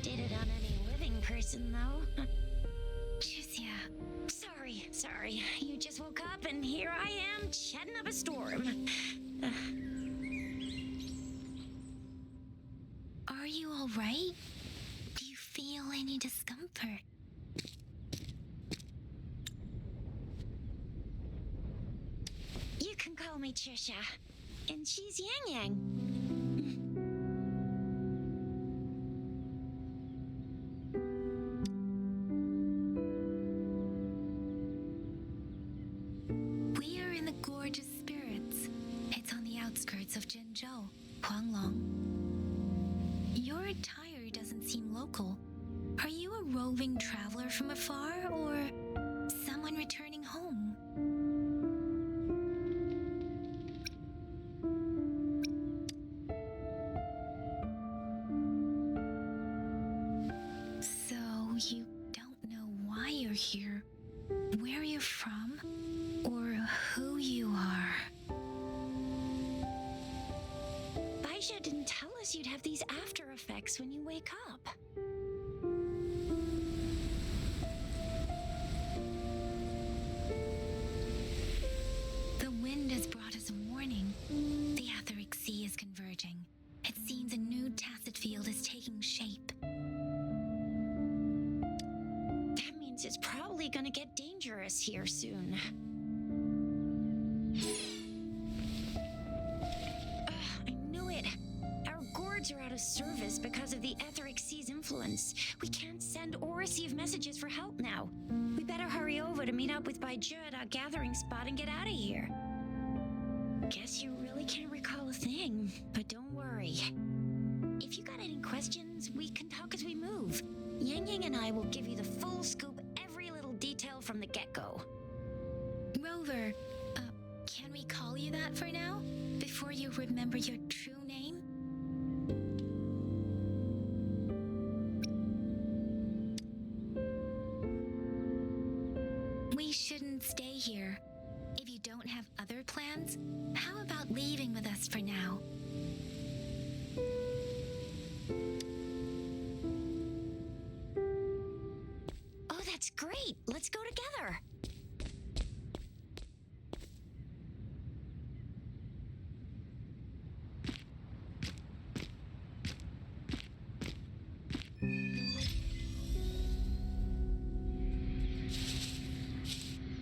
did it on any living person, though. Just, sorry. You just woke up, and here I am, chatting up a storm. Are you all right? Do you feel any discomfort? You can call me Trisha, and she's Yang Yang. We are in the Gorgeous Spirits. It's on the outskirts of Zhenzhou, Huanglong. Your attire doesn't seem local. Are you a roving traveler from afar, or someone returning home? So, you don't know why you're here, where you're from, or who you are? Baisha didn't tell us you'd have these after effects when you wake up. The wind has brought us a warning. The Etheric Sea is converging. It seems a new tacit field is taking shape. That means it's probably gonna get dangerous here soon. I knew it. Our gourds are out of service because of the Etheric Sea's influence. We can't send or receive messages for help now. We better hurry over to meet up with Baiju at our gathering spot and get out of here. Guess you really can't recall a thing, but don't worry. If you got any questions, we can talk as we move. Yang Yang and I will give you the full scoop, every little detail from the get-go. Rover, can we call you that for now? Before you remember your true name? We shouldn't stay here. If you don't have other plans, how about leaving with us for now? Oh, that's great. Let's go together.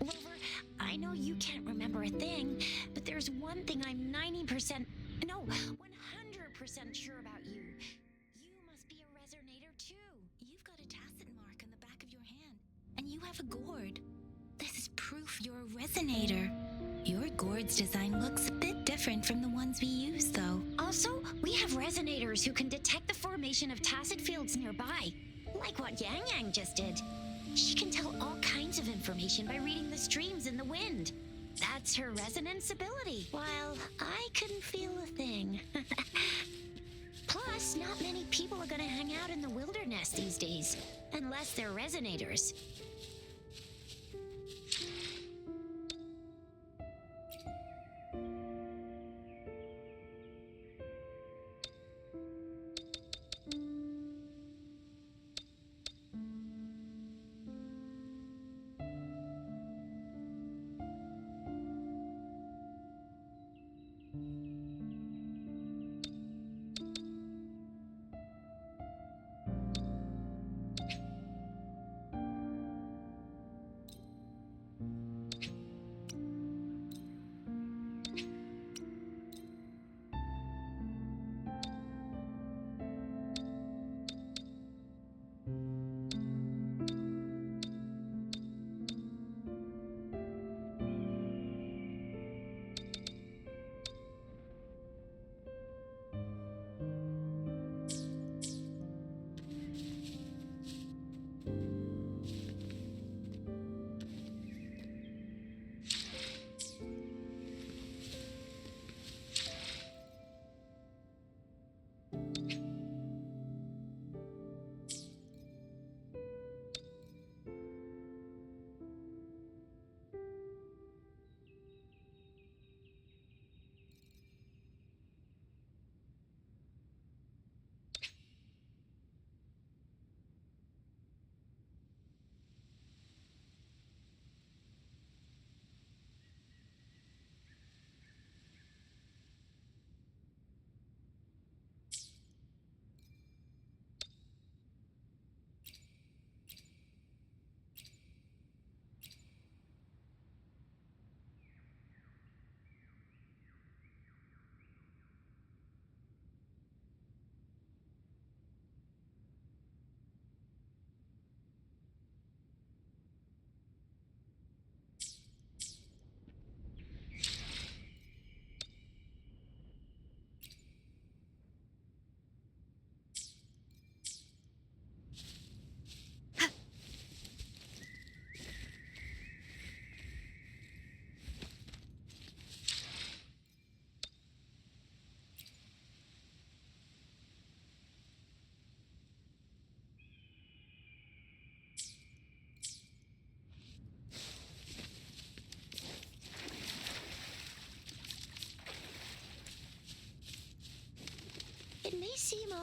Rover, I know you can't remember a thing, but there's one thing I'm 90%, no, 100% sure about you. You must be a resonator too. You've got a tacit mark on the back of your hand, and you have a gourd. This is proof you're a resonator. Your gourd's design looks a bit different from the ones we use, though. Also, we have resonators who can detect the formation of tacit fields nearby, like what Yang Yang just did. She can tell all kinds of information by reading the streams in the wind. That's her resonance ability, while I couldn't feel a thing. Plus, not many people are gonna hang out in the wilderness these days, unless they're resonators.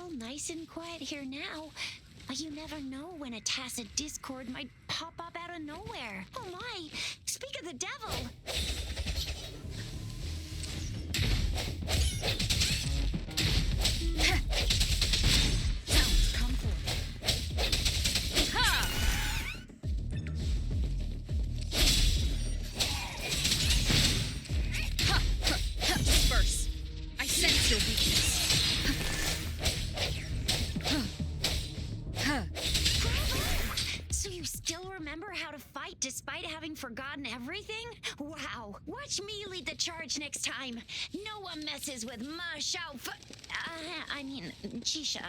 all nice and quiet here now. But you never know when a tacit discord might pop up out of nowhere. Oh my! Speak of the devil! Sounds come forth. Ha! Ha! Ha! Ha! Disperse. I sense your weakness. Bravo! So you still remember how to fight despite having forgotten everything? Wow! Watch me lead the charge next time. No one messes with my Chisha.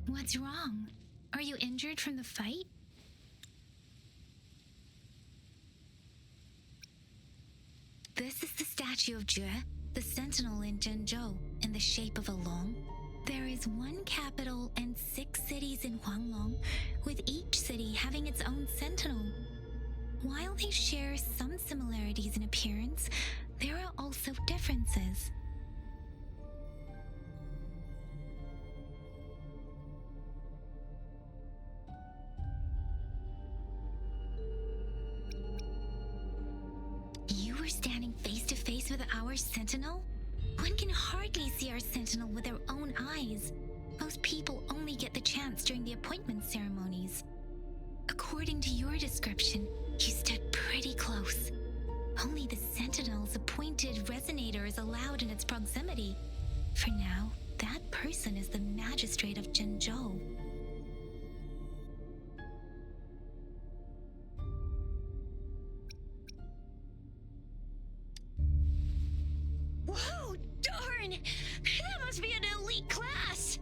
What's wrong? Are you injured from the fight? This is the statue of Jue, the sentinel in Zhenzhou, in the shape of a long. There is one capital and 6 cities in Huanglong, with each city having its own sentinel. While they share some similarities in appearance, there are also differences. You were standing face to face with our sentinel? One can hardly see our sentinel with their own eyes. Most people only get the chance during the appointment ceremonies. According to your description, you stood pretty close. Only the sentinel's appointed resonator is allowed in its proximity. For now, that person is the magistrate of Zhenzhou. great class!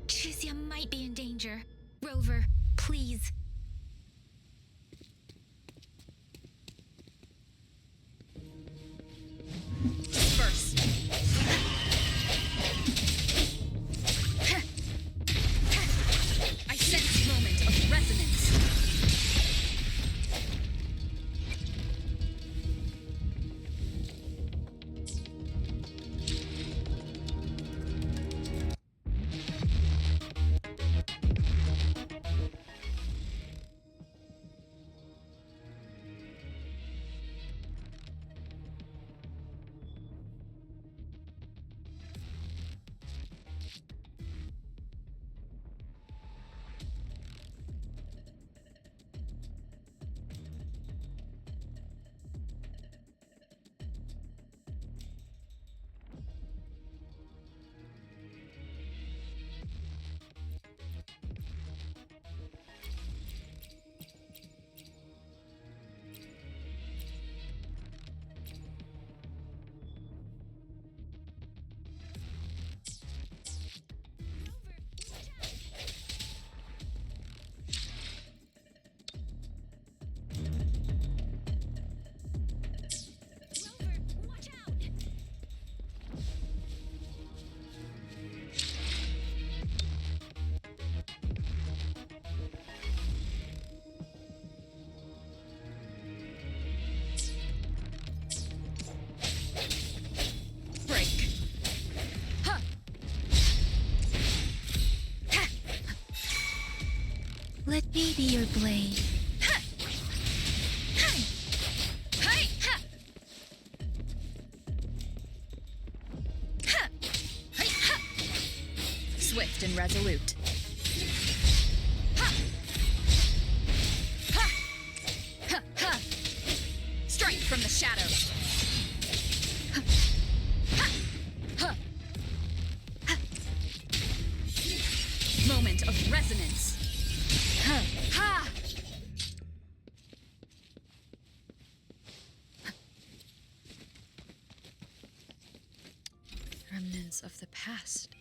Tricia might be in danger. Rover, please. First. I sense moment of resonance. Let me be your blade. Swift and resolute. Strike from the shadows. Moment of resonance. Remnants of the past.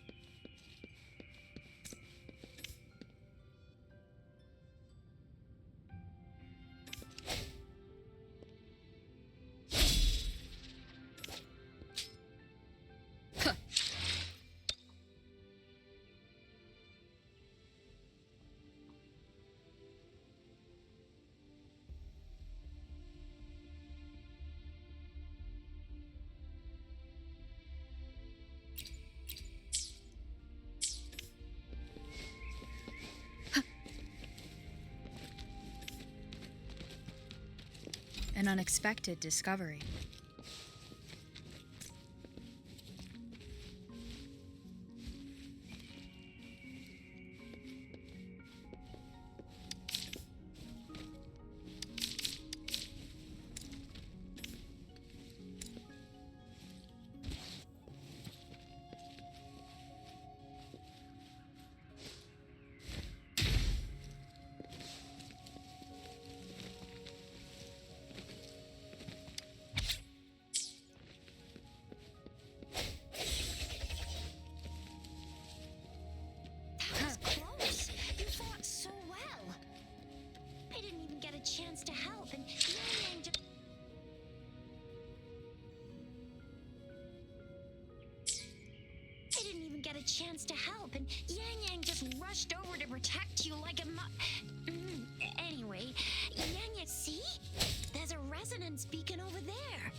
An unexpected discovery. Chance to help, and Yang just... I didn't even get a chance to help, and Yang just rushed over to protect you like a Anyway, Yang, see? There's a resonance beacon over there.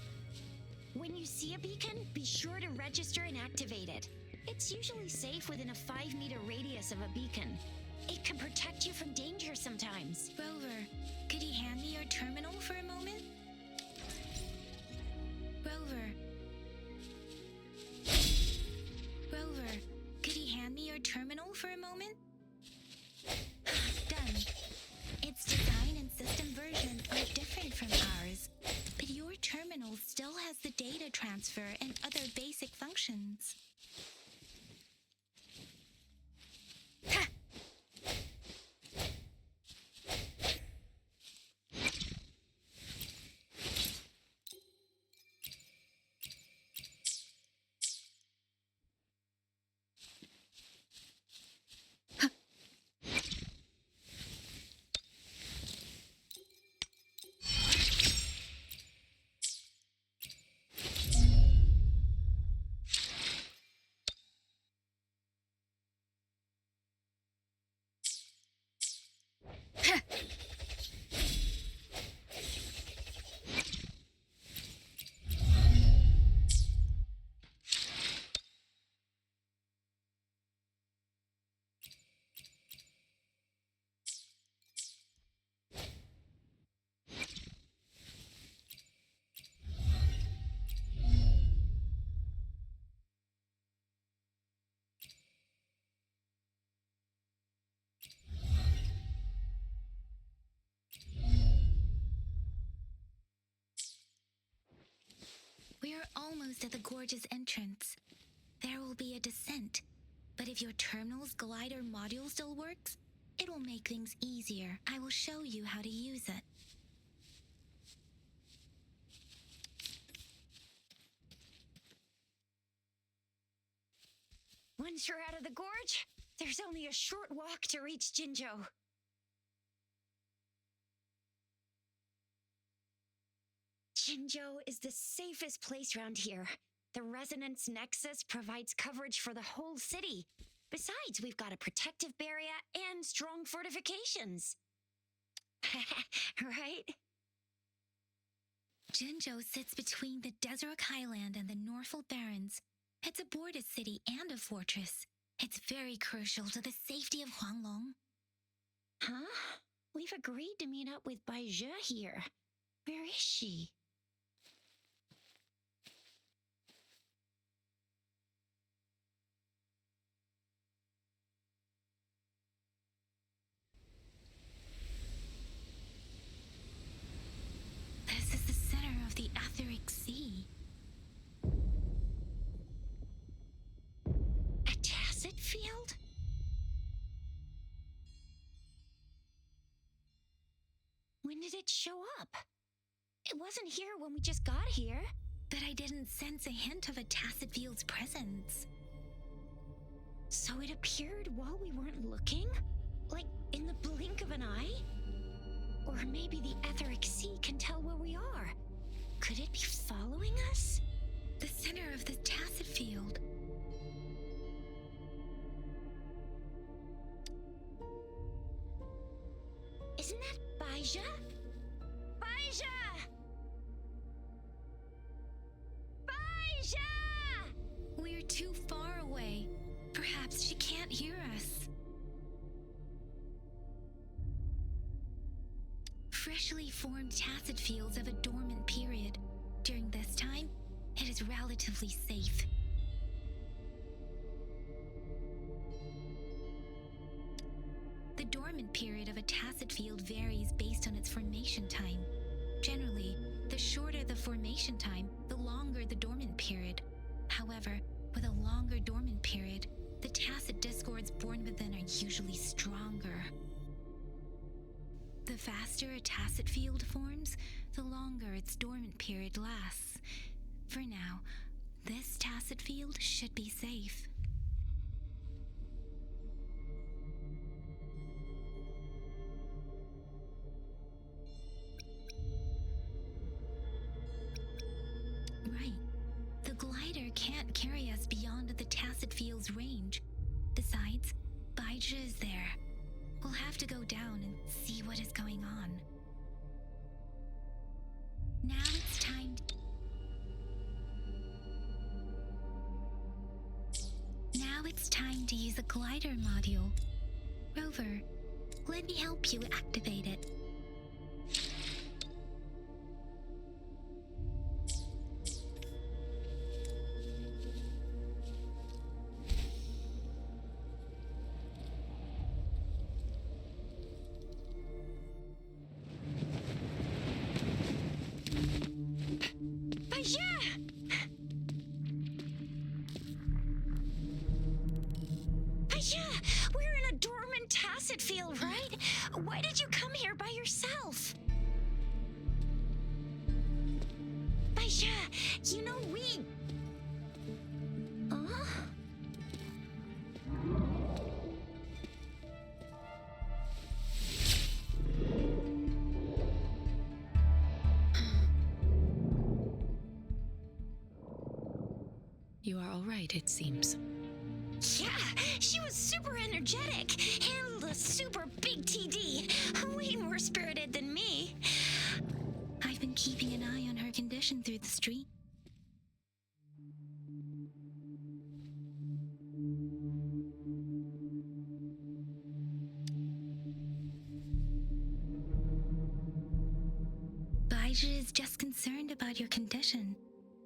When you see a beacon, be sure to register and activate it. It's usually safe within a 5-meter radius of a beacon. It can protect you from danger sometimes. Rover, could you hand me your terminal for a moment? Rover. Rover, could you hand me your terminal for a moment? Done. Its design and system version are different from ours, but your terminal still has the data transfer and other basic functions. almost at the gorge's entrance. There will be a descent, but if your terminal's glider module still works, it will make things easier. I will show you how to use it. Once you're out of the gorge, there's only a short walk to reach Jinzhou. Jinzhou is the safest place around here. The Resonance Nexus provides coverage for the whole city. Besides, we've got a protective barrier and strong fortifications. Right? Jinzhou sits between the Desert Highland and the Norfolk Barrens. It's a border city and a fortress. It's very crucial to the safety of Huanglong. Huh? We've agreed to meet up with Bai Zhe here. Where is she? This is the center of the Etheric Sea. A tacit field? When did it show up? It wasn't here when we just got here. But I didn't sense a hint of a tacit field's presence. So it appeared while we weren't looking? Like in the blink of an eye? Or maybe the Etheric Sea can tell where we are. Could it be following us? The center of the tacit field. Isn't that Bai Zhe? Bai Zhe! Bai Zhe! We're too far away. Perhaps she can't hear us. Freshly formed tacit fields have a dormant period. During this time, it is relatively safe. The dormant period of a tacit field varies based on its formation time. Generally, the shorter the formation time, the longer the dormant period. However, with a longer dormant period, the tacit discords born within are usually stronger. The faster a tacit field forms, the longer its dormant period lasts. For now, this tacit field should be safe. Right. The glider can't carry us beyond the tacit field's range. Besides, Bai Zhe is there. We'll have to go down and see what is going on. Now it's time. Now it's time to use a glider module. Rover, let me help you activate it. Bai Zhe! Bai Zhe! We're in a dormant tacit field, right? Why did you come here by yourself? Bai Zhe, you know we... Huh? You are all right, it seems. Yeah, she was super energetic. Handled a super big TD. Way more spirited than me. I've been keeping an eye on her condition through the street. Bai Zhe is just concerned about your condition.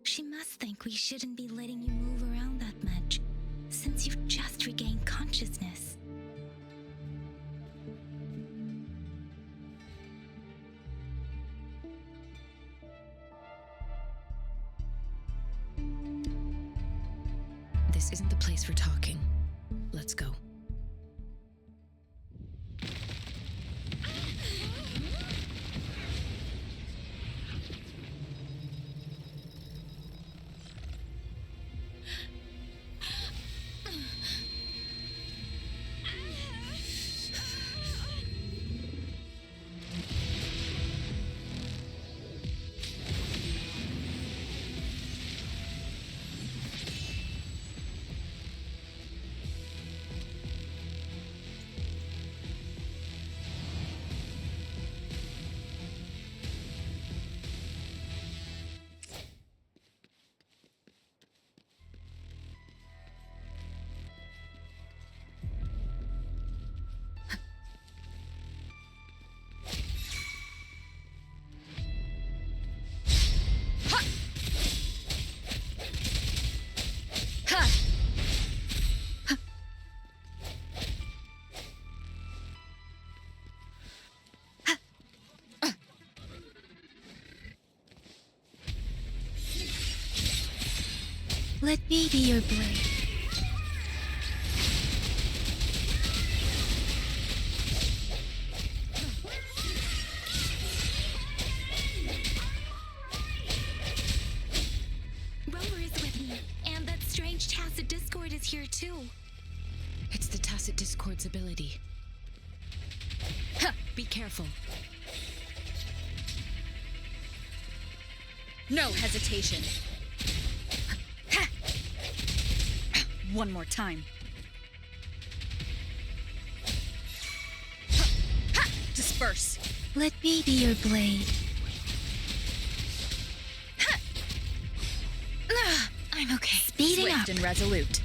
She must think we shouldn't be letting you move around that much, since you've just regained consciousness. This isn't the place for talking. Let's go. Let me be your blade. Rover is with me, and that strange tacit discord is here too. It's the Tacit Discord's ability. Be careful. No hesitation. One more time. Disperse. Let me be your blade. I'm okay. Speeding Swift up. and resolute.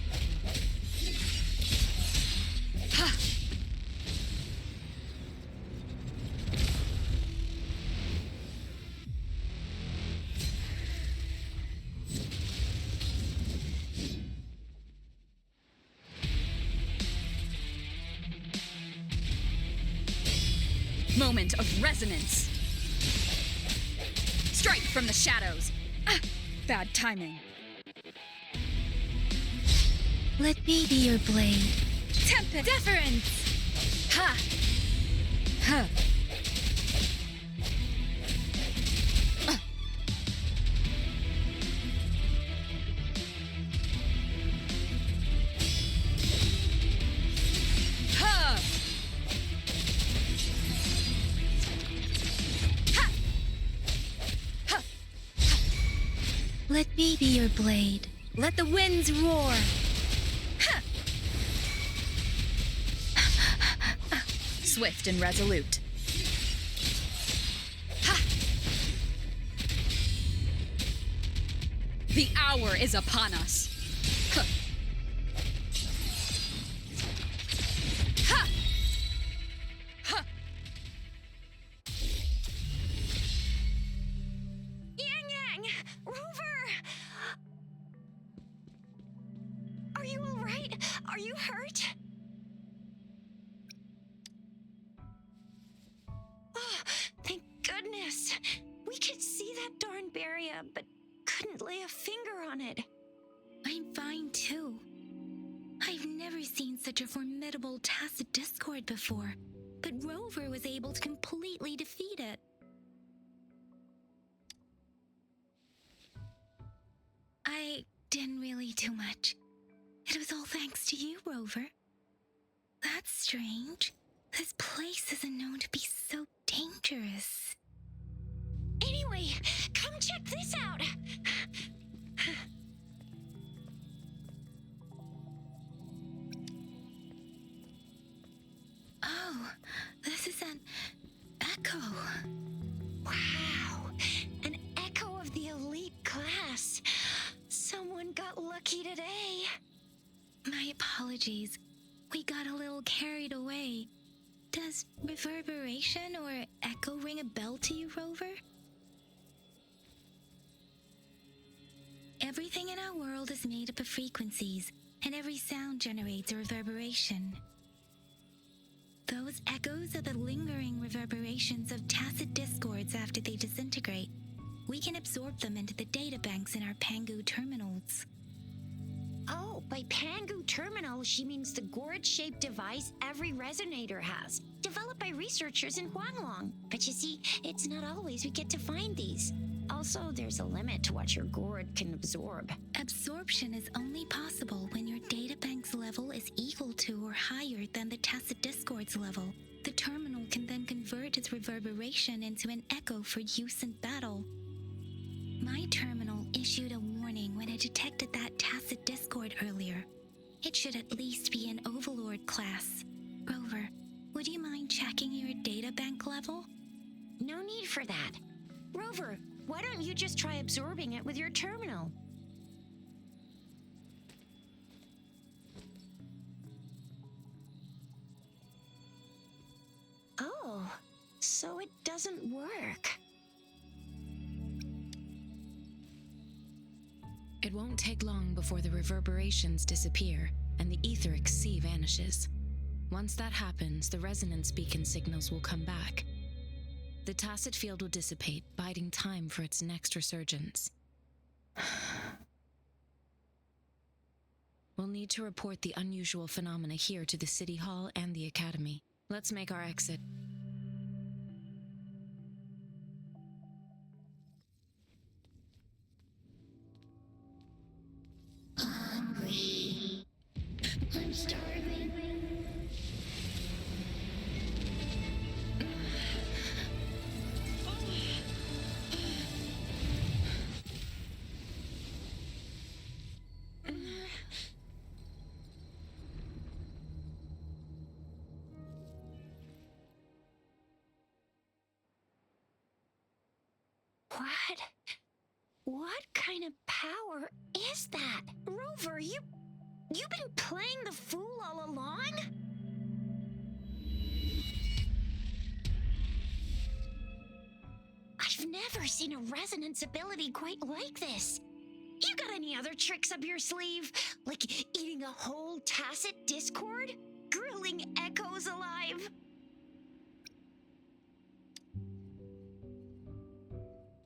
Moment of resonance. Strike from the shadows. Bad timing. Let me be your blade. Tempest. Deference. Ha! Ha! Ha! Let me be your blade. Let the winds roar. Swift and resolute. Ha! The hour is upon us. Huh. Ha! Ha! Yang Yang! Rover! Are you alright? Are you hurt? Oh, thank goodness. We could see that darn barrier, but couldn't lay a finger on it. I'm fine too. I've never seen such a formidable tacit discord before, but Rover was able to completely defeat it. I didn't really do much. It was all thanks to you, Rover. That's strange. This place isn't known to be so dangerous. Anyway, come check this out. Oh, this is an echo. Wow, an echo of the elite class. Someone got lucky today. My apologies. We got a little carried away. Does reverberation or echo ring a bell to you, Rover? Everything in our world is made up of frequencies, and every sound generates a reverberation. Those echoes are the lingering reverberations of tacit discords after they disintegrate. We can absorb them into the data banks in our Pangu terminals. Oh, by Pangu Terminal, she means the gourd-shaped device every resonator has, developed by researchers in Huanglong. But you see, it's not always we get to find these. Also, there's a limit to what your gourd can absorb. Absorption is only possible when your databank's level is equal to or higher than the tacit discord's level. The terminal can then convert its reverberation into an echo for use in battle. My terminal issued a warning when it detected that tacit discord earlier. It should at least be an Overlord class. Rover, would you mind checking your databank level? No need for that. Rover, why don't you just try absorbing it with your terminal? Oh, so it doesn't work. It won't take long before the reverberations disappear and the etheric sea vanishes. Once that happens, the resonance beacon signals will come back. The tacit field will dissipate, biding time for its next resurgence. We'll need to report the unusual phenomena here to the City Hall and the Academy. Let's make our exit. Hungry. I'm starving. What kind of power is that? Rover, you've been playing the fool all along? I've never seen a resonance ability quite like this. You got any other tricks up your sleeve? Like eating a whole tacit discord? Grilling echoes alive?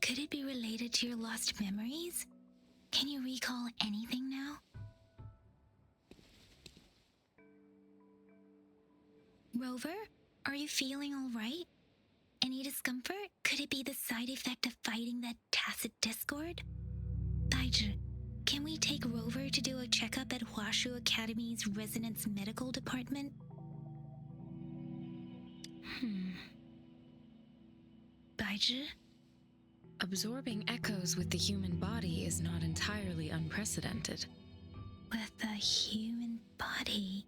Could it be related to your lost memories? Can you recall anything now? Rover, are you feeling all right? Any discomfort? Could it be the side effect of fighting that tacit discord? Baizhi, can we take Rover to do a checkup at Huashu Academy's Resonance Medical Department? Baizhi? Absorbing echoes with the human body is not entirely unprecedented. With the human body.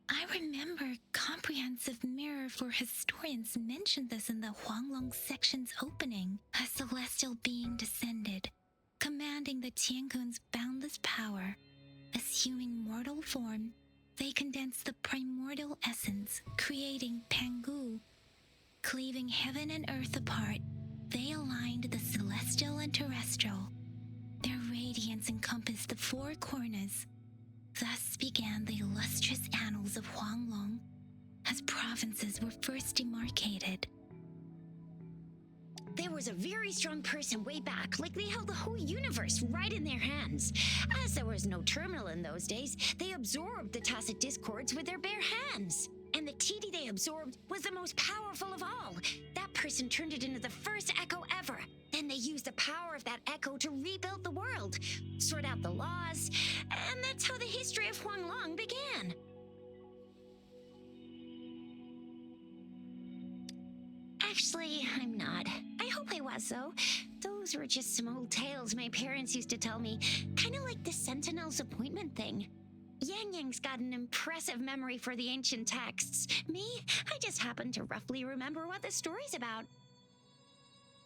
I remember Comprehensive Mirror for Historians mentioned this in the Huanglong section's opening. A celestial being descended, commanding the Tiankun's boundless power. Assuming mortal form, they condensed the primordial essence, creating Pangu. Cleaving heaven and earth apart, they aligned the celestial and terrestrial. Their radiance encompassed the four corners. Thus began the illustrious annals of Huanglong, as provinces were first demarcated. There was a very strong person way back, like they held the whole universe right in their hands. As there was no terminal in those days, they absorbed the tacit discords with their bare hands. And the TD they absorbed was the most powerful of all. That person turned it into the first echo ever. Then they used the power of that echo to rebuild the world, sort out the laws, and that's how the history of Huanglong began. Actually, I'm not. I hope I was, though. Those were just some old tales my parents used to tell me, kind of like the Sentinel's appointment thing. Yang Yang's got an impressive memory for the ancient texts. Me, I just happen to roughly remember what the story's about.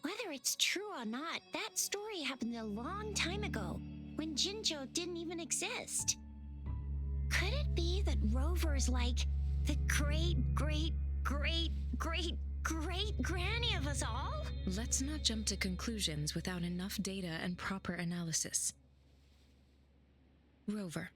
Whether it's true or not, that story happened a long time ago, when Jinzhou didn't even exist. Could it be that Rover's like the great-great-great-great-great-granny of us all? Let's not jump to conclusions without enough data and proper analysis. Rover.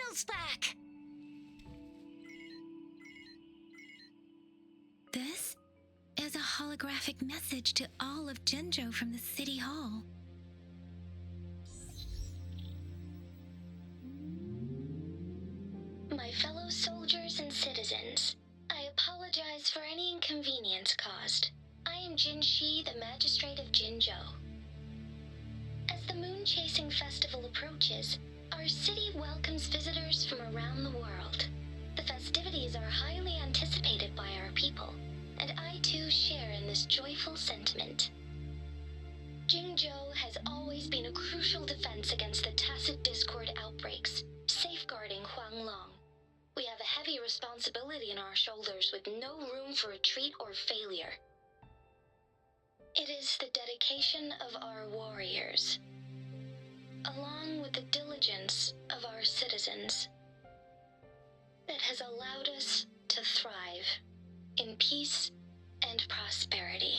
signal's back! This is a holographic message to all of Jinzhou from the City Hall. My fellow soldiers and citizens, I apologize for any inconvenience caused. I am Jin Shi, the Magistrate of Jinzhou. As the Moon-Chasing Festival approaches, our city welcomes visitors from around the world. The festivities are highly anticipated by our people, and I too share in this joyful sentiment. Jinzhou has always been a crucial defense against the tacit discord outbreaks, safeguarding Huanglong. We have a heavy responsibility on our shoulders with no room for retreat or failure. It is the dedication of our warriors, along with the diligence of our citizens, that has allowed us to thrive in peace and prosperity.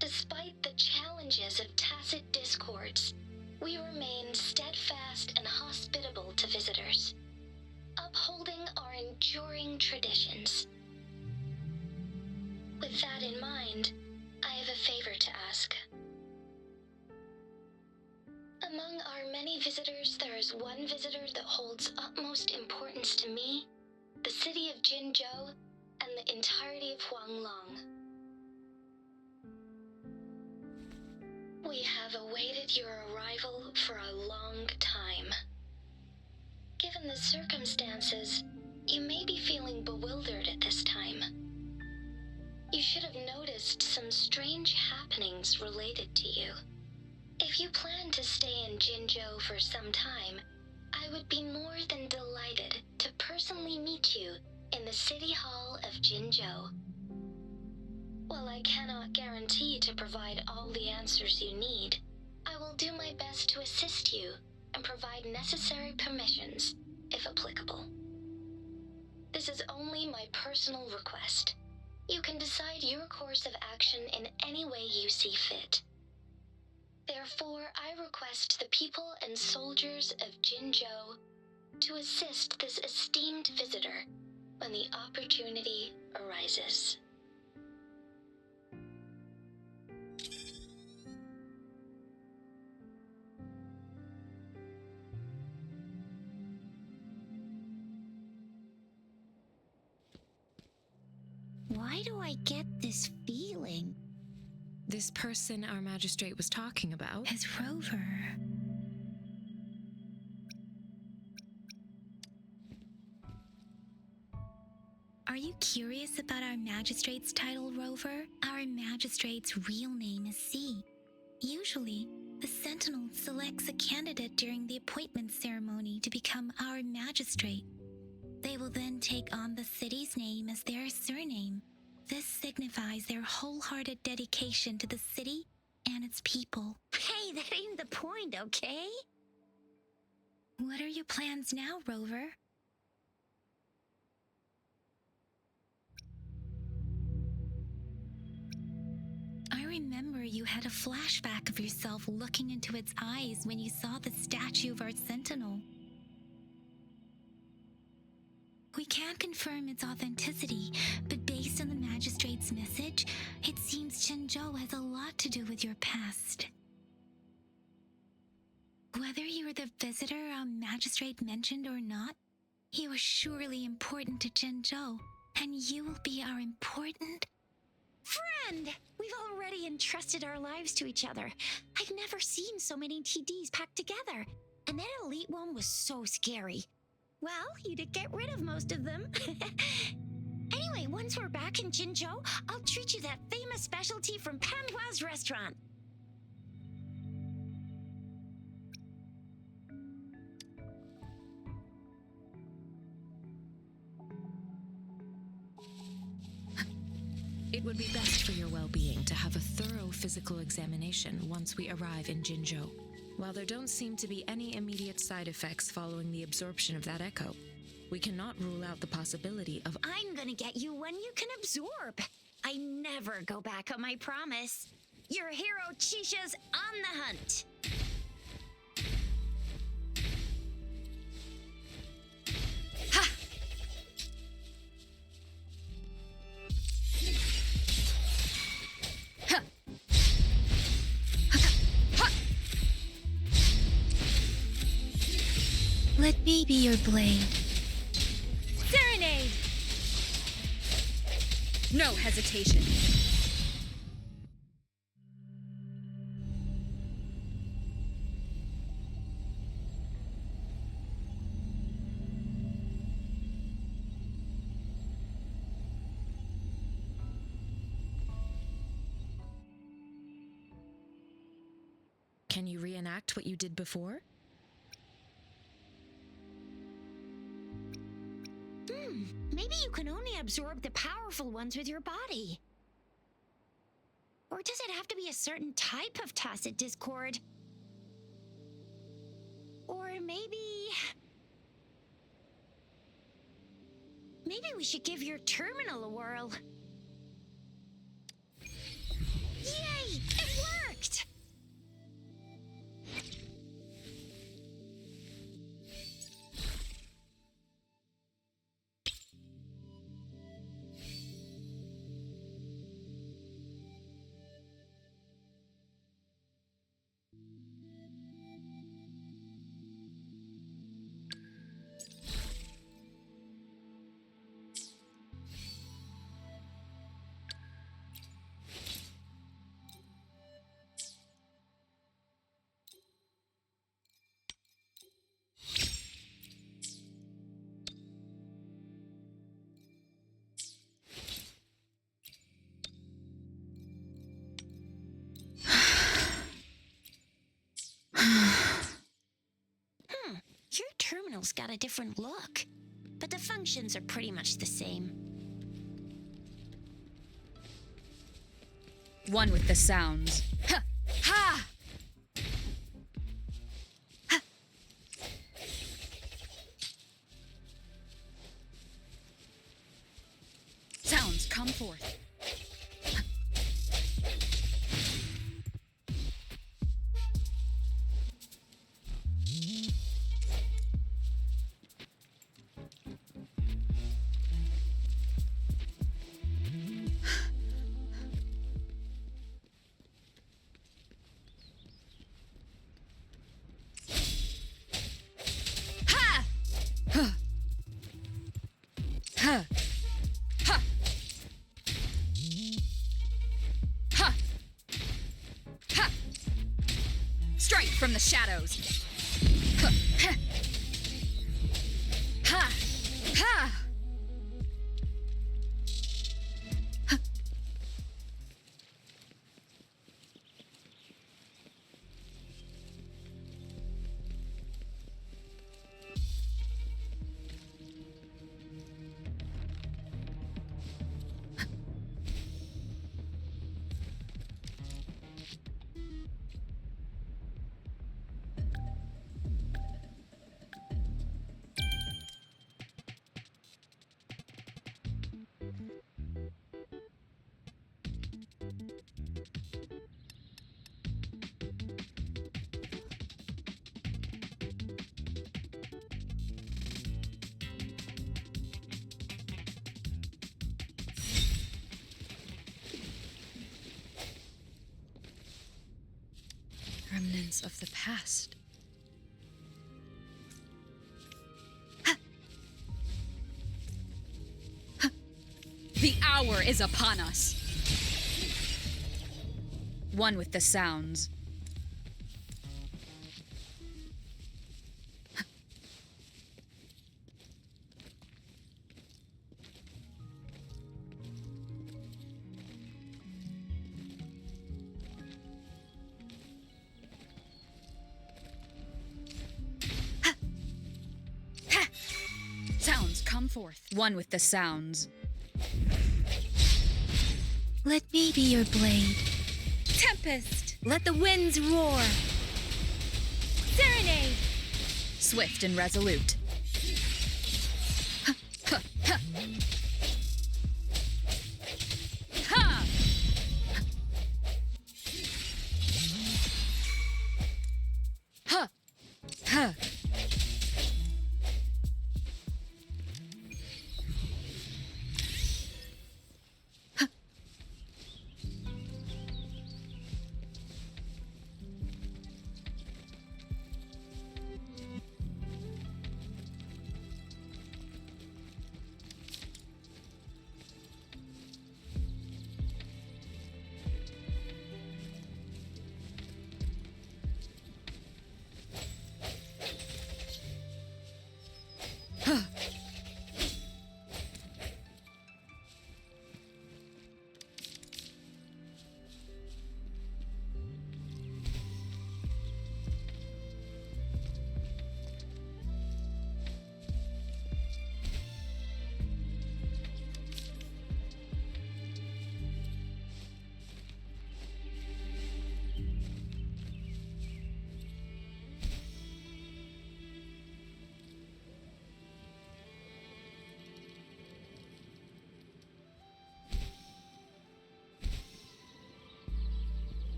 Despite the challenges of tacit discords, we remain steadfast and hospitable to visitors, upholding our enduring traditions. With that in mind, I have a favor to ask. Among our many visitors, there is one visitor that holds utmost importance to me, the city of Jinzhou, and the entirety of Huanglong. We have awaited your arrival for a long time. Given the circumstances, you may be feeling bewildered at this time. You should have noticed some strange happenings related to you. If you plan to stay in Jinzhou for some time, I would be more than delighted to personally meet you in the City Hall of Jinzhou. While I cannot guarantee to provide all the answers you need, I will do my best to assist you and provide necessary permissions, if applicable. This is only my personal request. You can decide your course of action in any way you see fit. Therefore, I request the people and soldiers of Jinzhou to assist this esteemed visitor when the opportunity arises. Why do I get this feeling? This person our magistrate was talking about? As Rover. Are you curious about our magistrate's title, Rover? Our magistrate's real name is C. Usually, the Sentinel selects a candidate during the appointment ceremony to become our magistrate. They will then take on the city's name as their surname. This signifies their wholehearted dedication to the city and its people. Hey, that ain't the point, okay? What are your plans now, Rover? I remember you had a flashback of yourself looking into its eyes when you saw the statue of our Sentinel. We can't confirm its authenticity, but based on the magistrate's message, it seems Jinzhou has a lot to do with your past. Whether you were the visitor our magistrate mentioned or not, you are surely important to Jinzhou, and you will be our important Friend! We've already entrusted our lives to each other. I've never seen so many TDs packed together. And that elite one was so scary. Well, you did get rid of most of them. Anyway, once we're back in Jinzhou, I'll treat you that famous specialty from Panhua's restaurant. It would be best for your well-being to have a thorough physical examination once we arrive in Jinzhou. While there don't seem to be any immediate side effects following the absorption of that echo, we cannot rule out the possibility of... I'm gonna get you one you can absorb. I never go back on my promise. Your hero Chisha's on the hunt. me be your blade. Serenade! No hesitation. Can you reenact what you did before? Maybe you can only absorb the powerful ones with your body. Or does it have to be a certain type of tacit discord? Or maybe we should give your terminal a whirl. Yay! It worked! Your terminal's got a different look, but the functions are pretty much the same. One with the sounds. Ha! Ha! Ha! Sounds come forth. Ha! Ha! Ha! Ha! Strike from the shadows. Ha! Ha! Ha! Remnants of the past. The hour is upon us. One with the sounds. Sounds come forth. One with the sounds. Let me be your blade. Tempest! Let the winds roar! Serenade! Swift and resolute. Ha! Ha! Ha! Ha! Ha! Ha!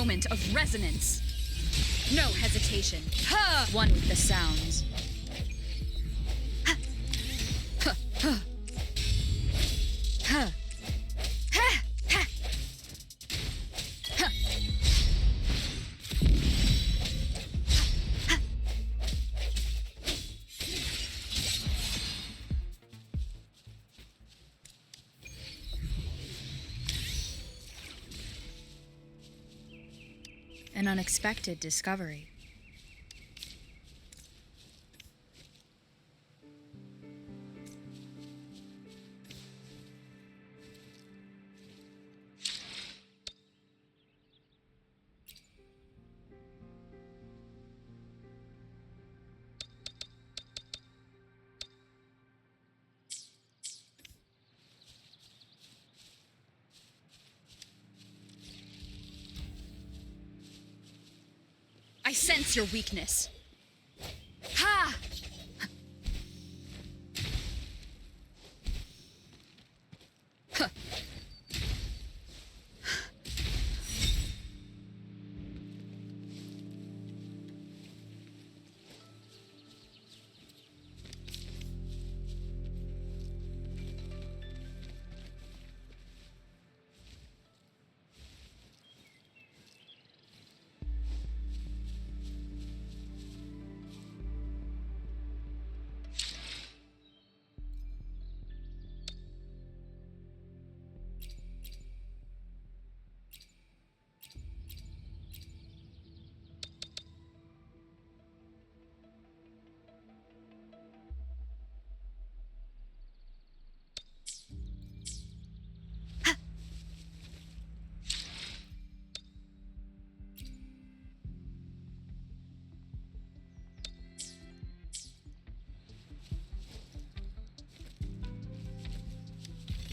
moment of resonance. No hesitation. Ha! One with the sounds. Ha! Ha! Ha! Ha! Ha! Ha! Ha! An unexpected discovery. I sense your weakness. Ha! Huh.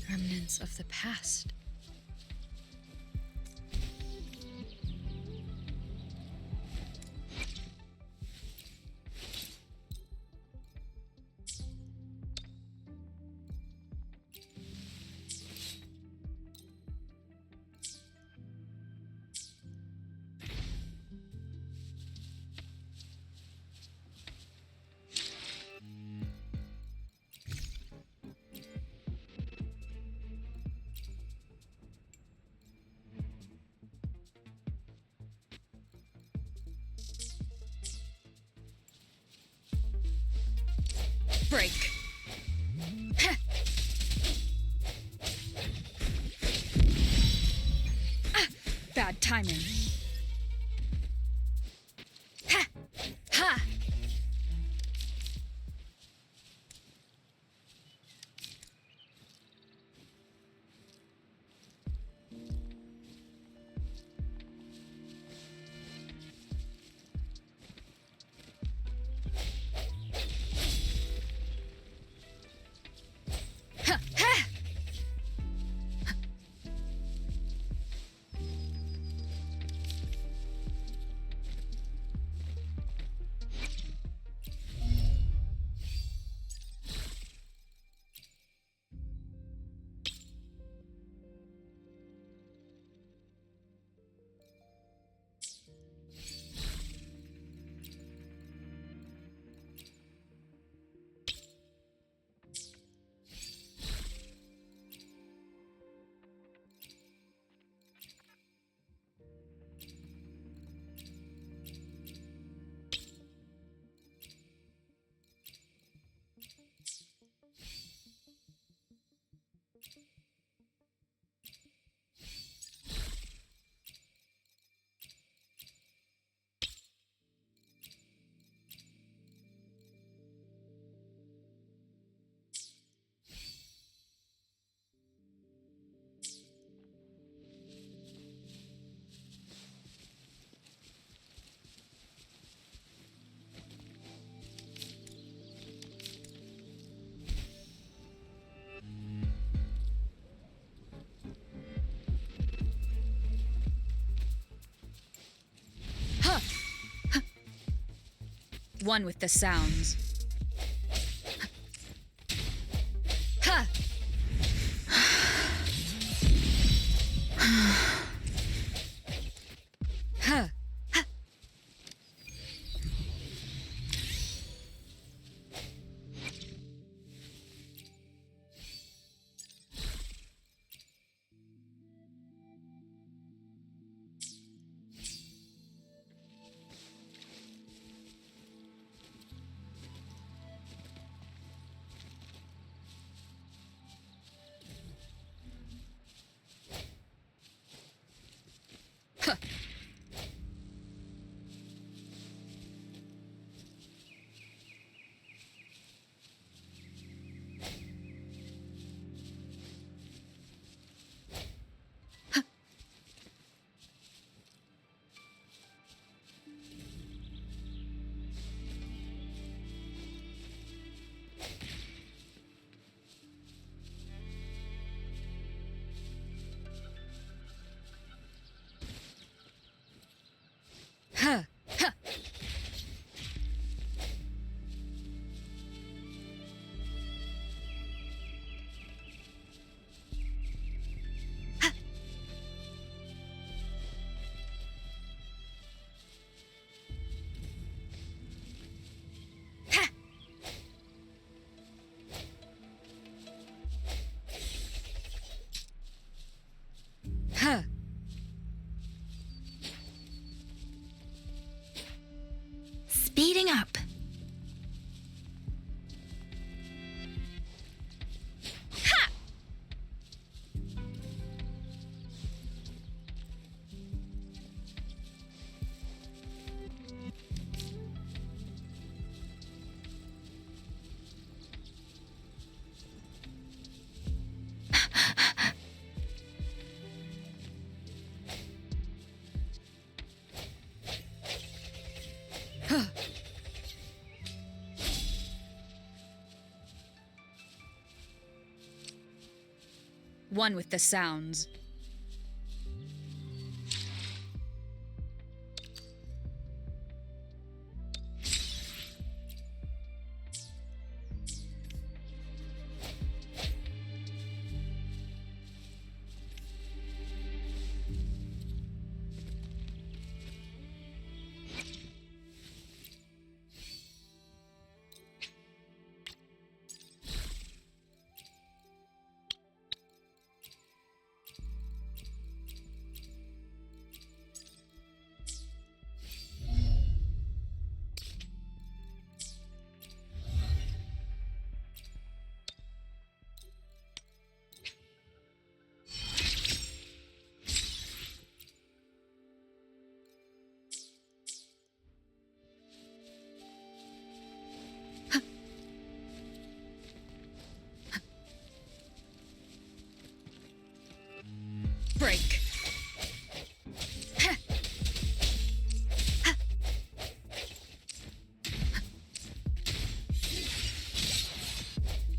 Remnants of the past. Break. Heh. Ah, bad timing. Ha! Ha! Ha! Ha! One with the sounds. Ha! Huh. Huh. Huh. Speeding up. One with the sounds. Break.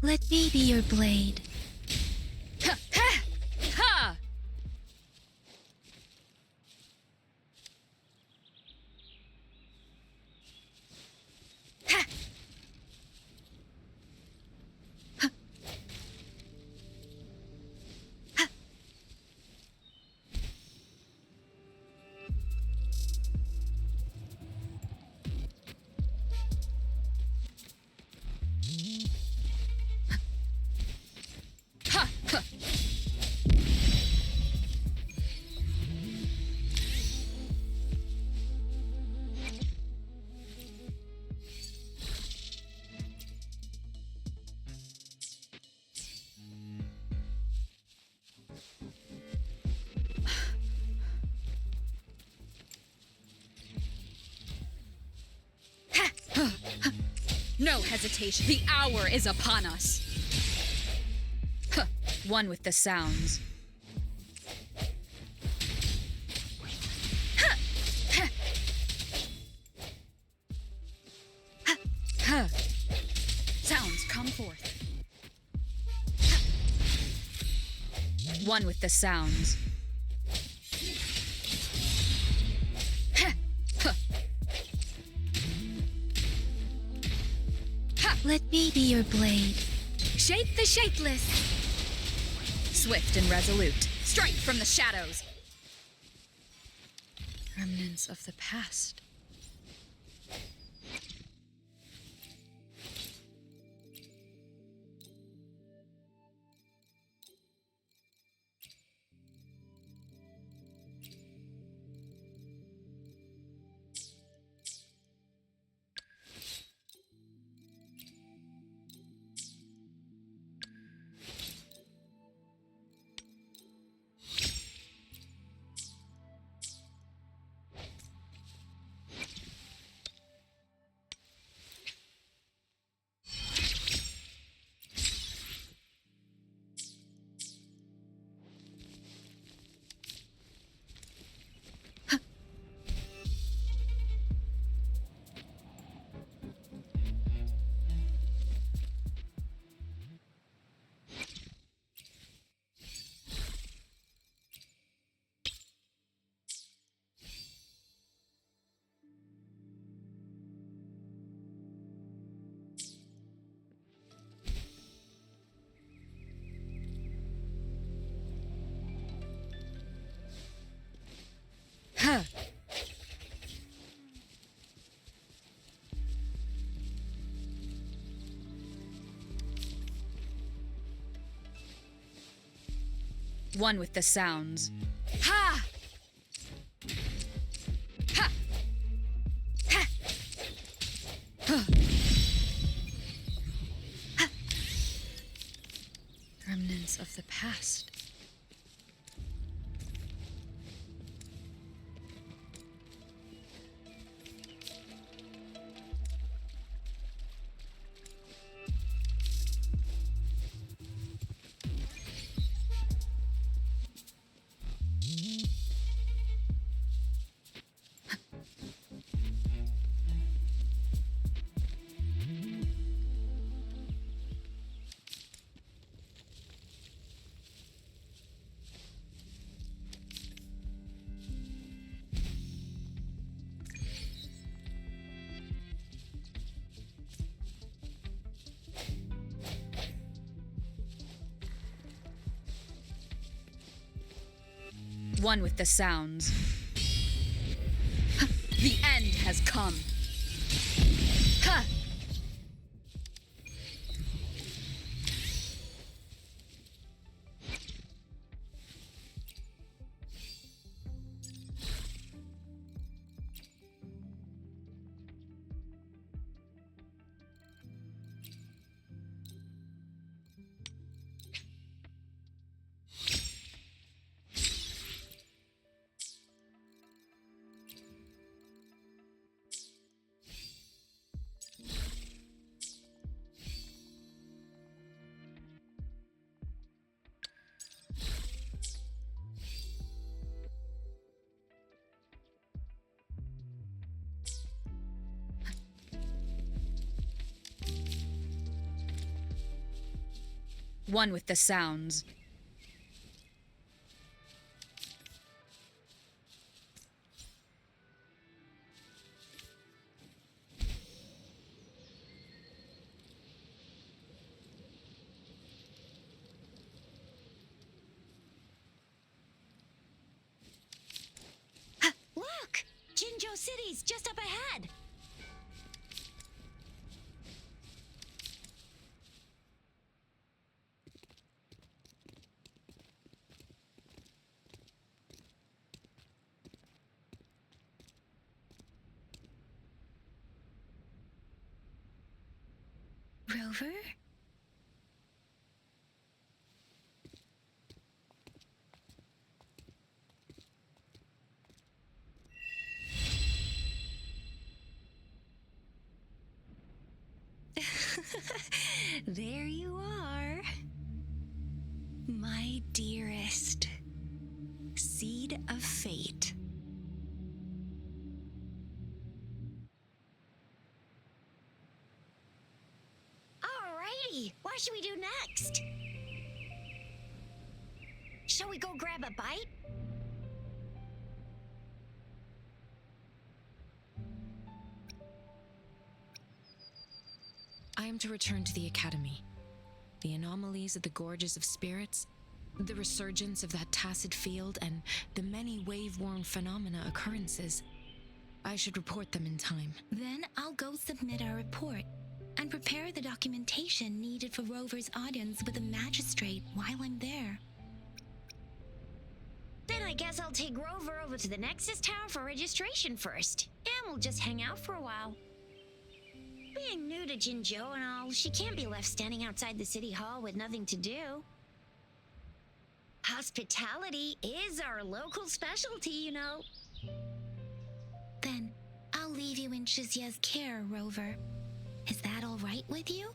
Let me be your blade. Ha! Ha! Ha! Ha! Ha! Ha! No hesitation. The hour is upon us. Huh. One with the sounds. Huh. Huh. Huh. Huh. Sounds come forth. Huh. One with the sounds. Let me be your blade. Shape the shapeless. Swift and resolute. Strike from the shadows. Remnants of the past. One with the sounds. Ha! Ha! Ha! Huh. Ha! Remnants of the past. One with the sounds. The end has come. Ha! One with the sounds. Look! Jinzhou City's just up ahead! Rover? There you are. My dearest. Seed of fate. Alrighty, what should we do next? Shall we go grab a bite? I am to return to the Academy. The anomalies of the Gorges of Spirits, the resurgence of that tacit field, and the many wave-worn phenomena occurrences. I should report them in time. Then I'll go submit our report and prepare the documentation needed for Rover's audience with the magistrate while I'm there. Then I guess I'll take Rover over to the Nexus Tower for registration first, and we'll just hang out for a while. Being new to Jinzhou and all, she can't be left standing outside the city hall with nothing to do. Hospitality is our local specialty, you know. Then I'll leave you in Shizia's care, Rover. Is that all right with you?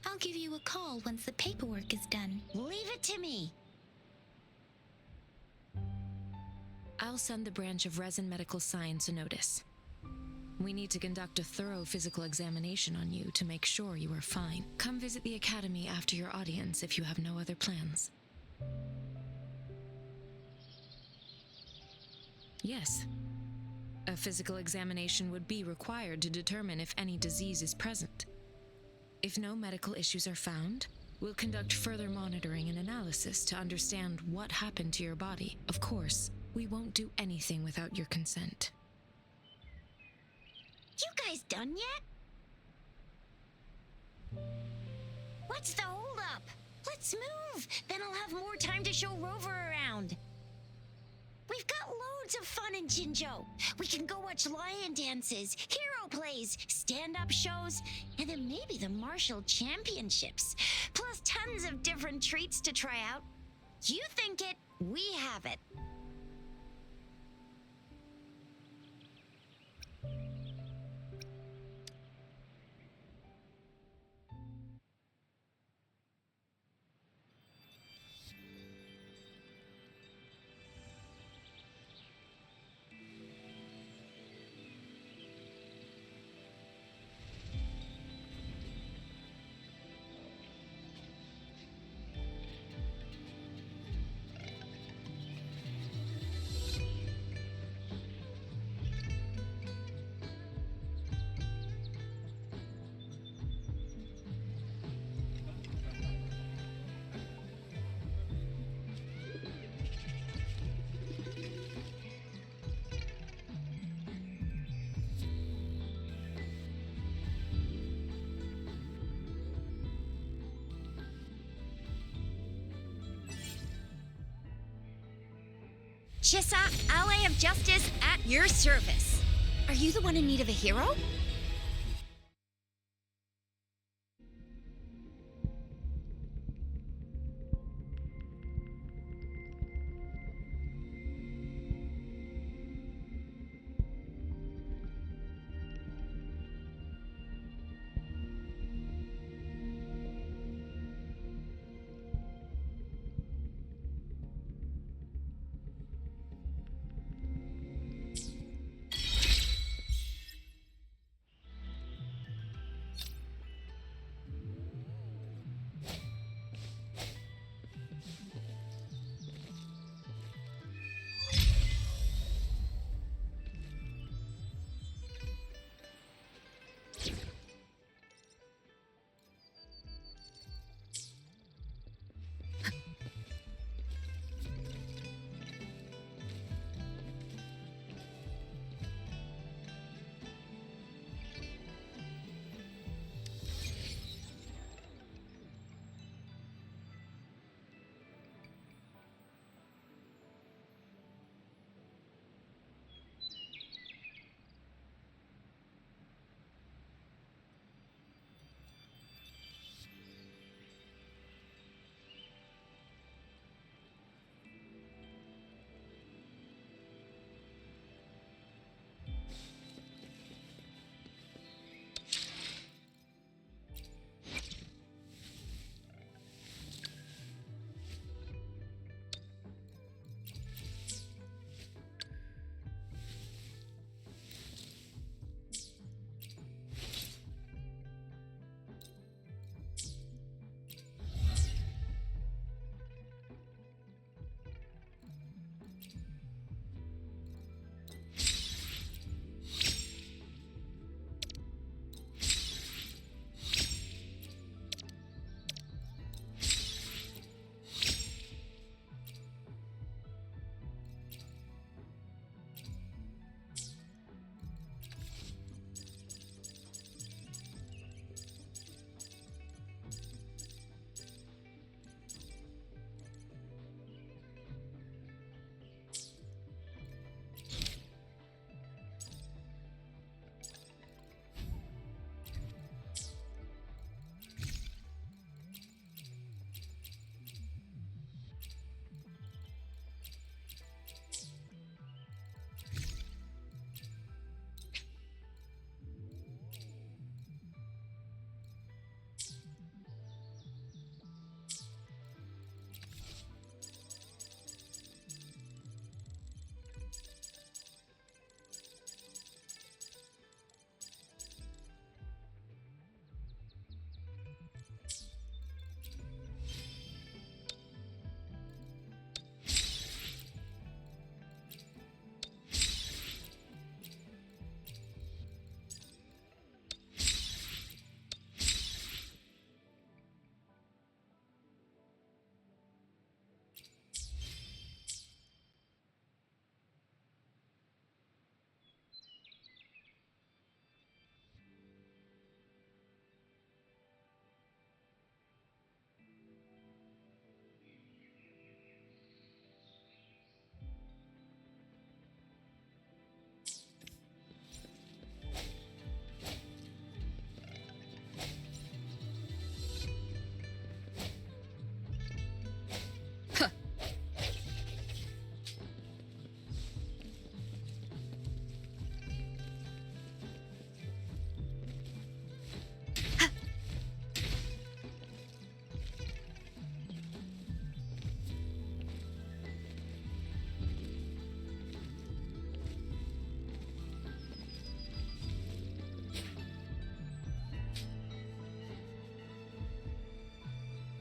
I'll give you a call once the paperwork is done. Leave it to me. I'll send the branch of Resin Medical Science a notice. We need to conduct a thorough physical examination on you to make sure you are fine. Come visit the Academy after your audience if you have no other plans. Yes. A physical examination would be required to determine if any disease is present. If no medical issues are found, we'll conduct further monitoring and analysis to understand what happened to your body. Of course, we won't do anything without your consent. You guys done yet? What's the holdup? Let's move! Then I'll have more time to show Rover around. We've got loads of fun in Jinzhou. We can go watch lion dances, hero plays, stand-up shows, and then maybe the martial championships. Plus tons of different treats to try out. You think it, we have it. Chissa, ally of justice at your service. Are you the one in need of a hero?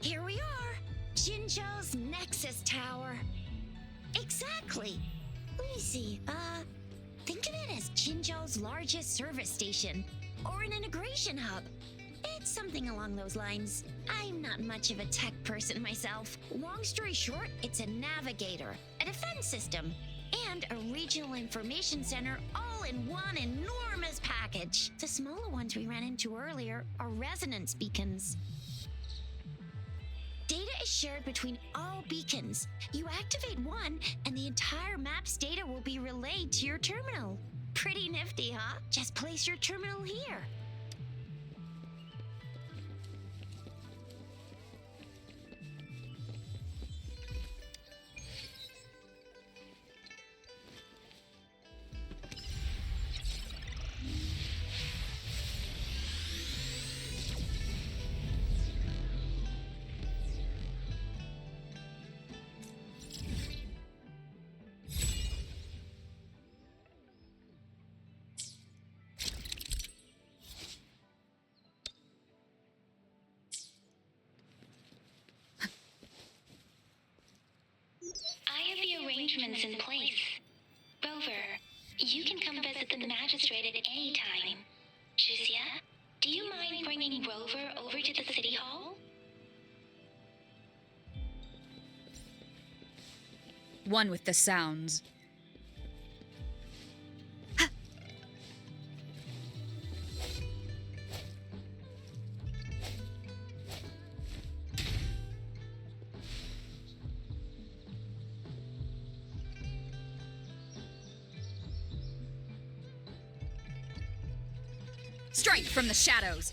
Here we are, Jinzhou's Nexus Tower. Exactly. Let me see. Think of it as Jinzhou's largest service station, or an integration hub. It's something along those lines. I'm not much of a tech person myself. Long story short, it's a navigator, a defense system, and a regional information center all in one enormous package. The smaller ones we ran into earlier are resonance beacons. Data is shared between all beacons. You activate one, and the entire map's data will be relayed to your terminal. Pretty nifty, huh? Just place your terminal here. I have the arrangements in place. Rover, you can come visit the magistrate at any time. Shuzia, do you mind bringing Rover over to the city hall? One with the sounds. Strike from the shadows!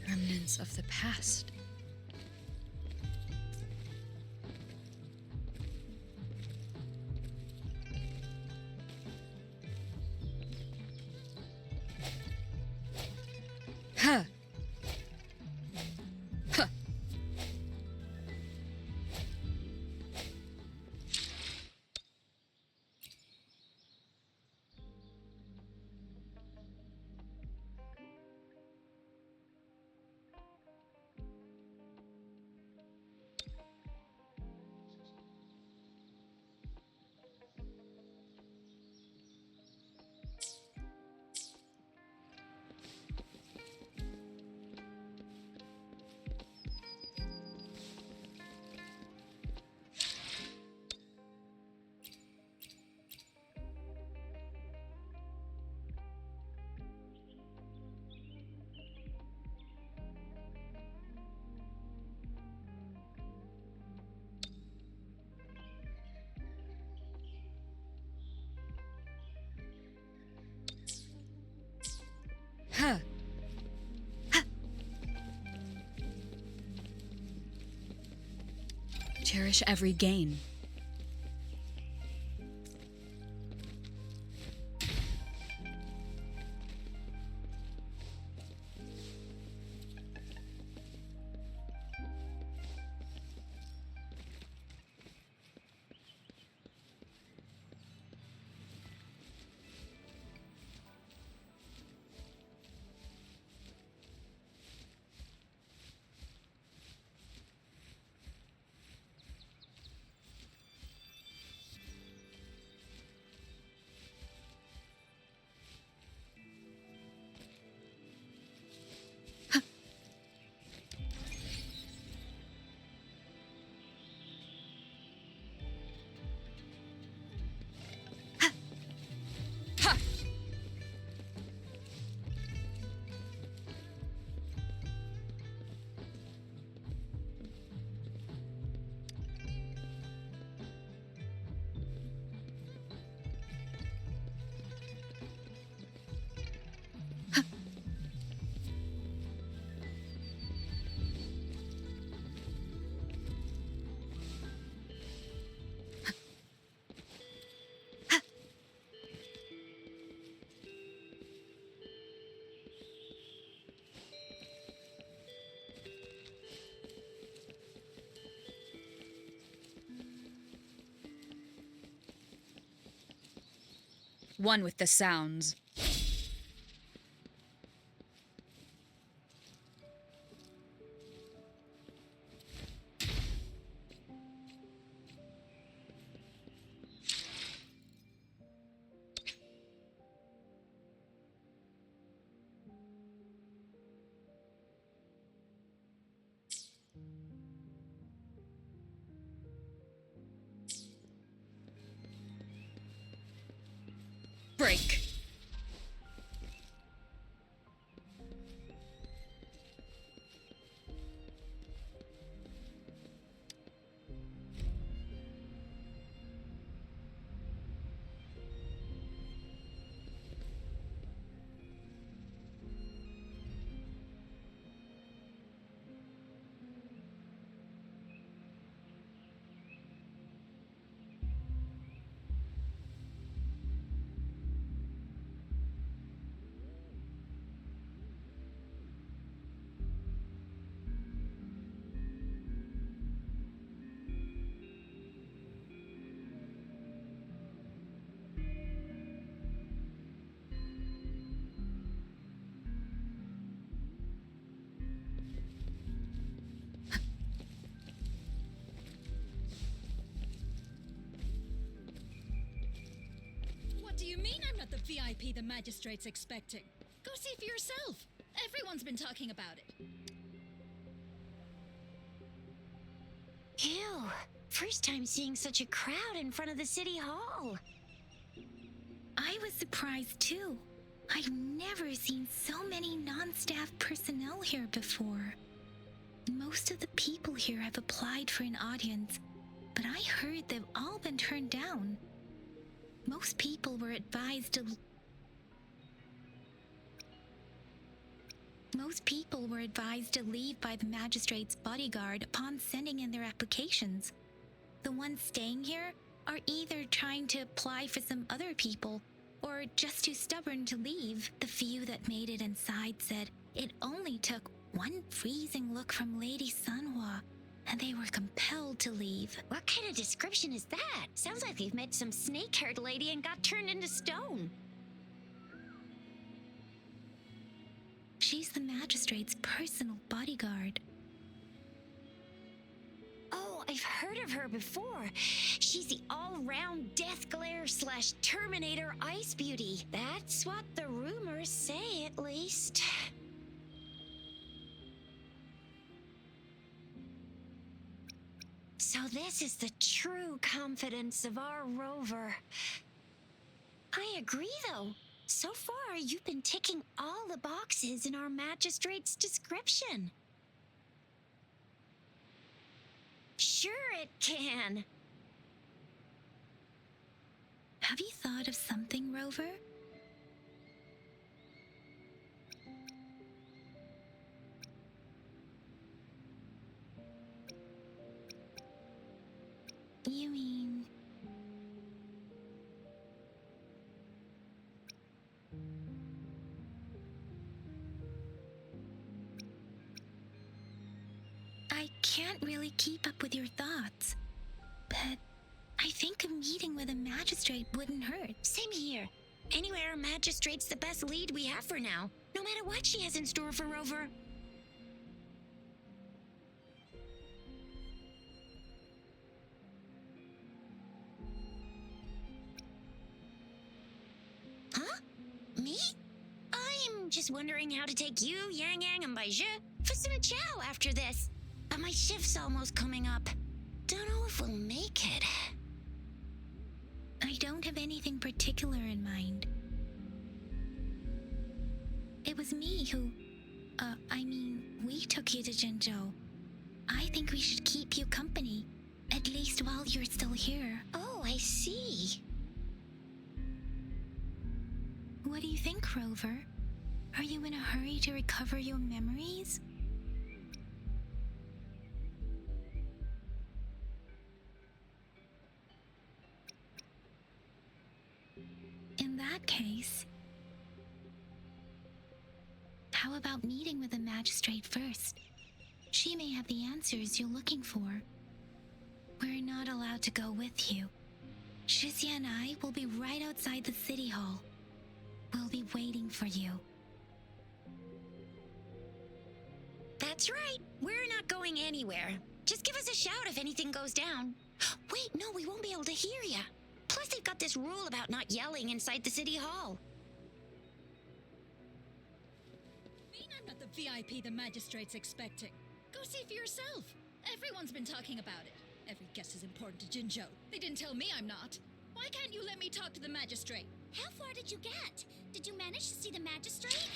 Remnants of the past. Huh. Huh. Cherish every gain. One with the sounds. Break. What do you mean I'm not the VIP the magistrate's expecting? Go see for yourself. Everyone's been talking about it. Ew. First time seeing such a crowd in front of the city hall. I was surprised too. I've never seen so many non-staff personnel here before. Most of the people here have applied for an audience, but I heard they've all been turned down. Most people were advised to leave by the magistrate's bodyguard upon sending in their applications. The ones staying here are either trying to apply for some other people or just too stubborn to leave. The few that made it inside said it only took one freezing look from Lady Sanhua and they were compelled to leave. What kind of description is that? Sounds like they've met some snake-haired lady and got turned into stone. She's the magistrate's personal bodyguard. Oh, I've heard of her before. She's the all-round death glare / Terminator ice beauty. That's what the rumors say, at least. So this is the true confidence of our rover. I agree, though. So far, you've been ticking all the boxes in our magistrate's description. Sure it can. Have you thought of something, Rover? You mean... I can't really keep up with your thoughts, but I think a meeting with a magistrate wouldn't hurt. Same here. Anywhere a magistrate's the best lead we have for now, no matter what she has in store for Rover. Huh? Me? I'm just wondering how to take you, Yang Yang, and Baiju for some chow after this. But my shift's almost coming up. Don't know if we'll make it. I don't have anything particular in mind. It was me who... we took you to Jinzhou. I think we should keep you company, at least while you're still here. Oh, I see. What do you think, Rover? Are you in a hurry to recover your memories? In that case, how about meeting with the magistrate first? She may have the answers you're looking for. We're not allowed to go with you. Shixia and I will be right outside the city hall. We'll be waiting for you. That's right. We're not going anywhere. Just give us a shout if anything goes down. Wait, no, we won't be able to hear ya. Plus, they've got this rule about not yelling inside the city hall. Mean I'm not the VIP the magistrate's expecting. Go see for yourself. Everyone's been talking about it. Every guest is important to Jinzhou. They didn't tell me I'm not. Why can't you let me talk to the magistrate? How far did you get? Did you manage to see the magistrate?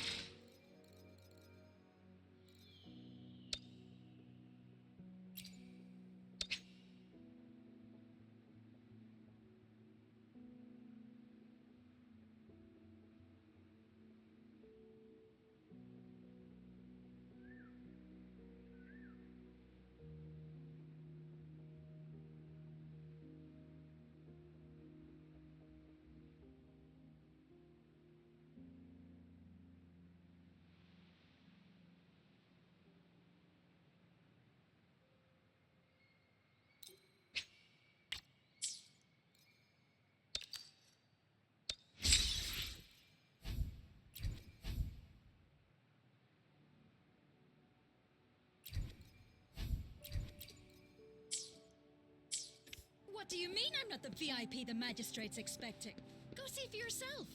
What do you mean I'm not the VIP the magistrate's expecting? Go see for yourself.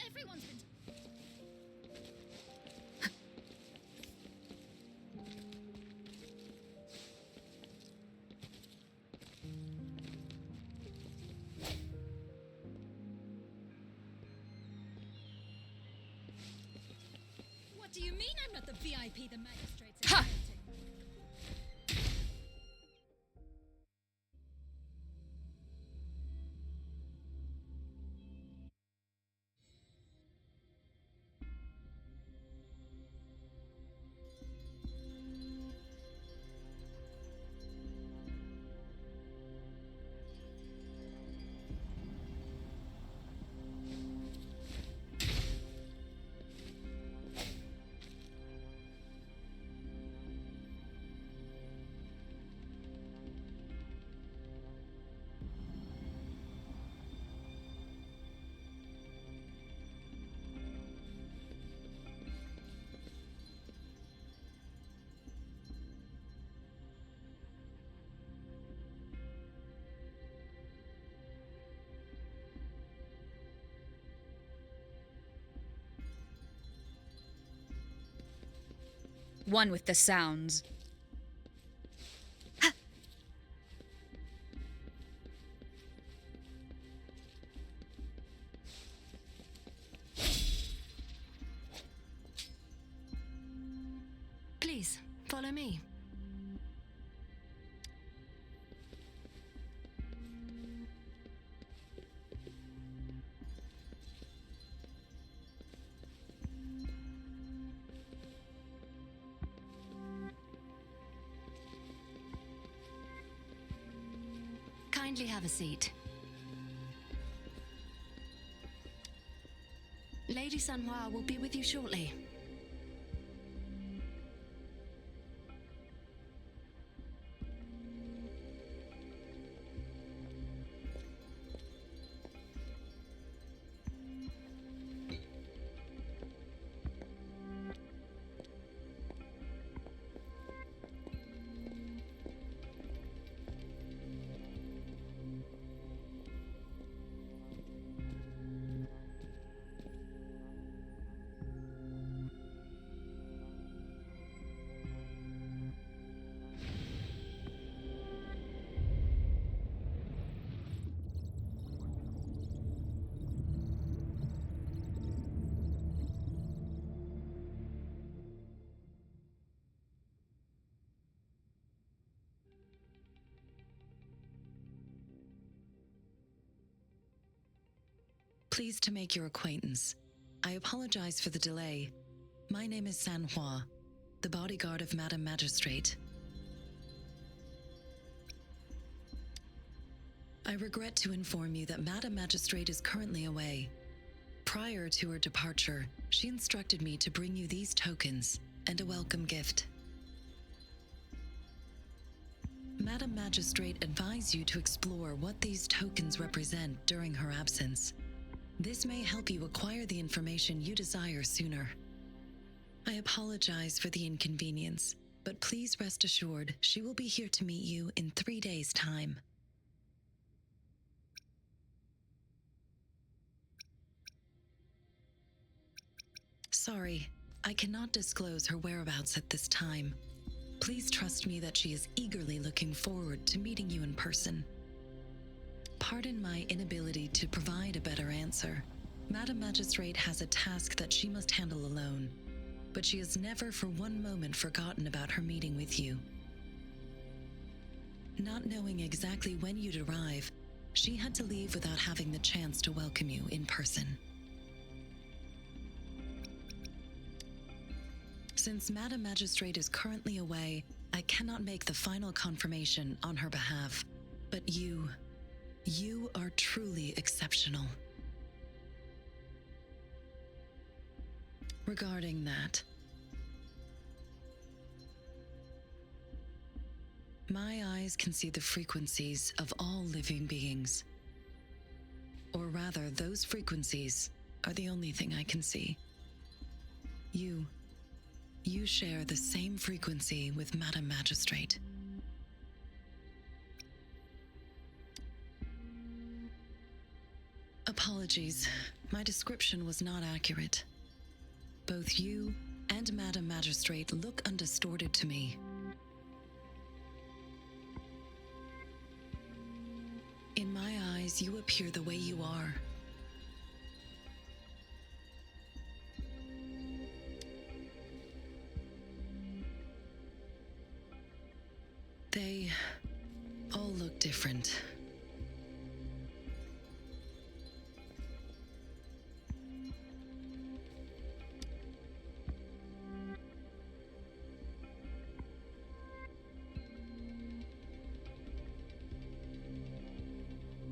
Everyone's been... What do you mean I'm not the VIP the magistrate's Ha! expecting? One with the sounds. Please, follow me. Kindly have a seat. Lady Sanhua will be with you shortly. Pleased to make your acquaintance. I apologize for the delay. My name is Sanhua, the bodyguard of Madam Magistrate. I regret to inform you that Madam Magistrate is currently away. Prior to her departure, she instructed me to bring you these tokens and a welcome gift. Madam Magistrate advised you to explore what these tokens represent during her absence. This may help you acquire the information you desire sooner. I apologize for the inconvenience, but please rest assured she will be here to meet you in 3 days' time. Sorry, I cannot disclose her whereabouts at this time. Please trust me that she is eagerly looking forward to meeting you in person. Pardon my inability to provide a better answer. Madam Magistrate has a task that she must handle alone, but she has never for one moment forgotten about her meeting with you. Not knowing exactly when you'd arrive, she had to leave without having the chance to welcome you in person. Since Madam Magistrate is currently away, I cannot make the final confirmation on her behalf, but you are truly exceptional. Regarding that, my eyes can see the frequencies of all living beings. Or rather, those frequencies are the only thing I can see. You share the same frequency with Madam Magistrate. Apologies, my description was not accurate. Both you and Madam Magistrate look undistorted to me. In my eyes, you appear the way you are. They all look different.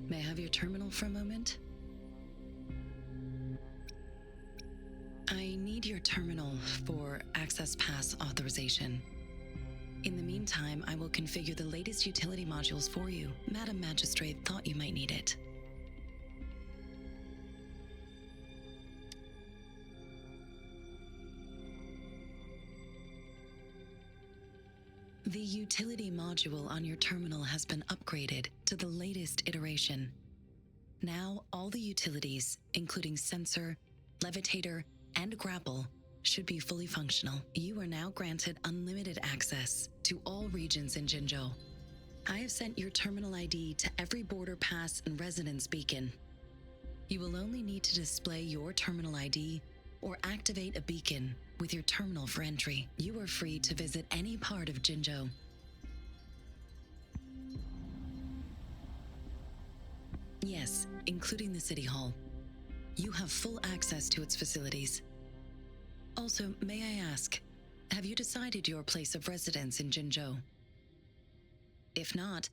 May I have your terminal for a moment? I need your terminal for access pass authorization. In the meantime, I will configure the latest utility modules for you. Madam Magistrate thought you might need it. The utility module on your terminal has been upgraded to the latest iteration. Now, all the utilities, including sensor, levitator, and grapple, should be fully functional. You are now granted unlimited access to all regions in Jinzhou. I have sent your terminal ID to every border pass and residence beacon. You will only need to display your terminal ID or activate a beacon with your terminal for entry. You are free to visit any part of Jinzhou. Yes, including the City Hall. You have full access to its facilities. Also, may I ask, have you decided your place of residence in Jinzhou? If not,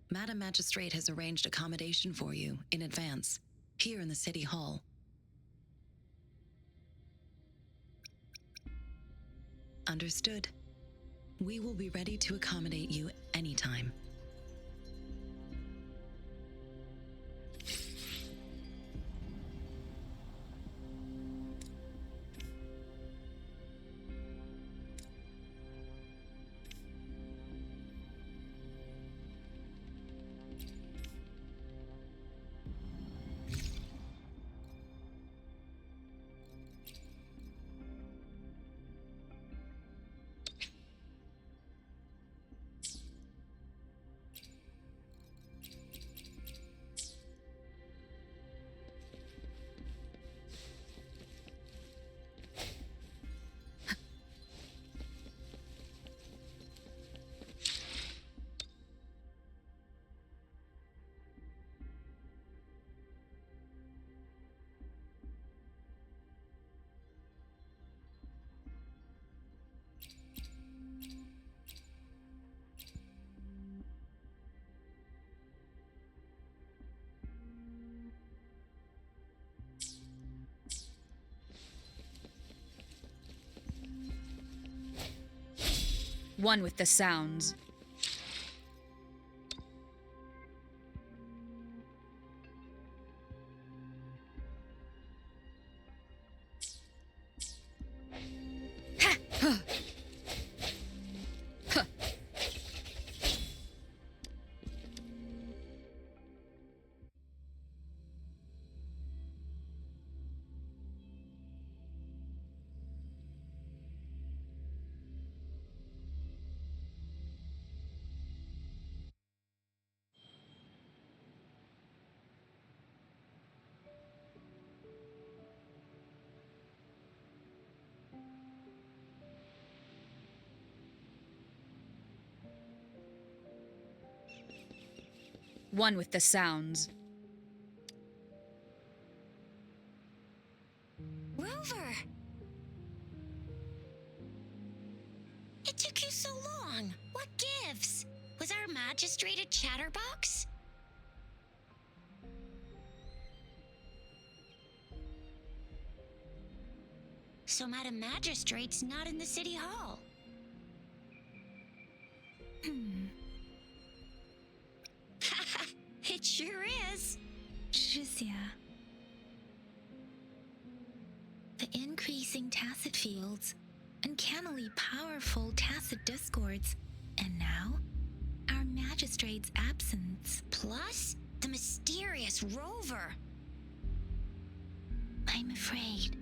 Madam Magistrate has arranged accommodation for you in advance, here in the City Hall. Understood. We will be ready to accommodate you anytime. One with the sounds. One with the sounds. Rover! It took you so long. What gives? Was our magistrate a chatterbox? So Madam Magistrate's not in the City Hall. It sure is. Shizia. The increasing tacit fields, uncannily powerful tacit discords, and now, our magistrate's absence. Plus, the mysterious Rover. I'm afraid.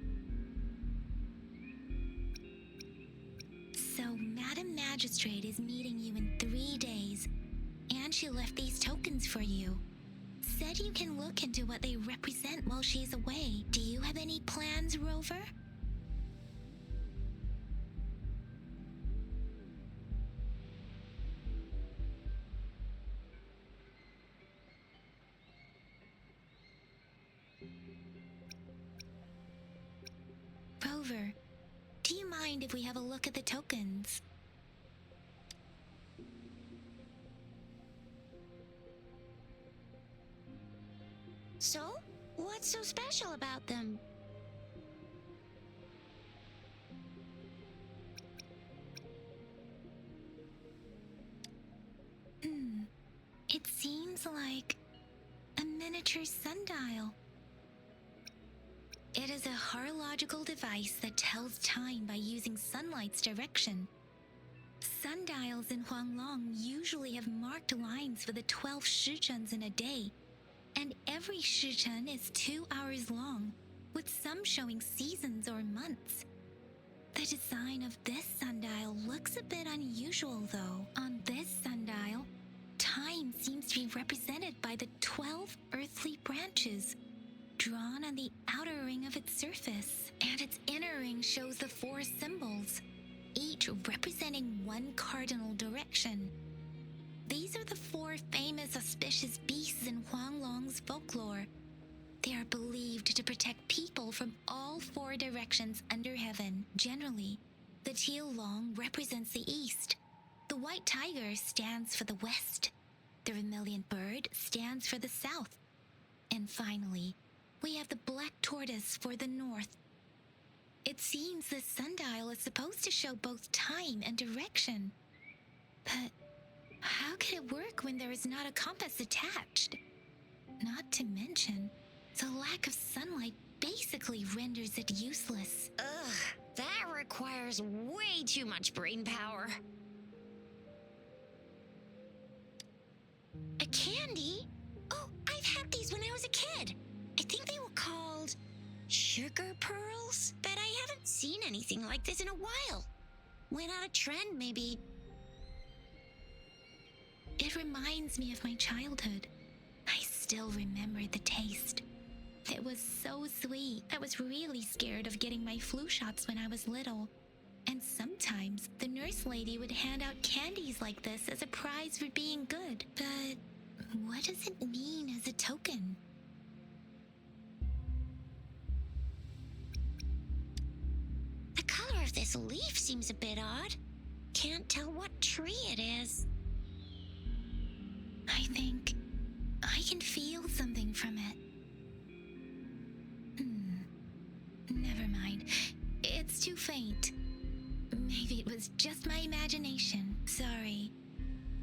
So, Madam Magistrate is meeting you in 3 days, and she left these tokens for you. Said you can look into what they represent while she's away. Do you have any plans, Rover? Rover, do you mind if we have a look at the tokens? So, what's so special about them? It seems like a miniature sundial. It is a horological device that tells time by using sunlight's direction. Sundials in Huanglong usually have marked lines for the 12 shichuns in a day, and every shichun is 2 hours long, with some showing seasons or months. The design of this sundial looks a bit unusual, though. On this sundial, time seems to be represented by the 12 earthly branches, drawn on the outer ring of its surface, and its inner ring shows the 4 symbols, each representing one cardinal direction. These are the 4 famous auspicious beasts in Huanglong's folklore. They are believed to protect people from all 4 directions under heaven. Generally, the teal long represents the east. The white tiger stands for the west. The vermilion bird stands for the south. And finally, we have the black tortoise for the north. It seems the sundial is supposed to show both time and direction. But how could it work when there is not a compass attached? Not to mention, the lack of sunlight basically renders it useless. Ugh, that requires way too much brain power. A candy? Oh, I've had these when I was a kid. I think they were called sugar pearls, but I haven't seen anything like this in a while. Went out of trend, maybe. It reminds me of my childhood. I still remember the taste. It was so sweet. I was really scared of getting my flu shots when I was little. And sometimes the nurse lady would hand out candies like this as a prize for being good. But what does it mean as a token? The color of this leaf seems a bit odd. Can't tell what tree it is. I think I can feel something from it. Never mind. It's too faint. Maybe it was just my imagination. Sorry.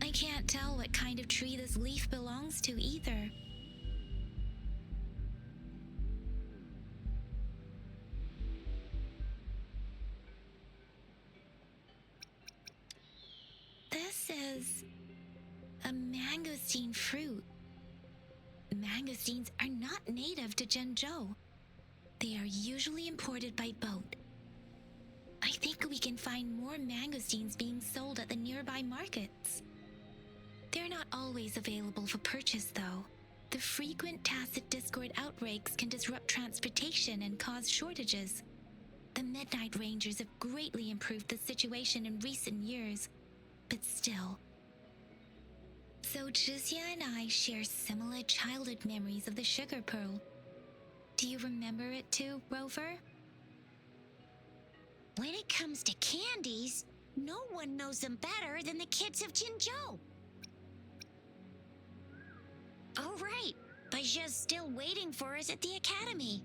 I can't tell what kind of tree this leaf belongs to either. This is a mangosteen fruit. Mangosteens are not native to Zhengzhou. They are usually imported by boat. I think we can find more mangosteens being sold at the nearby markets. They're not always available for purchase, though. The frequent tacit discord outbreaks can disrupt transportation and cause shortages. The Midnight Rangers have greatly improved the situation in recent years, but still. So Zhixia and I share similar childhood memories of the sugar pearl. Do you remember it too, Rover? When it comes to candies, no one knows them better than the kids of Jinzhou. Oh, right. Baijia's still waiting for us at the academy.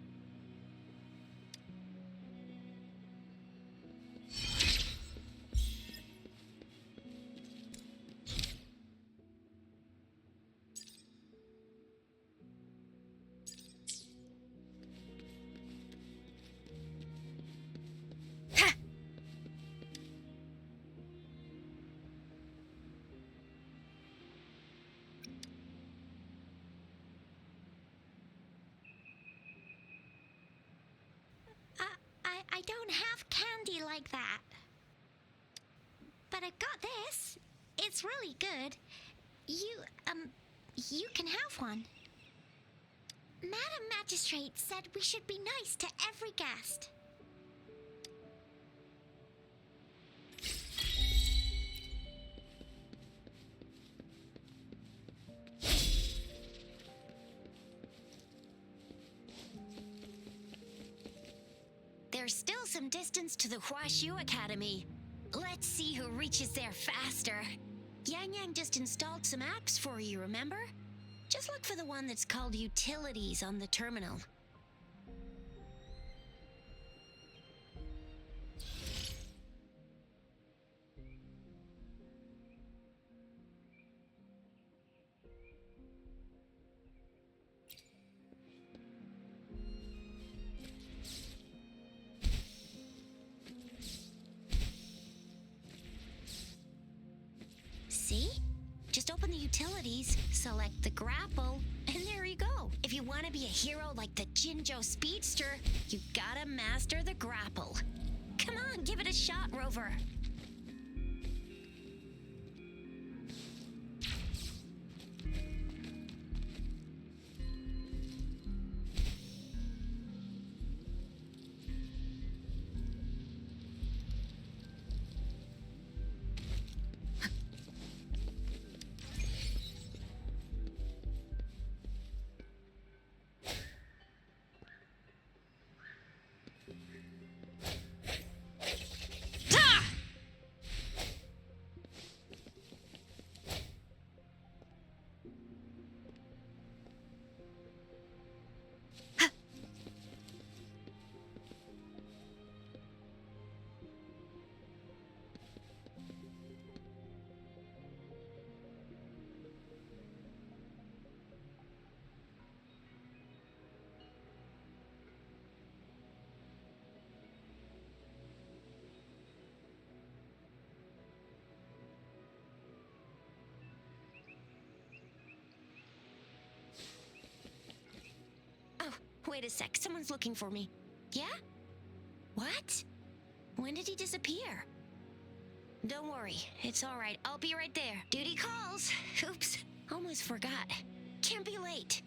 I don't have candy like that. But I've got this. It's really good. You can have one. Madam Magistrate said we should be nice to every guest. There's still some distance to the Huaxiu Academy. Let's see who reaches there faster. Yang Yang just installed some apps for you, remember? Just look for the one that's called Utilities on the terminal. See? Just open the utilities, select the grapple, and there you go. If you want to be a hero like the Jinzhou Speedster, you gotta master the grapple. Come on, give it a shot, Rover. wait a sec. Someone's looking for me. Yeah? What? When did he disappear? Don't worry. It's all right. I'll be right there. Duty calls. Oops. Almost forgot. Can't be late.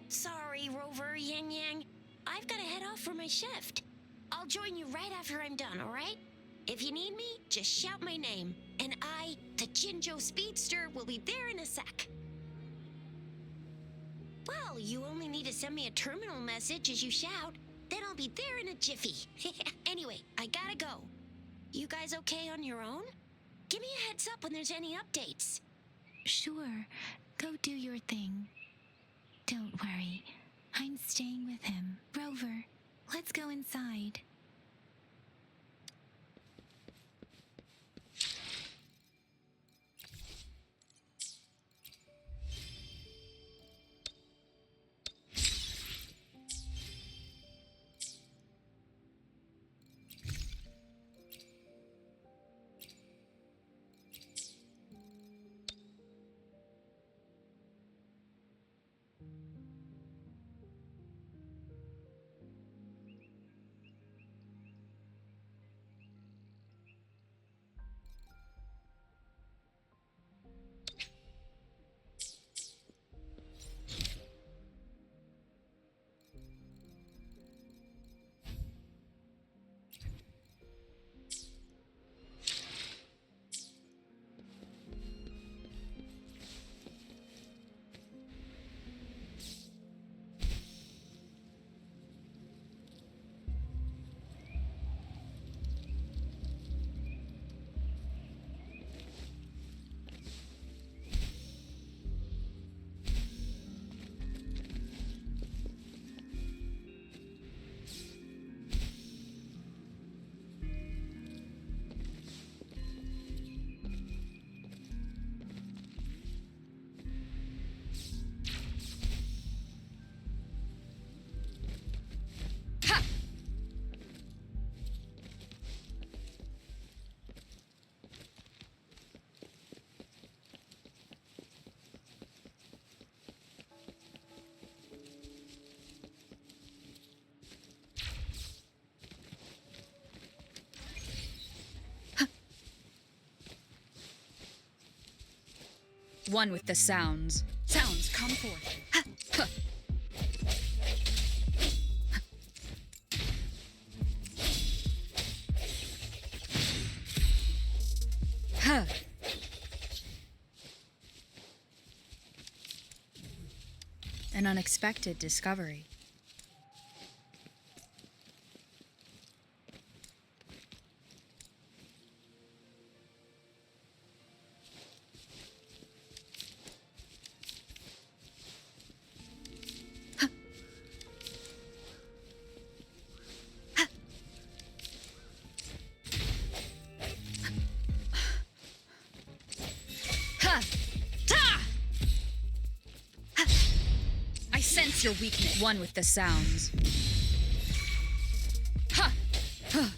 Sorry, Rover, Yang Yang. I've got to head off for my shift. I'll join you right after I'm done, all right? If you need me, just shout my name. And I, the Jinjo Speedster, will be there in a sec. Well, you only need to send me a terminal message as you shout. Then I'll be there in a jiffy. Anyway, I gotta go. You guys okay on your own? Give me a heads up when there's any updates. Sure, go do your thing. Don't worry, I'm staying with him. Rover, let's go inside. One with the sounds. Sounds, come forth. An unexpected discovery. I sense your weakness. One with the sounds. Ha! Ha!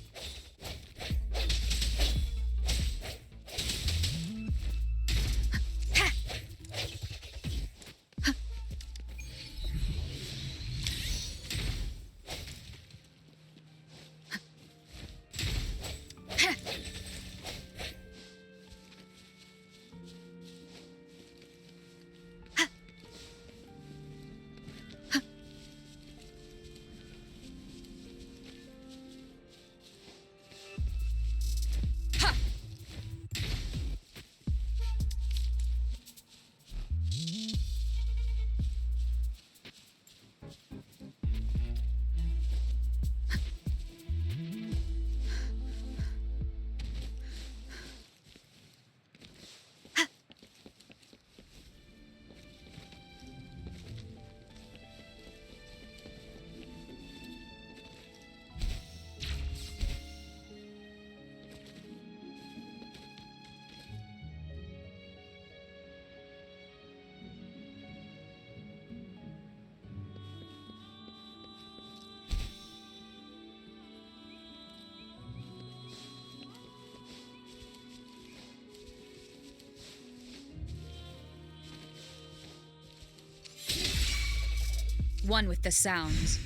One with the sounds.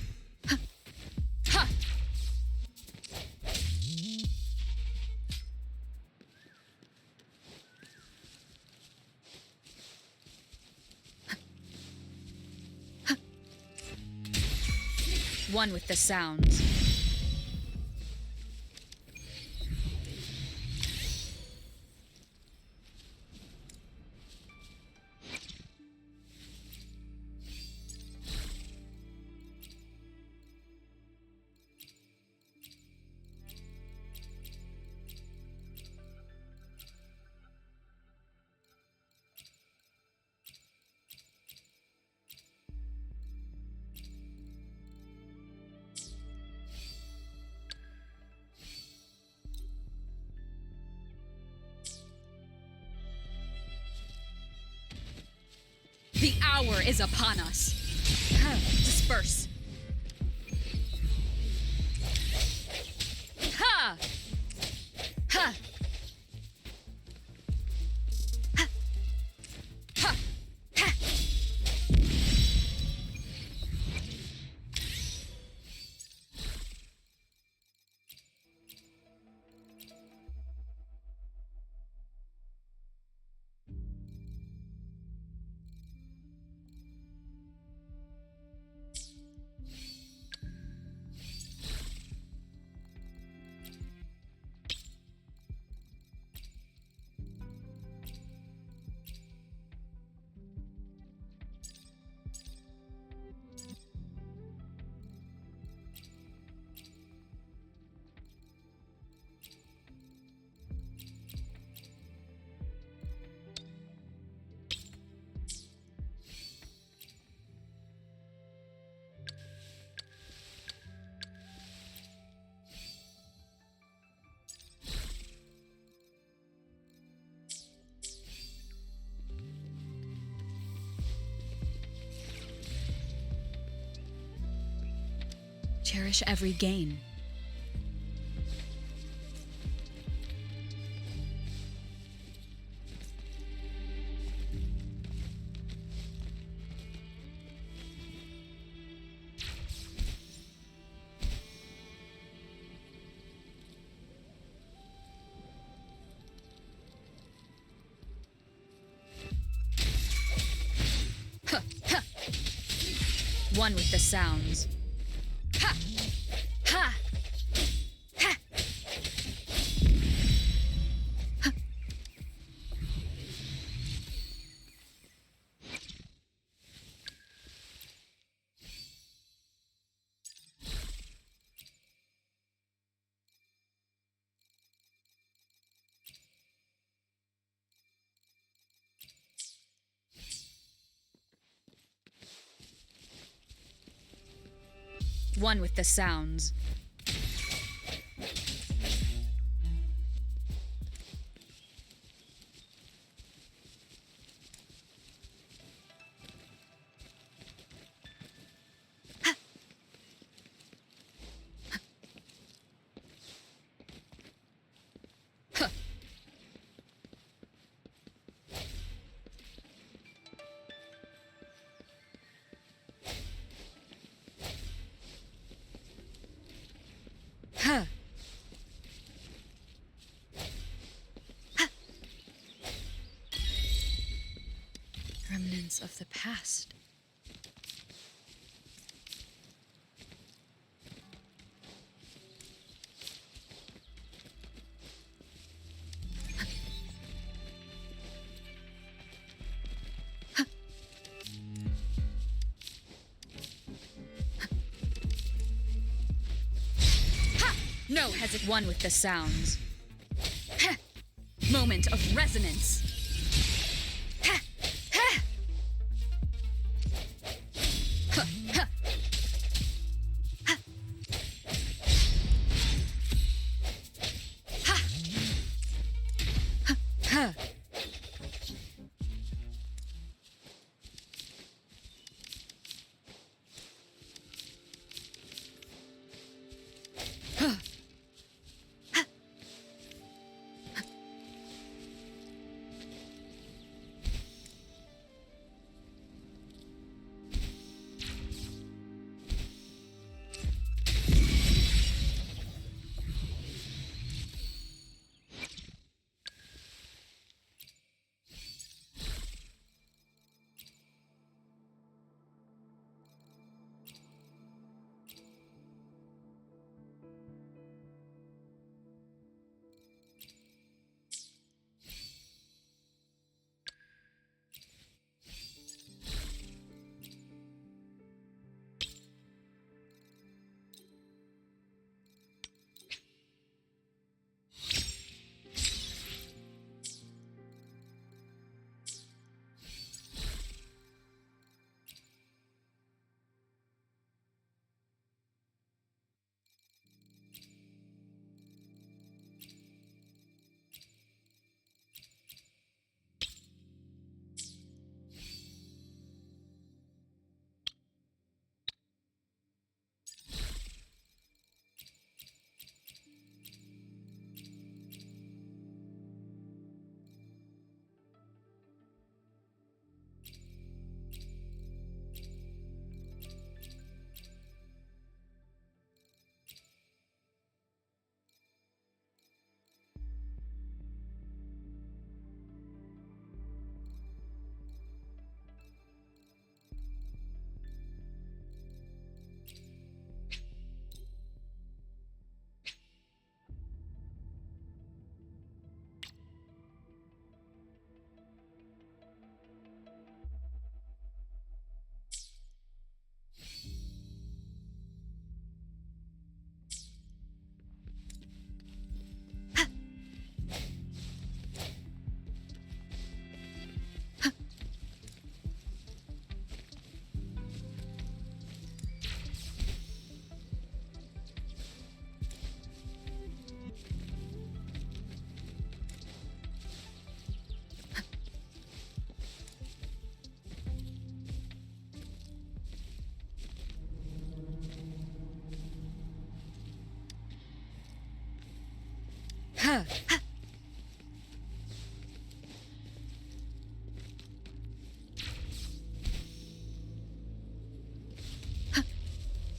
Ha! One with the sounds. The hour is upon us. Disperse. Ha! Ha! Ha! Ha! Ha! Cherish every gain. Huh, huh. One with the sounds. Ha! Ha! Ha! Ha! One with the sounds. Huh. Remnants of the past. No hesitate. One with the sounds. Ha! Moment of resonance. Ha! Ha! Ha! Ha! Ha! Ha! Ha! Ha!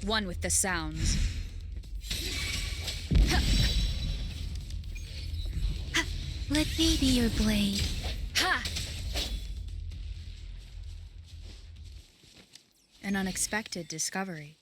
One with the sounds. Let me be your blade. Ha! An unexpected discovery.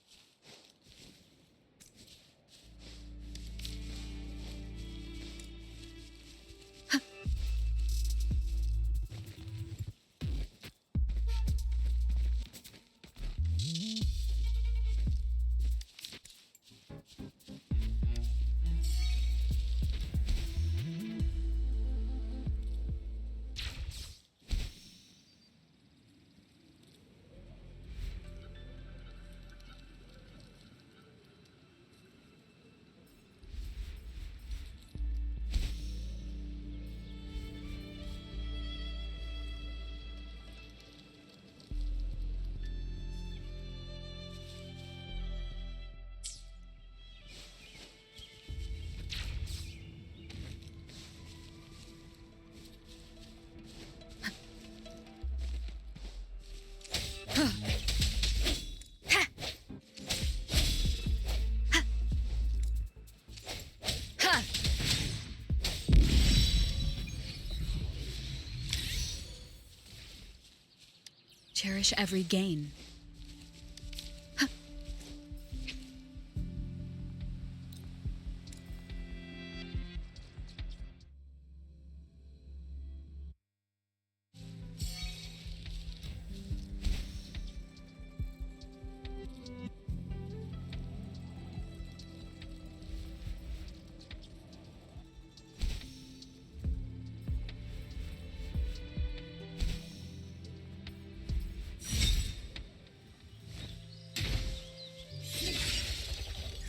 Cherish every gain.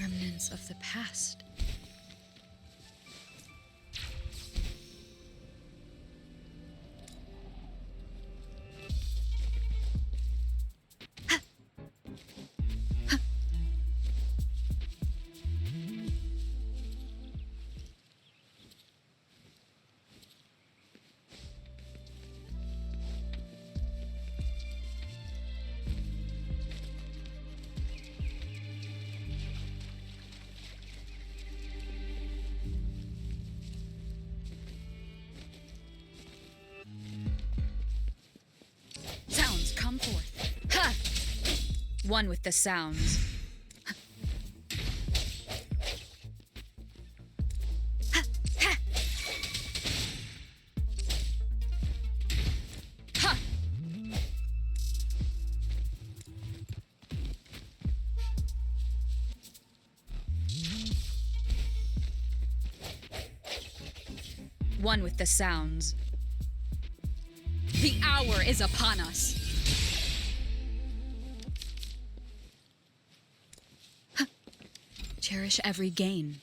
Remnants of the past. Sounds come forth. Ha! One with the sounds. Ha! One with the sounds. The hour is upon us. Cherish every gain.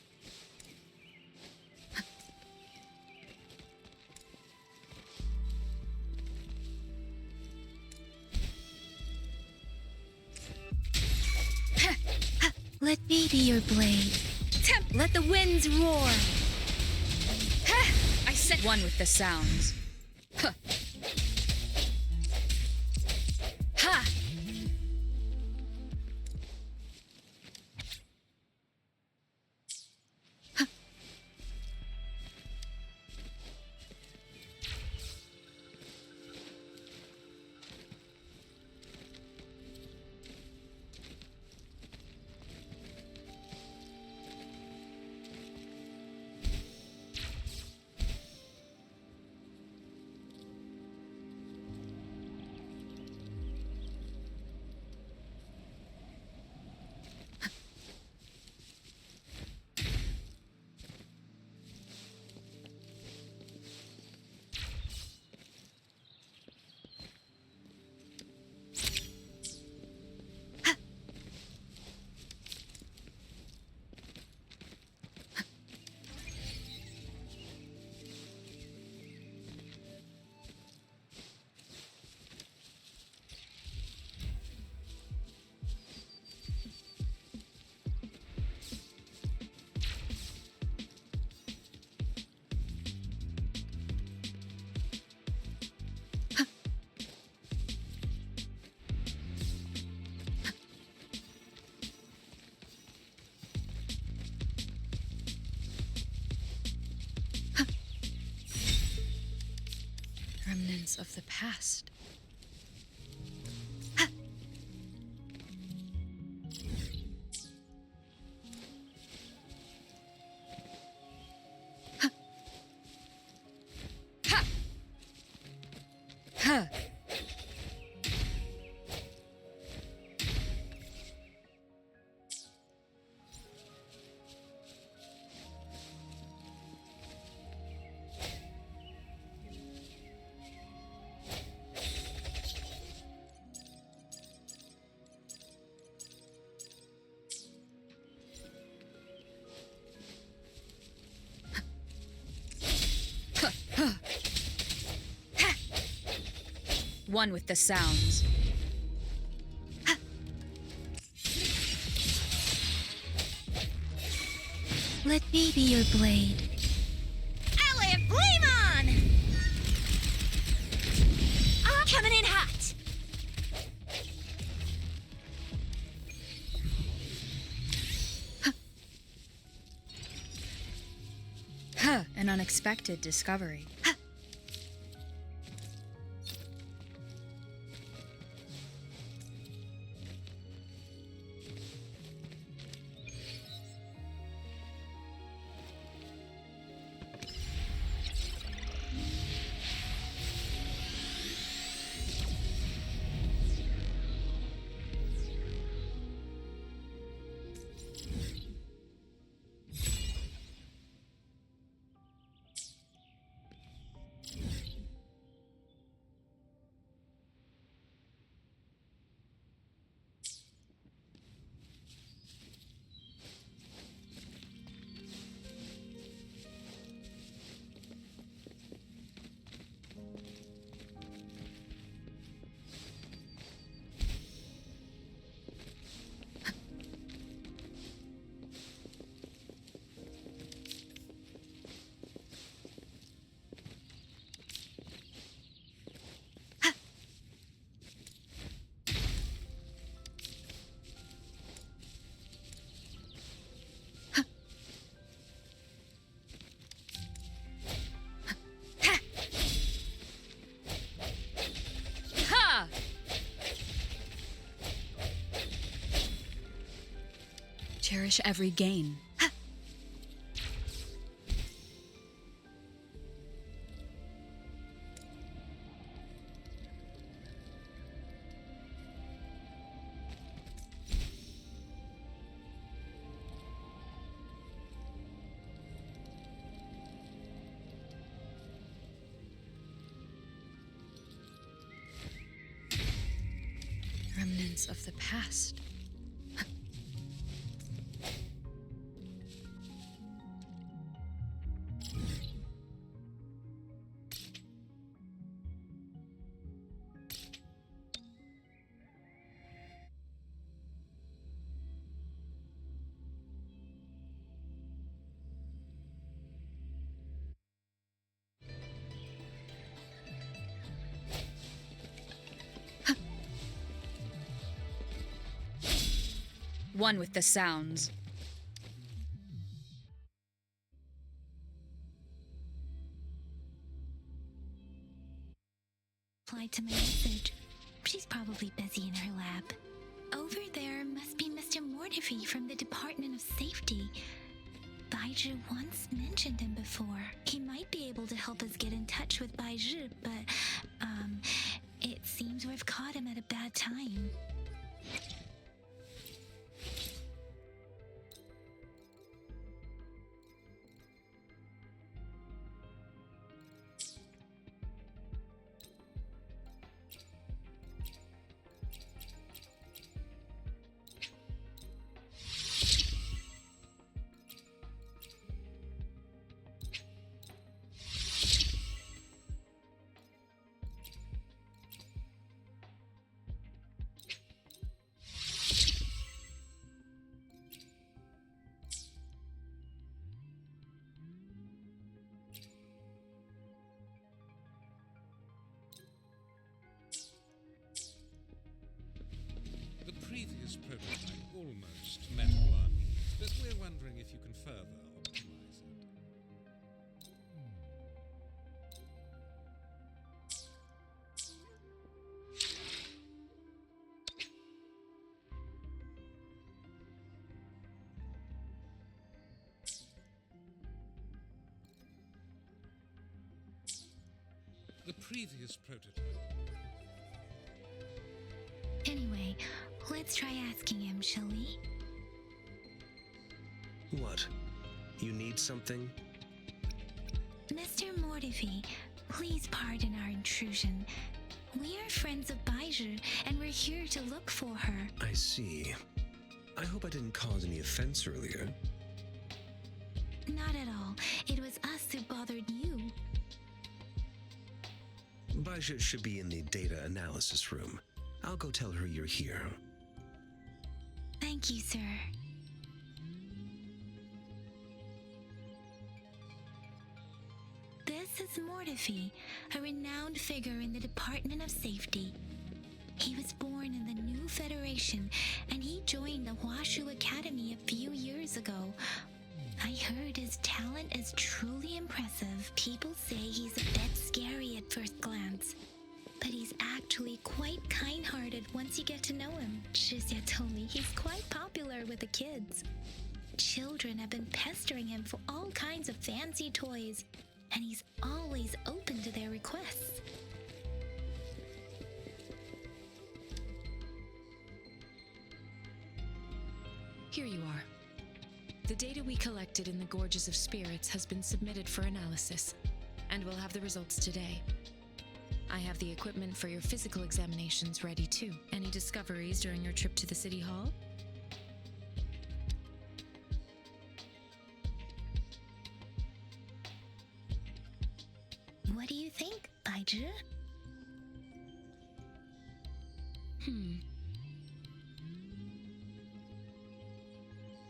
Let me be your blade. Let the winds roar. I said one with the sounds. Huh. Ha! Remnants of the past. Huh. One with the sounds. Let me be your blade. Ally, flame on! I'm coming in hot! Huh, an unexpected discovery. Cherish every gain. Remnants of the past. One with the sounds. Replied to my message. She's probably busy in her lab. Over there must be Mr. Mortefi from the Department of Safety. Baizhi once mentioned him before. He might be able to help us get in touch with Baizhi, but, it seems we've caught him at a bad time. The previous prototype almost met all our needs, but we're wondering if you can further optimize it. previous prototype. Anyway, let's try asking him, shall we? What? You need something? Mr. Mortifi, please pardon our intrusion. We are friends of Baiju, and we're here to look for her. I see. I hope I didn't cause any offense earlier. Not at all. It was us who bothered you. Baja should be in the data analysis room. I'll go tell her you're here. Thank you, sir. This is Mortifi, a renowned figure in the Department of Safety. He was born in the new Federation, and he joined the Huashu Academy a few years ago. I heard his talent is truly impressive. People say he's a bit scary at first glance, but he's actually quite kind-hearted once you get to know him. Shizia told me he's quite popular with the kids. Children have been pestering him for all kinds of fancy toys, and he's always open to their requests. Here you are. The data we collected in the Gorges of Spirits has been submitted for analysis, and we'll have the results today. I have the equipment for your physical examinations ready too. Any discoveries during your trip to the City Hall? What do you think, Baiju?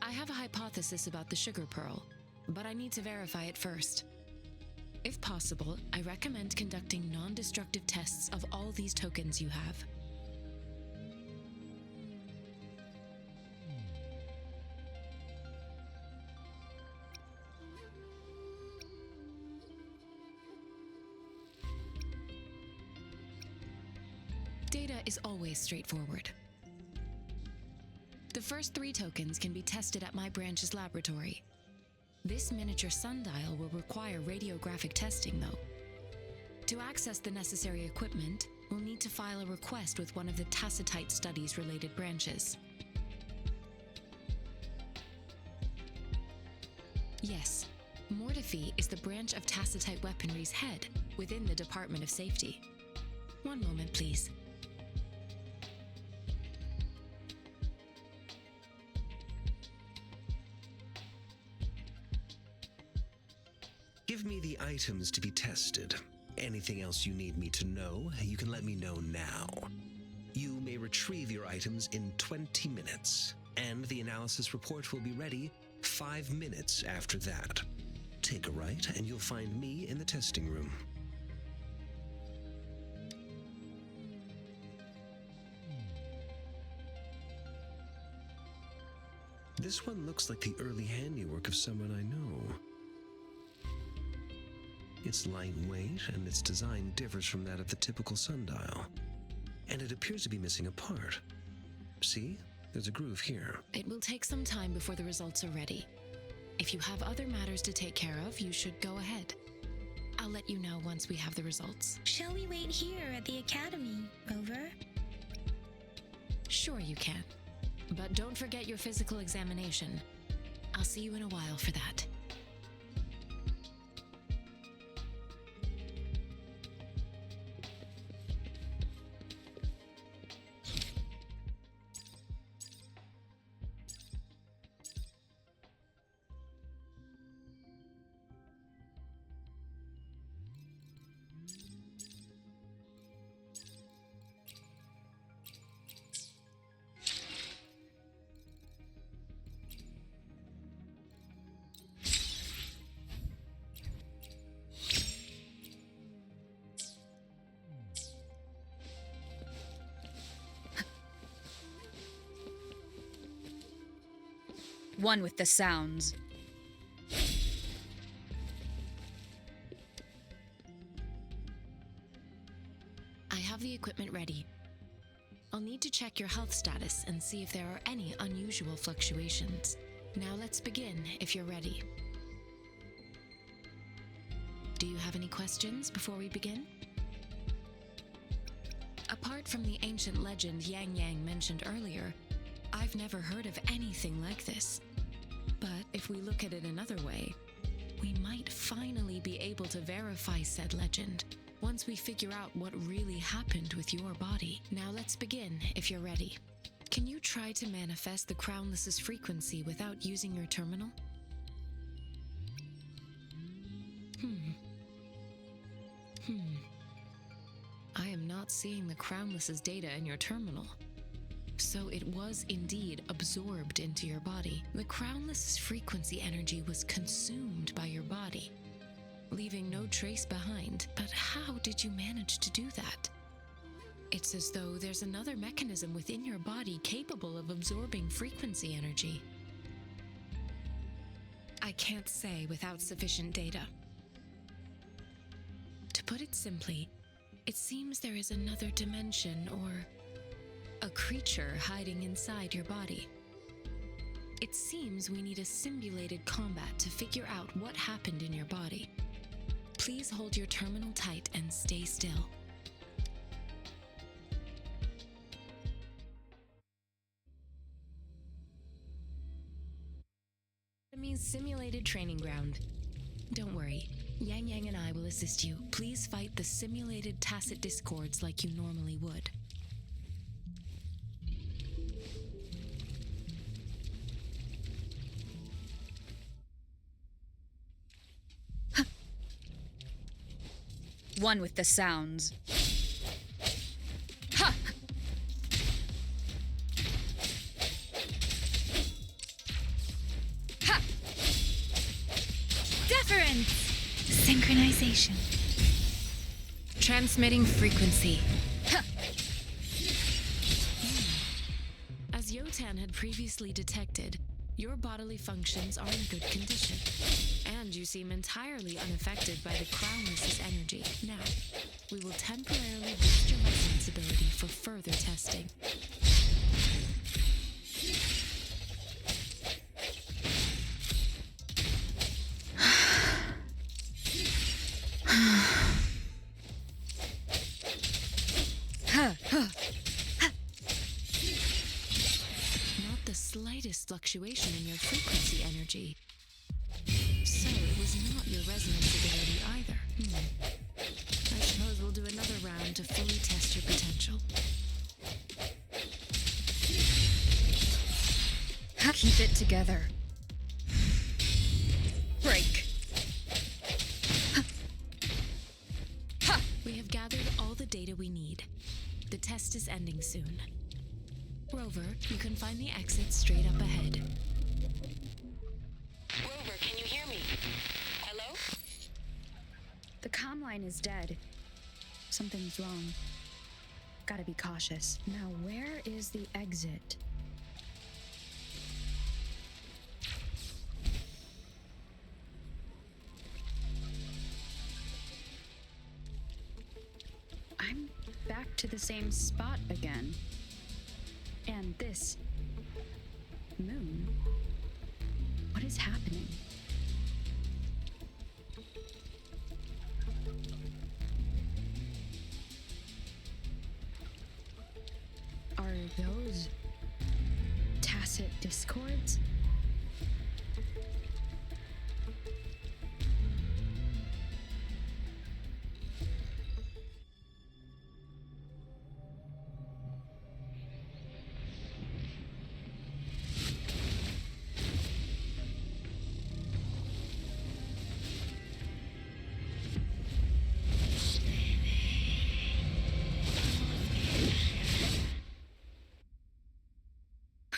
I have a hypothesis about the sugar pearl, but I need to verify it first. If possible, I recommend conducting non-destructive tests of all these tokens you have. Data is always straightforward. The first 3 tokens can be tested at my branch's laboratory. This miniature sundial will require radiographic testing, though. To access the necessary equipment, we'll need to file a request with one of the Tacitite Studies-related branches. Yes, Mortifi is the branch of Tacitite Weaponry's head within the Department of Safety. One moment, please. Give me the items to be tested. Anything else you need me to know, you can let me know now. You may retrieve your items in 20 minutes, and the analysis report will be ready 5 minutes after that. Take a right, and you'll find me in the testing room. This one looks like the early handiwork of someone I know. It's lightweight, and its design differs from that of the typical sundial. And it appears to be missing a part. See? There's a groove here. It will take some time before the results are ready. If you have other matters to take care of, you should go ahead. I'll let you know once we have the results. Shall we wait here at the academy, Rover? Sure you can. But don't forget your physical examination. I'll see you in a while for that. One with the sounds. I have the equipment ready. I'll need to check your health status and see if there are any unusual fluctuations. Now let's begin, if you're ready. Do you have any questions before we begin? Apart from the ancient legend Yang Yang mentioned earlier, I've never heard of anything like this. But if we look at it another way, we might finally be able to verify said legend once we figure out what really happened with your body. Now let's begin, if you're ready. Can you try to manifest the Crownless's frequency without using your terminal? I am not seeing the Crownless's data in your terminal. So it was indeed absorbed into your body. The Crownless's frequency energy was consumed by your body, leaving no trace behind. But how did you manage to do that? It's as though there's another mechanism within your body capable of absorbing frequency energy. I can't say without sufficient data. To put it simply, it seems there is another dimension or a creature hiding inside your body. It seems we need a simulated combat to figure out what happened in your body. Please hold your terminal tight and stay still. Enemy's simulated training ground. Don't worry, Yang Yang and I will assist you. Please fight the simulated tacit discords like you normally would. One with the sounds. Ha! Ha! Deference! Synchronization. Transmitting frequency. Ha! As Yotan had previously detected, your bodily functions are in good condition, and you seem entirely unaffected by the Crownless's energy. Now, we will temporarily boost your resonance ability for further testing. Not the slightest fluctuation in your frequency energy. So it was not your resonance ability either. I suppose we'll do another round to fully test your potential. Keep it together. Break. We have gathered all the data we need. The test is ending soon. Rover, you can find the exit straight up ahead. Rover, can you hear me? Hello? The comm line is dead. Something's wrong. Gotta be cautious. Now, where is the exit? I'm back to the same spot again. And this moon. What is happening? Are those tacit discords?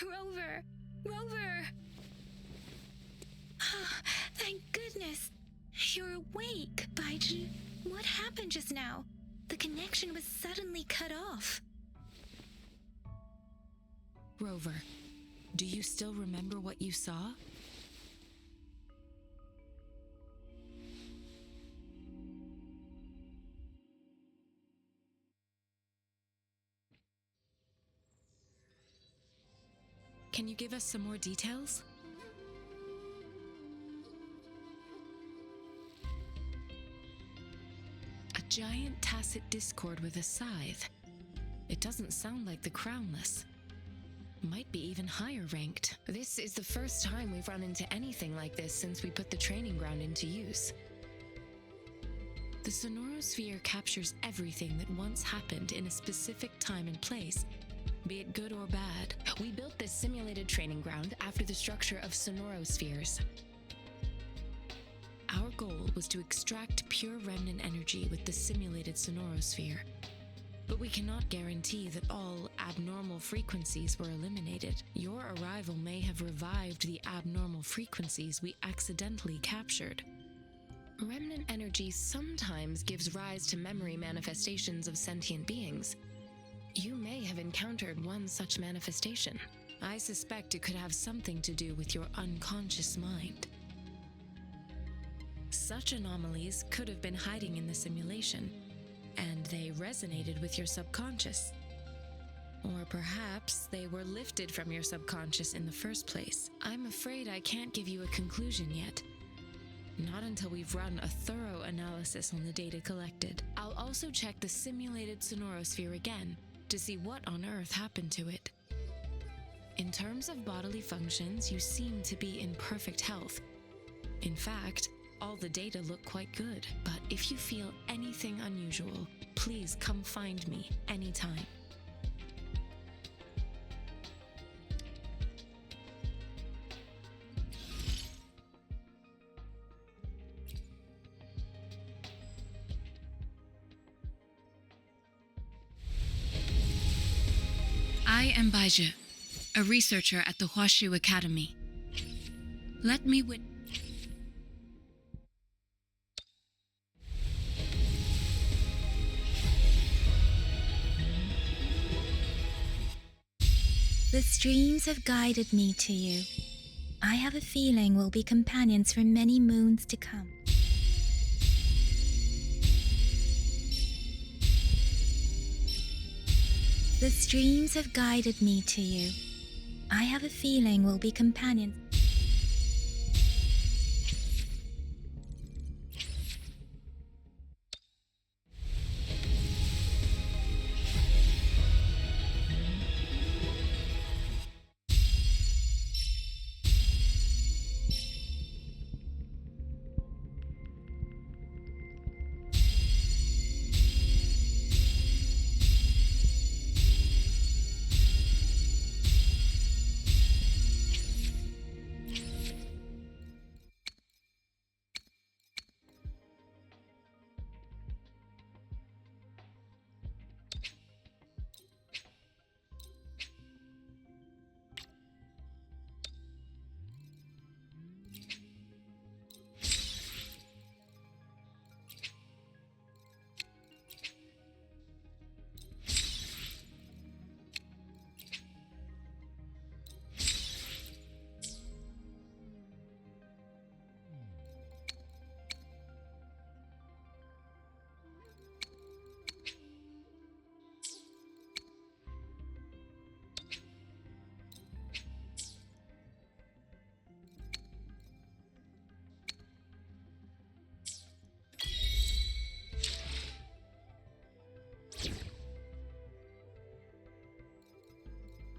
Rover! Rover! Oh, thank goodness. You're awake, Baiju. What happened just now? The connection was suddenly cut off. Rover, do you still remember what you saw? Can you give us some more details? A giant tacit discord with a scythe. It doesn't sound like the Crownless. Might be even higher ranked. This is the first time we've run into anything like this since we put the training ground into use. The sonorosphere captures everything that once happened in a specific time and place, be it good or bad. We built this simulated training ground after the structure of sonorospheres. Our goal was to extract pure remnant energy with the simulated sonorosphere. But we cannot guarantee that all abnormal frequencies were eliminated. Your arrival may have revived the abnormal frequencies we accidentally captured. Remnant energy sometimes gives rise to memory manifestations of sentient beings. You may have encountered one such manifestation. I suspect it could have something to do with your unconscious mind. Such anomalies could have been hiding in the simulation, and they resonated with your subconscious. Or perhaps they were lifted from your subconscious in the first place. I'm afraid I can't give you a conclusion yet. Not until we've run a thorough analysis on the data collected. I'll also check the simulated sonorosphere again to see what on earth happened to it. In terms of bodily functions, you seem to be in perfect health. In fact, all the data look quite good, but if you feel anything unusual, please come find me anytime. I am Baizhi, a researcher at the Huashu Academy. Let me The streams have guided me to you. I have a feeling we'll be companions for many moons to come. The streams have guided me to you. I have a feeling we'll be companions.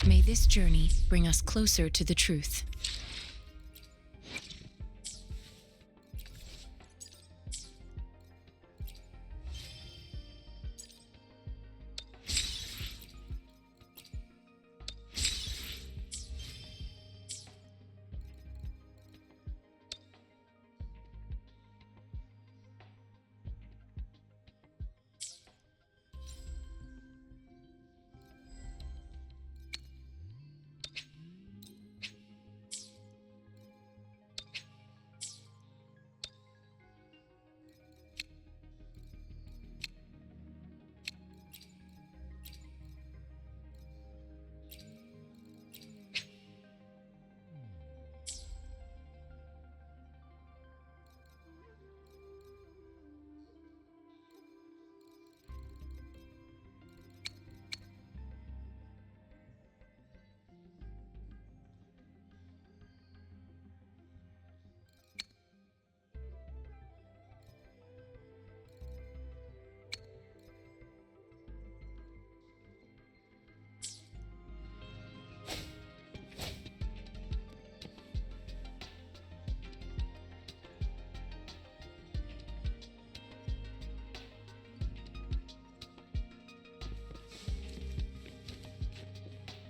May this journey bring us closer to the truth.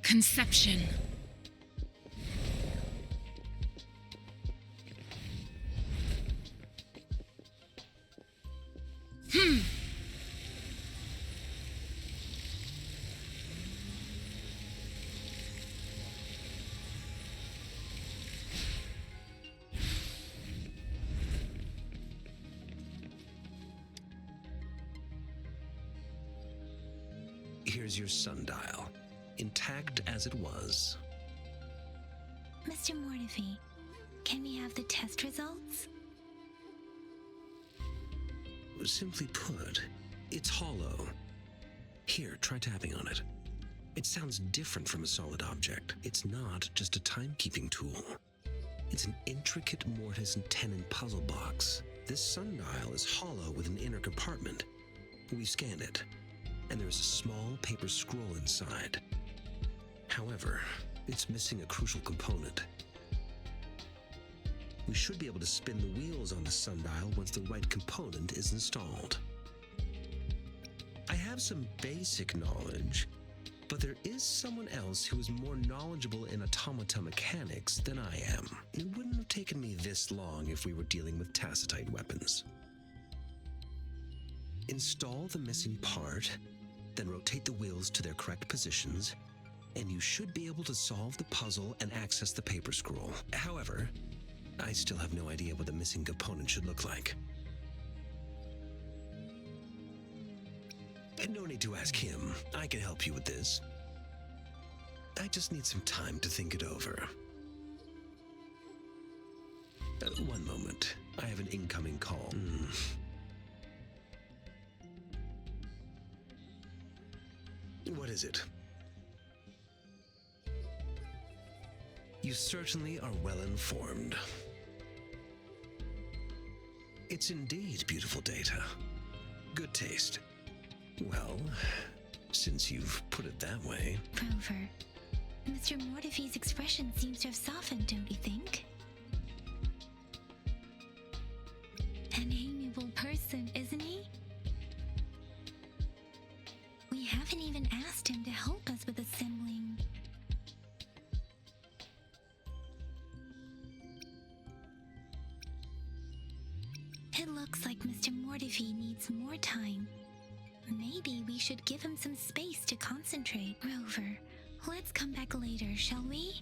Conception. Here's your sundial, intact as it was. Mr. Mortefi, can we have the test results? Simply put, it's hollow. Here, try tapping on it. It sounds different from a solid object. It's not just a timekeeping tool. It's an intricate mortise and tenon puzzle box. This sundial is hollow with an inner compartment. We scanned it, and there is a small paper scroll inside. However, it's missing a crucial component. We should be able to spin the wheels on the sundial once the right component is installed. I have some basic knowledge, but there is someone else who is more knowledgeable in automata mechanics than I am. It wouldn't have taken me this long if we were dealing with tacitite weapons. Install the missing part, then rotate the wheels to their correct positions, and you should be able to solve the puzzle and access the paper scroll. However, I still have no idea what the missing component should look like. And no need to ask him. I can help you with this. I just need some time to think it over. One moment. I have an incoming call. What is it? You certainly are well informed. It's indeed beautiful data. Good taste. Well, since you've put it that way... Rover, Mr. Mortefi's expression seems to have softened, don't you think? An amiable person, isn't he? We haven't even asked him to help us with assembling... It looks like Mr. Mortefi needs more time. Maybe we should give him some space to concentrate. Rover, let's come back later, shall we?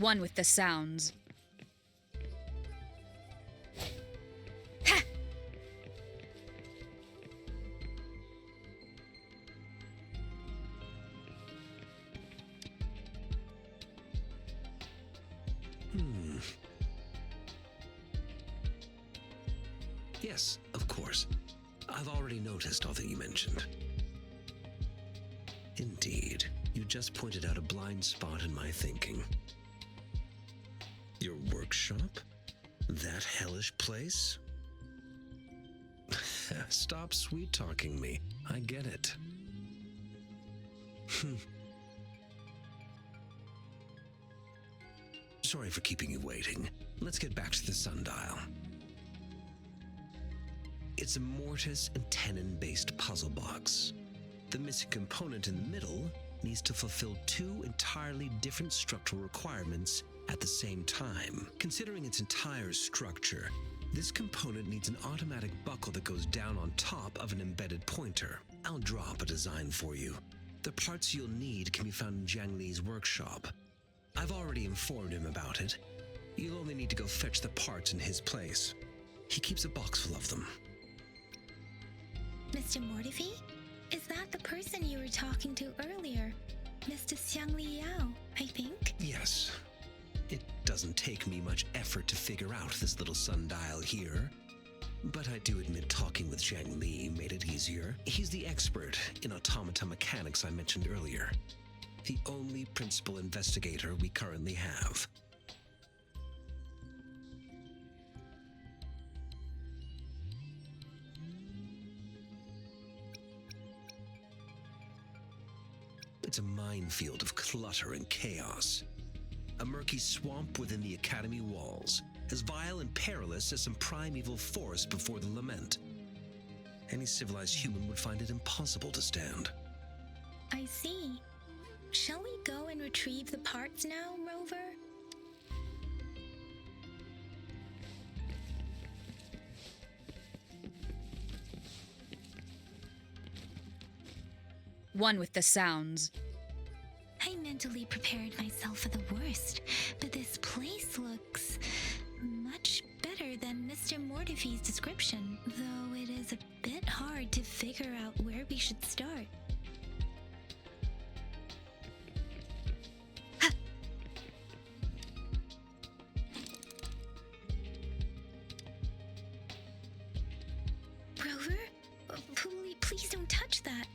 One with the sounds. Yes, of course. I've already noticed all that you mentioned. Indeed, you just pointed out a blind spot in my thinking. Your workshop? That hellish place? Stop sweet-talking me. I get it. Sorry for keeping you waiting. Let's get back to the sundial. It's a mortise and tenon-based puzzle box. The missing component in the middle needs to fulfill two entirely different structural requirements at the same time. Considering its entire structure, this component needs an automatic buckle that goes down on top of an embedded pointer. I'll draw up a design for you. The parts you'll need can be found in Jiang Li's workshop. I've already informed him about it. You'll only need to go fetch the parts in his place. He keeps a box full of them. Mr. Mortifi? Is that the person you were talking to earlier? Mr. Xiangli Yao, I think? Yes. It doesn't take me much effort to figure out this little sundial here. But I do admit talking with Jiang Li made it easier. He's the expert in automata mechanics I mentioned earlier. The only principal investigator we currently have. It's a minefield of clutter and chaos. A murky swamp within the Academy walls, as vile and perilous as some primeval forest before the lament. Any civilized human would find it impossible to stand. I see. Shall we go and retrieve the parts now, Rover? One with the sounds. I mentally prepared myself for the worst, but this place looks much better than Mr. Mortifi's description, though it is a bit hard to figure out where we should start. Rover? Please don't touch that.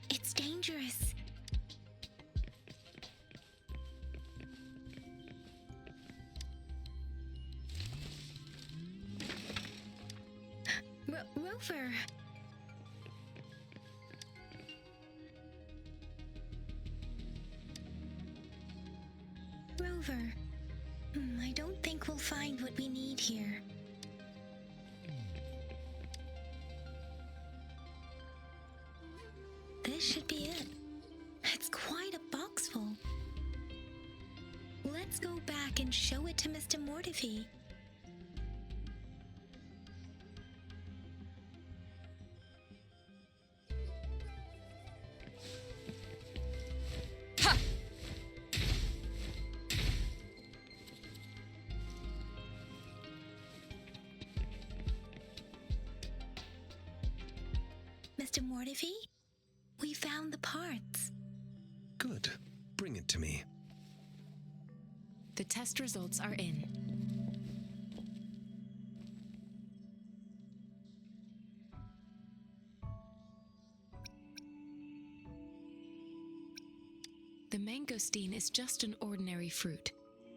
It's dangerous. Rover. Rover. I don't think we'll find what we need here. This should be it. It's quite a box full. Let's go back and show it to Mr. Mortifi. Mr. Mortifi, we found the parts. Good. Bring it to me. The test results are in. The mangosteen is just an ordinary fruit.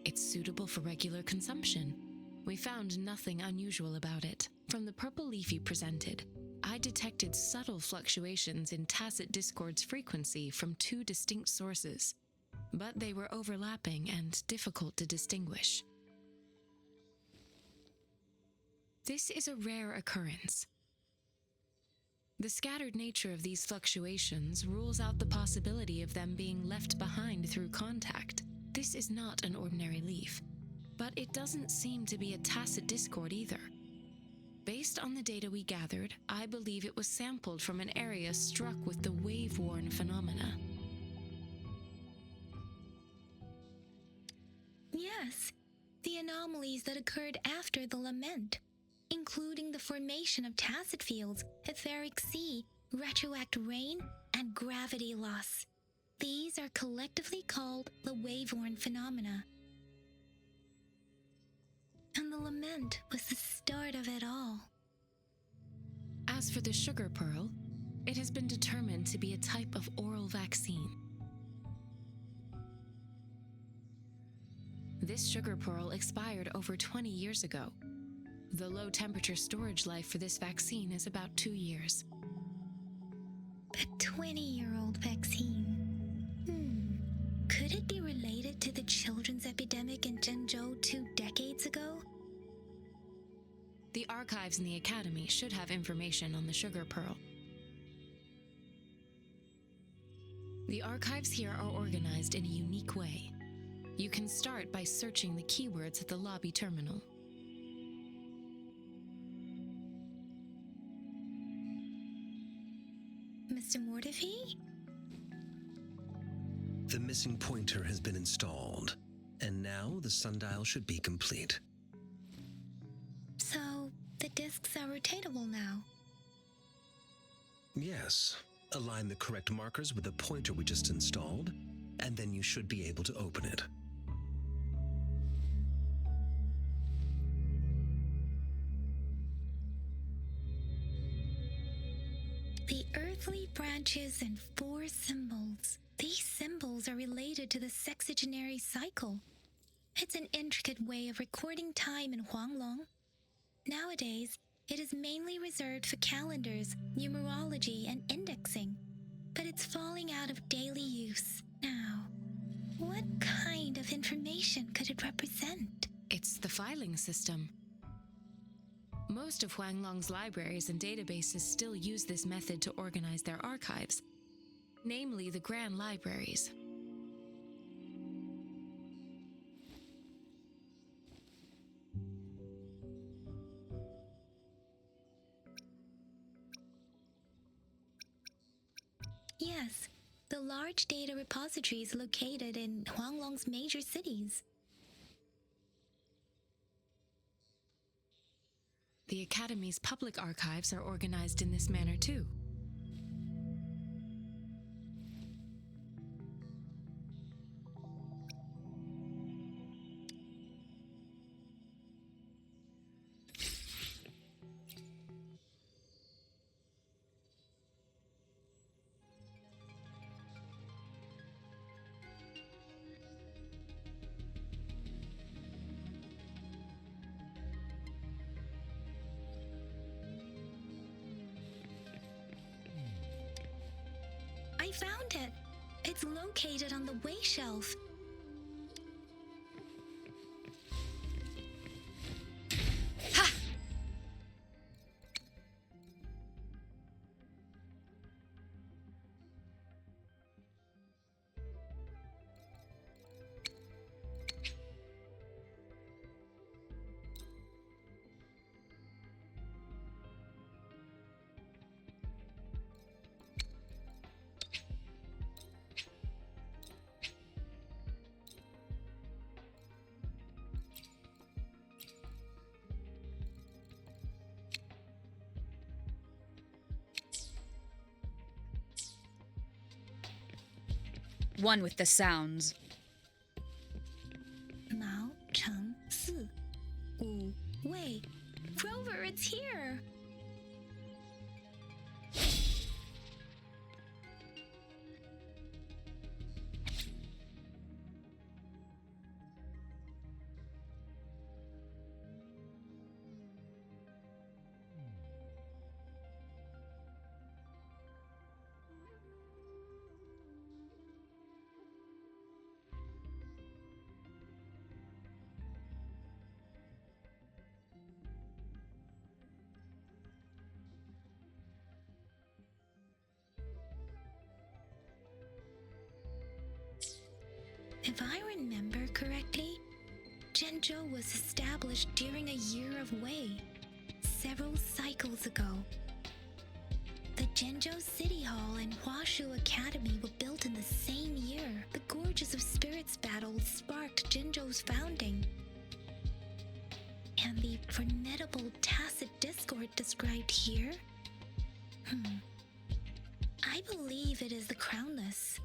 It's suitable for regular consumption. We found nothing unusual about it. From the purple leaf you presented, I detected subtle fluctuations in tacit discord's frequency from two distinct sources, but they were overlapping and difficult to distinguish. This is a rare occurrence. The scattered nature of these fluctuations rules out the possibility of them being left behind through contact. This is not an ordinary leaf, but it doesn't seem to be a tacit discord either. Based on the data we gathered, I believe it was sampled from an area struck with the wave-worn phenomena. Yeah, Yes, the anomalies that occurred after the lament, including the formation of tacit fields, etheric sea, retroact rain, and gravity loss. These are collectively called the Waveworn phenomena. And the lament was the start of it all. As for the sugar pearl, it has been determined to be a type of oral vaccine. This sugar pearl expired over 20 years ago. The low temperature storage life for this vaccine is about 2 years. A 20-year-old vaccine. Could it be related to the children's epidemic in Zhengzhou 2 decades ago? The archives in the Academy should have information on the sugar pearl. The archives here are organized in a unique way. You can start by searching the keywords at the lobby terminal. Mr. Mortefi? The missing pointer has been installed, and now the sundial should be complete. So, the discs are rotatable now. Yes. Align the correct markers with the pointer we just installed, and then you should be able to open it. The earthly branches and 4 symbols. These symbols are related to the sexagenary cycle. It's an intricate way of recording time in Huanglong. Nowadays, it is mainly reserved for calendars, numerology, and indexing, but it's falling out of daily use. Now, what kind of information could it represent? It's the filing system. Most of Huanglong's libraries and databases still use this method to organize their archives, namely the Grand Libraries. Yes, the large data repositories located in Huanglong's major cities. The Academy's public archives are organized in this manner too. I found it. It's located on the way shelf. Ha! One with the sounds. Mao Cheng Si. Wu Wei. Rover, it's here. If I remember correctly, Zhengzhou was established during a year of Wei, several cycles ago. The Jinzhou City Hall and Huashu Academy were built in the same year. The Gorges of Spirits battle sparked Jinzhou's founding. And the formidable tacit discord described here? I believe it is the Crownless.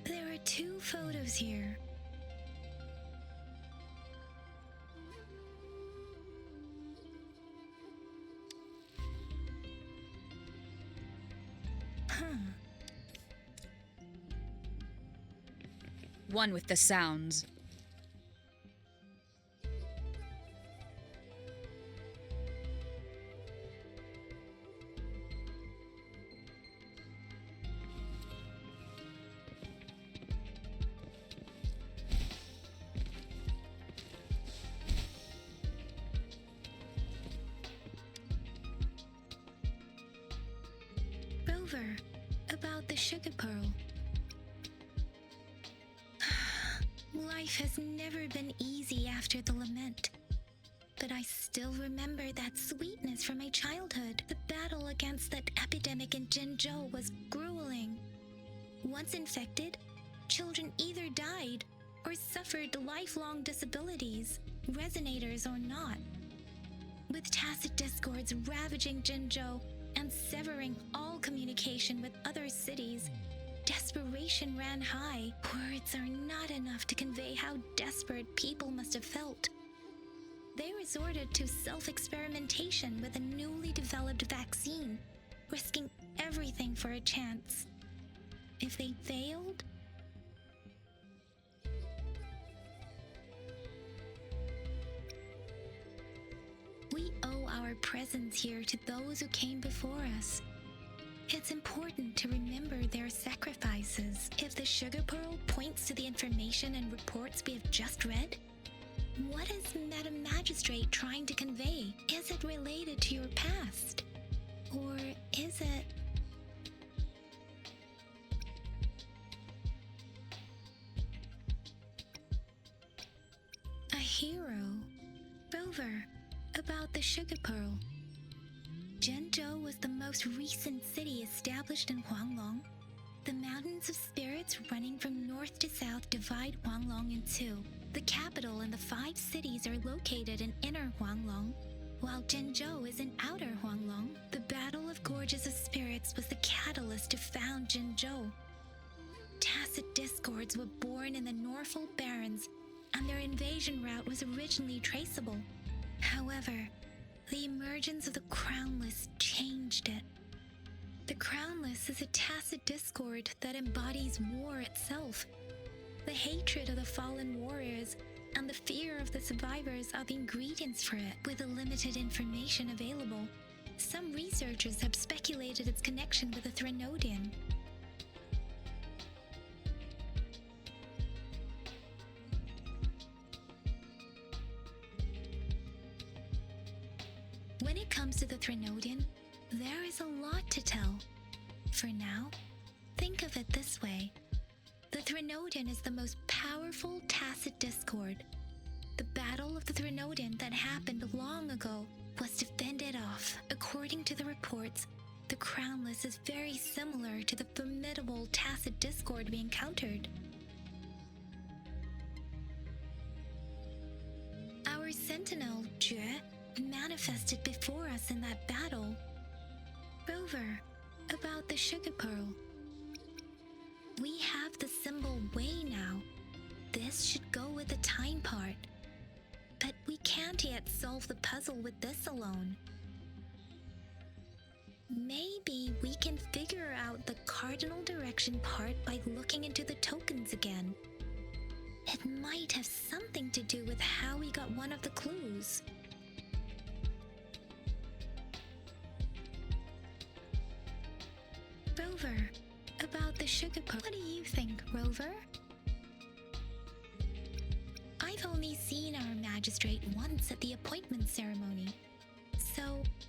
There are two photos here. One with the sounds. Rover, about the sugar pearl. Life has never been easy after the lament. But I still remember that sweetness from my childhood. The battle against that epidemic in Jinzhou was grueling. Once infected, children either died or suffered lifelong disabilities, resonators or not. With tacit discords ravaging Jinzhou and severing all communication with other cities, desperation ran high. Words are not enough to convey how desperate people must have felt. They resorted to self-experimentation with a newly developed vaccine, risking everything for a chance. If they failed, we owe our presence here to those who came before us. It's important to remember their sacrifices. If the sugar pearl points to the information and reports we have just read, what is Madam Magistrate trying to convey? Is it related to your past? Or is it... a hero? Rover, about the sugar pearl. Jinzhou was the most recent city established in Huanglong. The mountains of spirits running from north to south divide Huanglong in two. The capital and the 5 cities are located in inner Huanglong, while Jinzhou is in outer Huanglong. The Battle of Gorges of Spirits was the catalyst to found Jinzhou. Tacit discords were born in the Norfolk Barrens, and their invasion route was originally traceable. However, the emergence of the Crownless changed it. The Crownless is a tacit discord that embodies war itself. The hatred of the fallen warriors and the fear of the survivors are the ingredients for it. With the limited information available, some researchers have speculated its connection with the Threnodian. When it comes to the Threnodian, there is a lot to tell. For now, think of it this way. The Threnodian is the most powerful tacit discord. The Battle of the Threnodian that happened long ago was to fend it off. According to the reports, the Crownless is very similar to the formidable tacit discord we encountered. Our sentinel, Jue, manifested before us in that battle. Rover, about the sugar pearl. We have the symbol way now. This should go with the time part. But we can't yet solve the puzzle with this alone. Maybe we can figure out the cardinal direction part by looking into the tokens again. It might have something to do with how we got one of the clues. Rover, about the sugar pearl. What do you think, Rover? I I've only seen our magistrate once at the appointment ceremony, so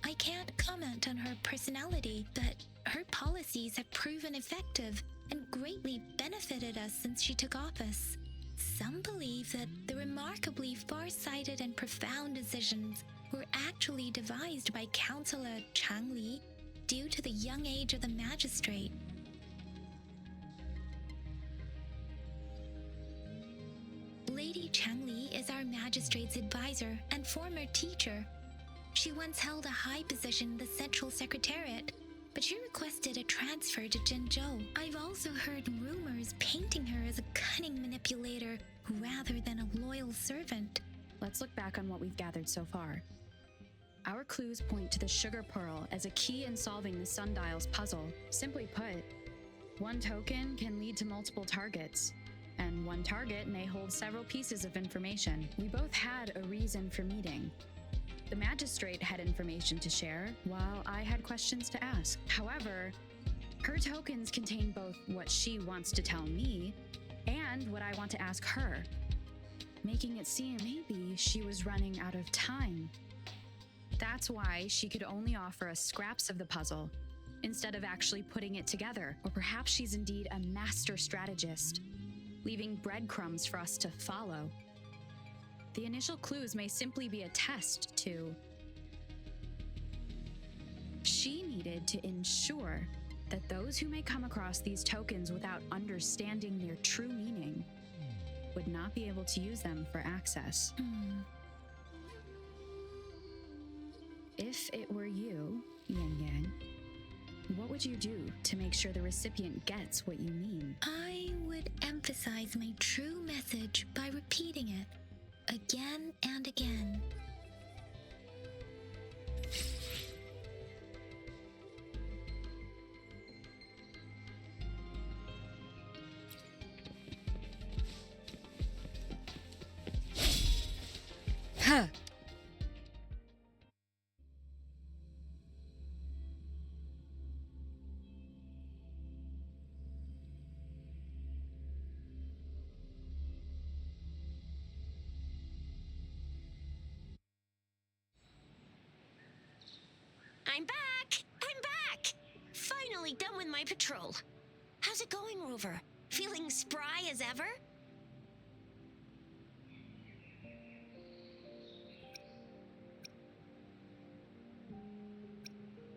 I can't comment on her personality, but her policies have proven effective and greatly benefited us since she took office. Some believe that the remarkably far-sighted and profound decisions were actually devised by Councillor Changli due to the young age of the magistrate. Lady Changli is our magistrate's advisor and former teacher. She once held a high position in the Central Secretariat, but she requested a transfer to Zhenzhou. I've also heard rumors painting her as a cunning manipulator rather than a loyal servant. Let's look back on what we've gathered so far. Our clues point to the sugar pearl as a key in solving the sundial's puzzle. Simply put, one token can lead to multiple targets, and one target may hold several pieces of information. We both had a reason for meeting. The magistrate had information to share, while I had questions to ask. However, her tokens contain both what she wants to tell me and what I want to ask her, making it seem maybe she was running out of time. That's why she could only offer us scraps of the puzzle, instead of actually putting it together. Or perhaps she's indeed a master strategist, leaving breadcrumbs for us to follow. The initial clues may simply be a test to... She needed to ensure that those who may come across these tokens without understanding their true meaning would not be able to use them for access. If it were you, Yan Yan, what would you do to make sure the recipient gets what you mean? I would emphasize my true message by repeating it again and again. Huh. I'm back! I'm back! Finally done with my patrol. How's it going, Rover? Feeling spry as ever?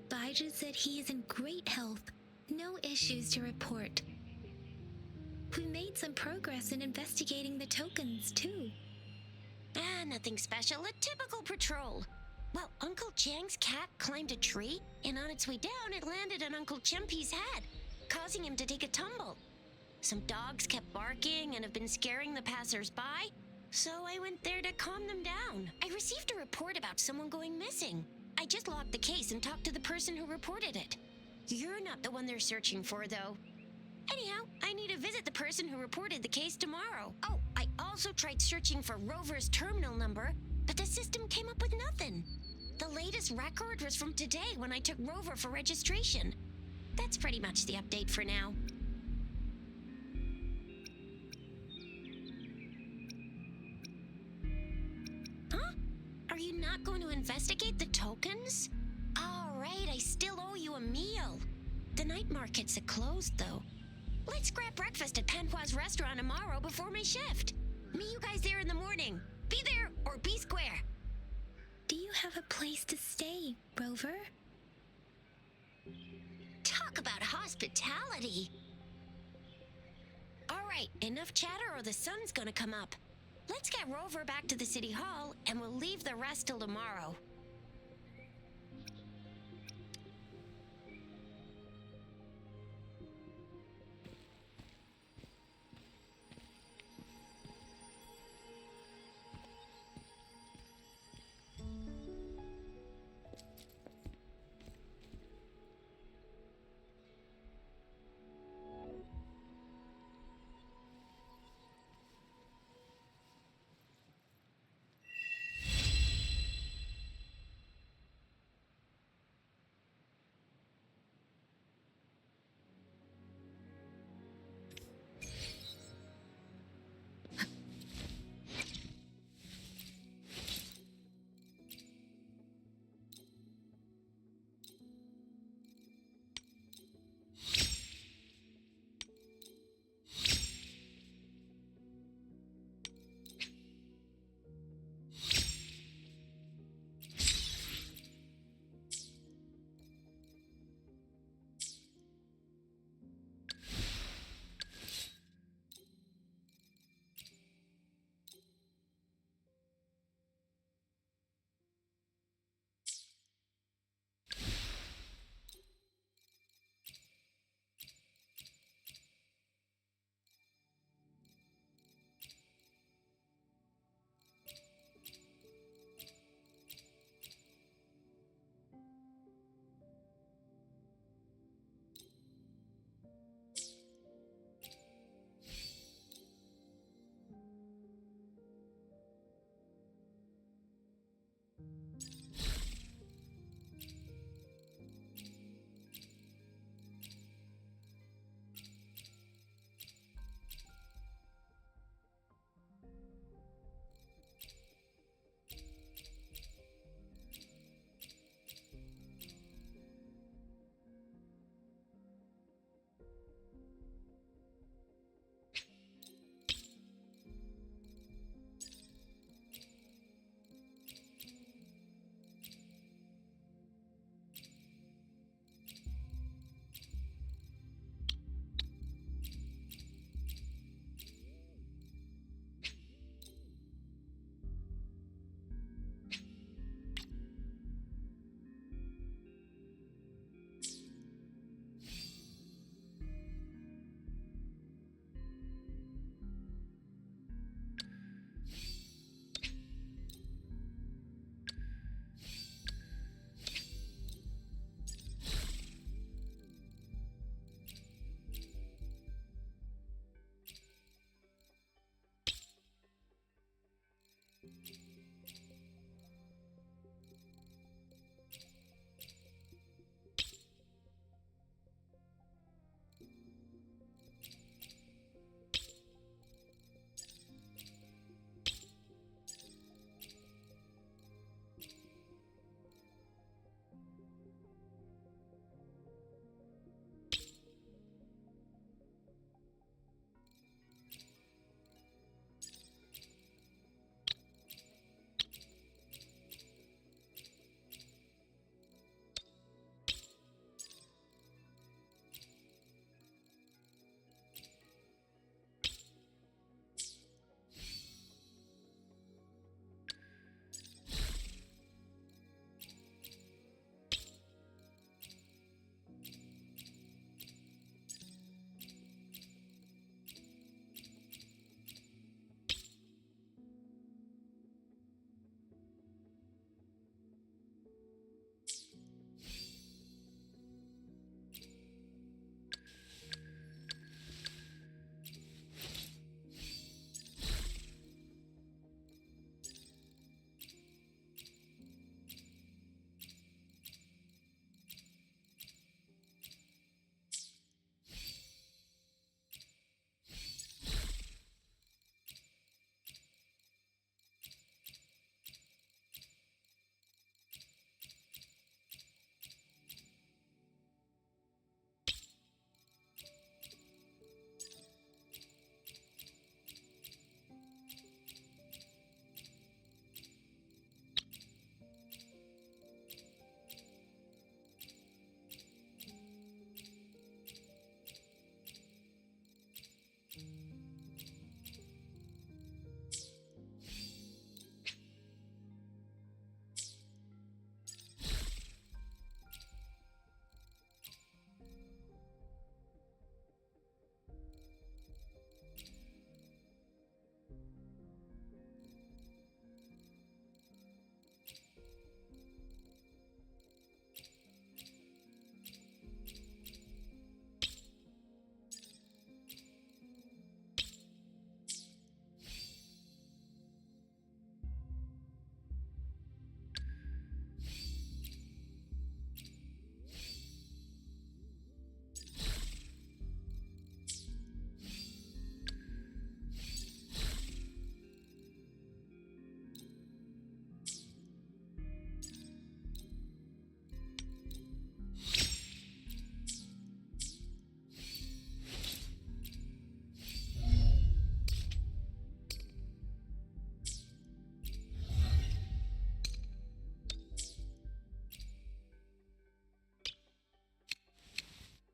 Baiju said he is in great health. No issues to report. We made some progress in investigating the tokens, too. Nothing special. A typical patrol. Well, Uncle Chang's cat climbed a tree, and on its way down, it landed on Uncle Chimpi's head, causing him to take a tumble. Some dogs kept barking and have been scaring the passers-by, so I went there to calm them down. I received a report about someone going missing. I just logged the case and talked to the person who reported it. You're not the one they're searching for, though. Anyhow, I need to visit the person who reported the case tomorrow. Oh, I also tried searching for Rover's terminal number, but the system came up with nothing. The latest record was from today when I took Rover for registration. That's pretty much the update for now. Huh? Are you not going to investigate the tokens? All right, I still owe you a meal. The night markets are closed, though. Let's grab breakfast at Panhua's restaurant tomorrow before my shift. Meet you guys there in the morning. Be there or be square. Do you have a place to stay, Rover? Talk about hospitality. All right, enough chatter or the sun's gonna come up. Let's get Rover back to the city hall and we'll leave the rest till tomorrow.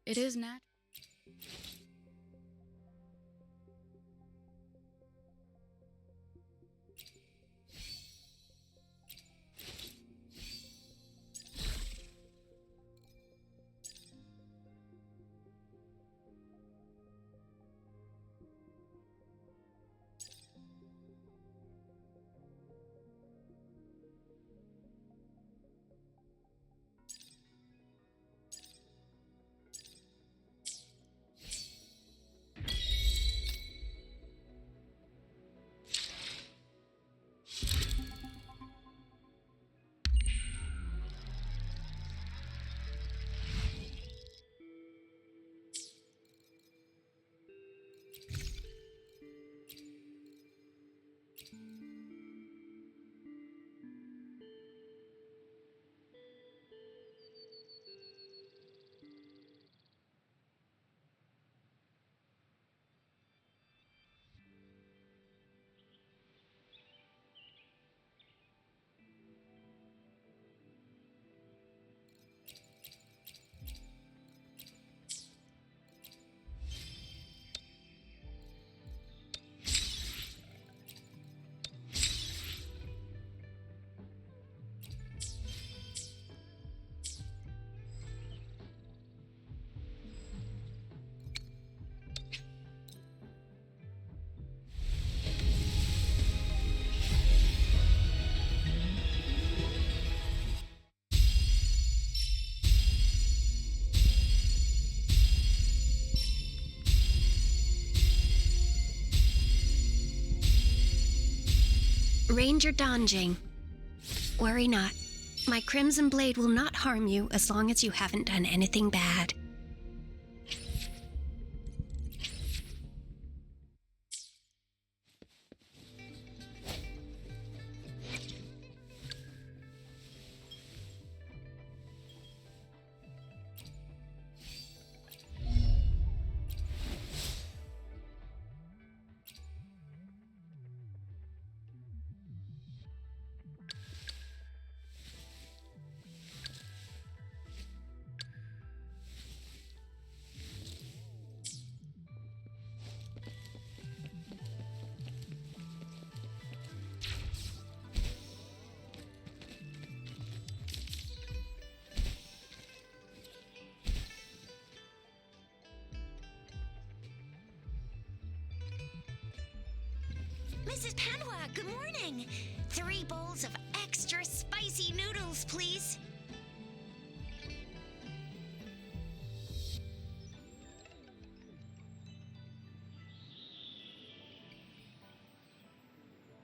It is natural. Ranger Donjing. Worry not. My Crimson Blade will not harm you as long as you haven't done anything bad. Mrs. Panhua, good morning. 3 bowls of extra spicy noodles, please.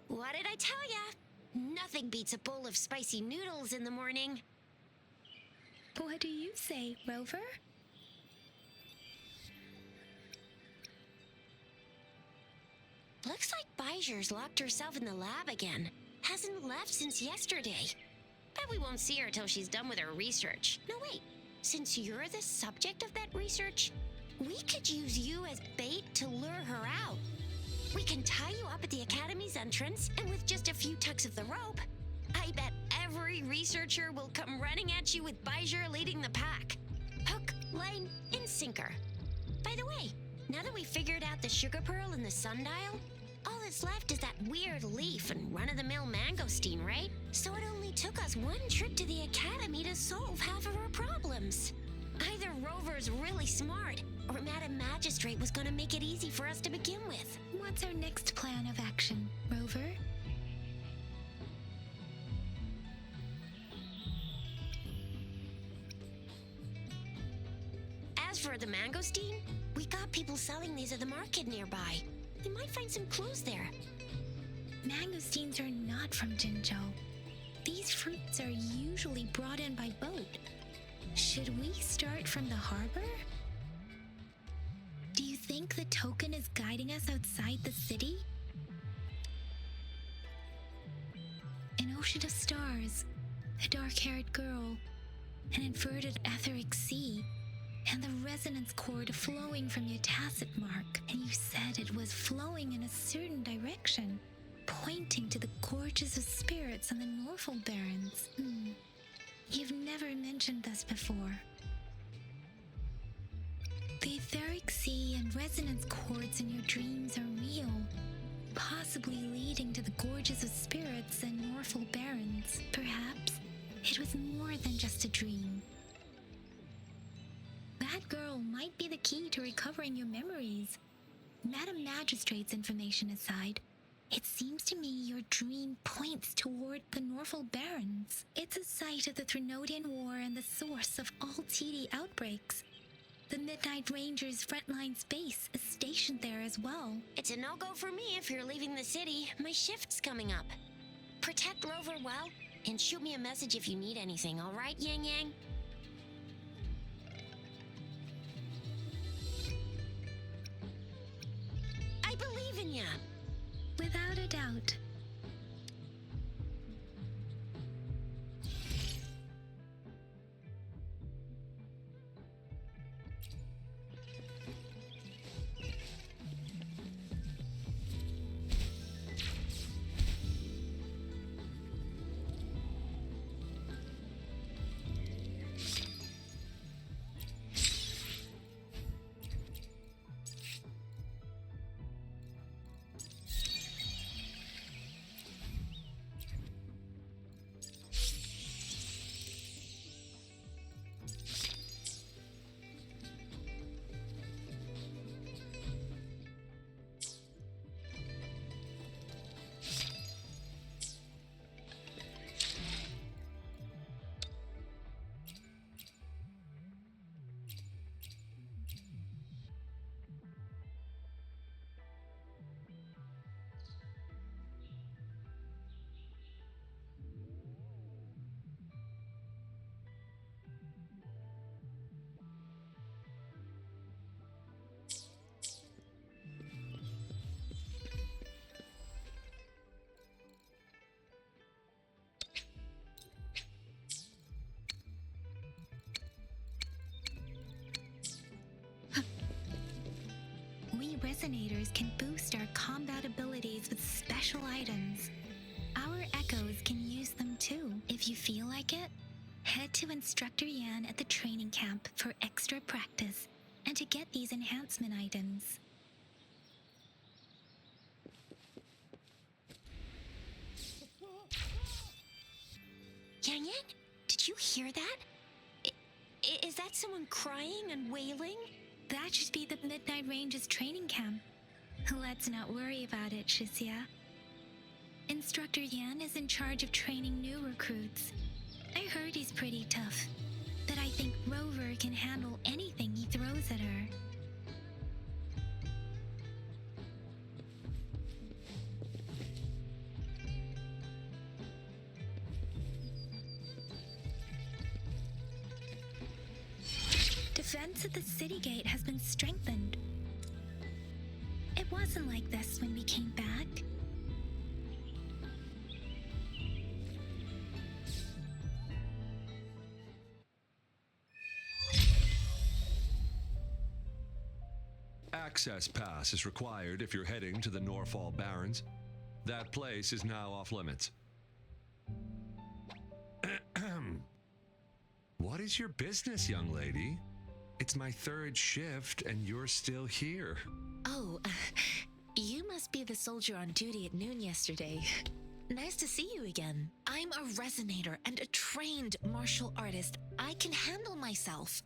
What did I tell ya? Nothing beats a bowl of spicy noodles in the morning. What do you say, Rover? Looks like Bijur's locked herself in the lab again. Hasn't left since yesterday. Bet we won't see her till she's done with her research. No, wait. Since you're the subject of that research, we could use you as bait to lure her out. We can tie you up at the Academy's entrance, and with just a few tugs of the rope, I bet every researcher will come running at you with Bijur leading the pack. Hook, line, and sinker. By the way, now that we figured out the sugar pearl and the sundial, all that's left is that weird leaf and run-of-the-mill mangosteen, right? So it only took us one trip to the Academy to solve half of our problems. Either Rover's really smart, or Madam Magistrate was gonna make it easy for us to begin with. What's our next plan of action, Rover? As for the mangosteen, we got people selling these at the market nearby. We might find some clues there. Mangosteens are not from Jinzhou. These fruits are usually brought in by boat. Should we start from the harbor? Do you think the token is guiding us outside the city? An ocean of stars, a dark-haired girl, an inverted etheric sea, and the resonance cord flowing from your tacit mark. And you said it was flowing in a certain direction, pointing to the gorges of spirits on the Norfolk Barrens. You've never mentioned this before. The etheric sea and resonance cords in your dreams are real, possibly leading to the gorges of spirits and Norful barons. Perhaps it was more than just a dream. That girl might be the key to recovering your memories. Madam Magistrate's information aside, it seems to me your dream points toward the Norful barons. It's a site of the Threnodian War and the source of all TD outbreaks. The Midnight Rangers' frontline base is stationed there as well. It's a no-go for me if you're leaving the city. My shift's coming up. Protect Rover well, and shoot me a message if you need anything, all right, Yang Yang? I believe in ya! Without a doubt. We Resonators can boost our combat abilities with special items. Our Echoes can use them too. If you feel like it, head to Instructor Yan at the training camp for extra practice and to get these enhancement items. Yang Yang, did you hear that? Is that someone crying and wailing? That should be the Midnight Range's training camp. Let's not worry about it, Shisia. Instructor Yan is in charge of training new recruits. I heard he's pretty tough, but I think Rover can handle anything he throws at her. Defense at the city gate has been strengthened. It wasn't like this when we came back. Access pass is required if you're heading to the Norfall Barrens. That place is now off limits. What is your business, young lady? It's my third shift and you're still here. Oh, you must be the soldier on duty at noon yesterday. Nice to see you again. I'm a resonator and a trained martial artist. I can handle myself.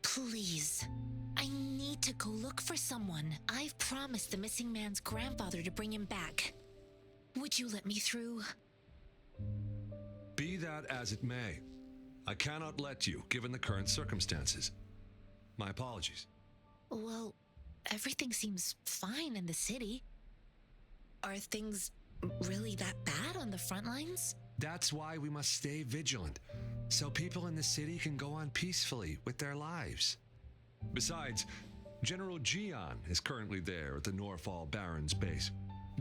Please, I need to go look for someone. I've promised the missing man's grandfather to bring him back. Would you let me through? Be that as it may, I cannot let you, given the current circumstances. My apologies. Well, everything seems fine in the city. Are things really that bad on the front lines? That's why we must stay vigilant, so people in the city can go on peacefully with their lives. Besides, General Jian is currently there at the Norfall Barrens base.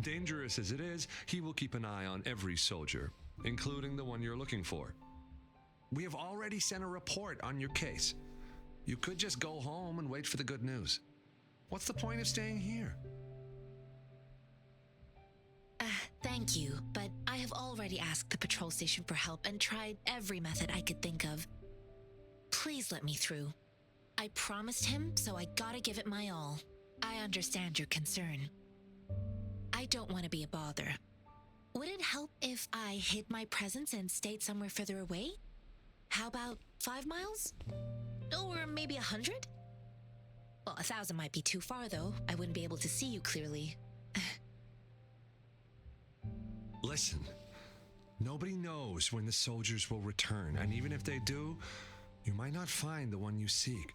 Dangerous as it is, he will keep an eye on every soldier, including the one you're looking for. We have already sent a report on your case. You could just go home and wait for the good news. What's the point of staying here? Thank you, but I have already asked the patrol station for help and tried every method I could think of. Please let me through. I promised him, so I gotta give it my all. I understand your concern. I don't want to be a bother. Would it help if I hid my presence and stayed somewhere further away? How about 5 miles? Or maybe 100? Well, 1,000 might be too far, though. I wouldn't be able to see you clearly. Listen, nobody knows when the soldiers will return, and even if they do, you might not find the one you seek.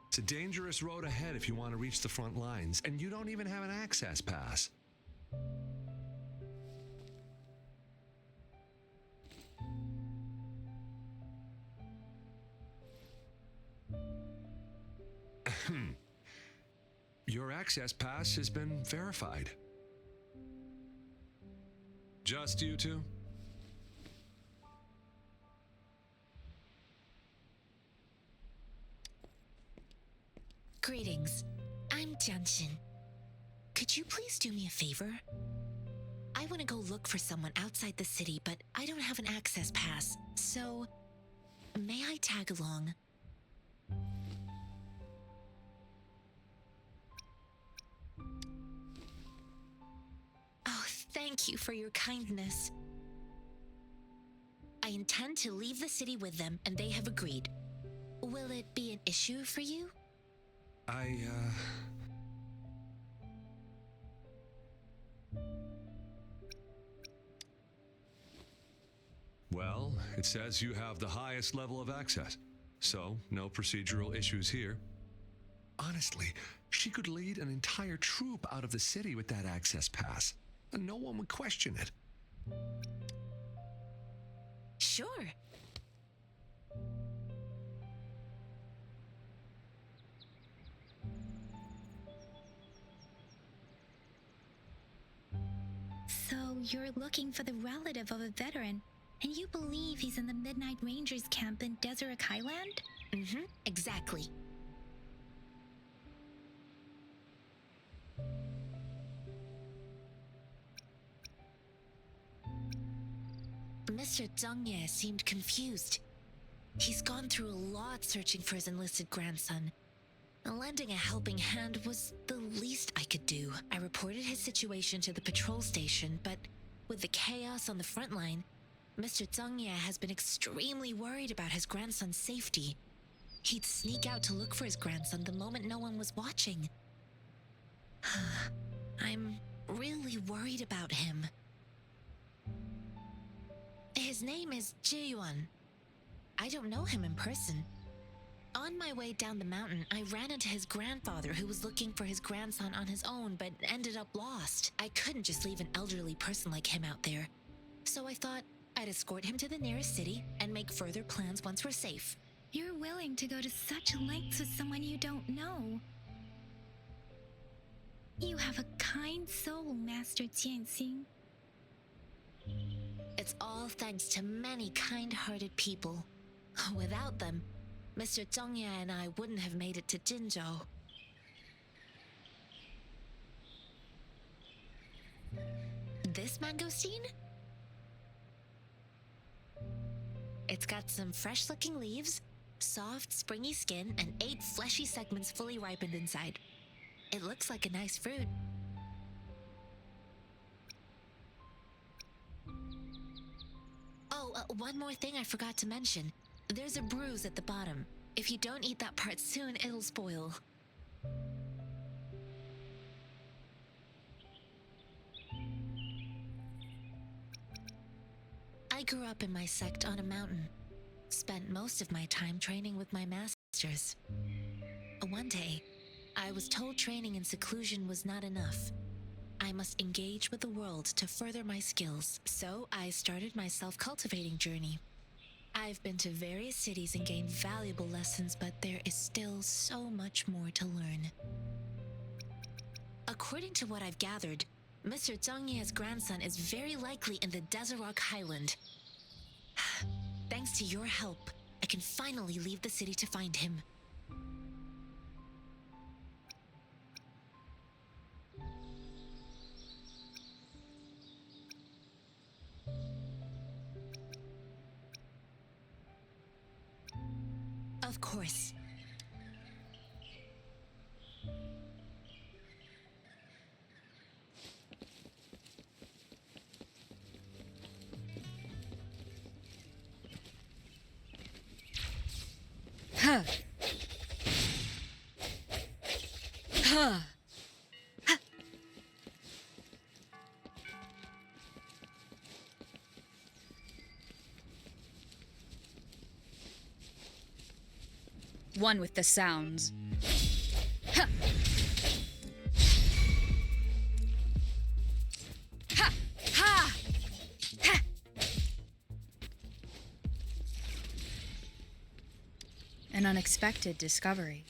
It's a dangerous road ahead if you want to reach the front lines, and you don't even have an access pass. Your access pass has been verified. Just you two? Greetings. I'm Jianshin. Could you please do me a favor? I want to go look for someone outside the city, but I don't have an access pass, so may I tag along? Oh, thank you for your kindness. I intend to leave the city with them, and they have agreed. Will it be an issue for you? Well, it says you have the highest level of access, so no procedural issues here. Honestly, she could lead an entire troop out of the city with that access pass, and no one would question it. Sure. So you're looking for the relative of a veteran, and you believe he's in the Midnight Rangers camp in Desert Highland? Mm-hmm, exactly. Mr. Zhang Ye seemed confused. He's gone through a lot searching for his enlisted grandson. Lending a helping hand was the least I could do. I reported his situation to the patrol station, but with the chaos on the front line, Mr. Zhang Ye has been extremely worried about his grandson's safety. He'd sneak out to look for his grandson the moment no one was watching. I'm really worried about him. His name is Jiyuan. I don't know him in person. On my way down the mountain, I ran into his grandfather who was looking for his grandson on his own but ended up lost. I couldn't just leave an elderly person like him out there. So I thought I'd escort him to the nearest city and make further plans once we're safe. You're willing to go to such lengths with someone you don't know. You have a kind soul, Master Jianxing. It's all thanks to many kind-hearted people. Without them, Mr. Zhongye and I wouldn't have made it to Jinzhou. This mangosteen? It's got some fresh-looking leaves, soft, springy skin, and 8 fleshy segments fully ripened inside. It looks like a nice fruit. Oh, one more thing I forgot to mention. There's a bruise at the bottom. If you don't eat that part soon, it'll spoil. I grew up in my sect on a mountain. Spent most of my time training with my masters. One day, I was told training in seclusion was not enough. I must engage with the world to further my skills, so I started my self-cultivating journey. I've been to various cities and gained valuable lessons, but there is still so much more to learn. According to what I've gathered, Mr. Zhang Ye's grandson is very likely in the Desert Highland. Thanks to your help, I can finally leave the city to find him. Huh. One with the sounds. Ha! Ha! Ha! Ha! An unexpected discovery.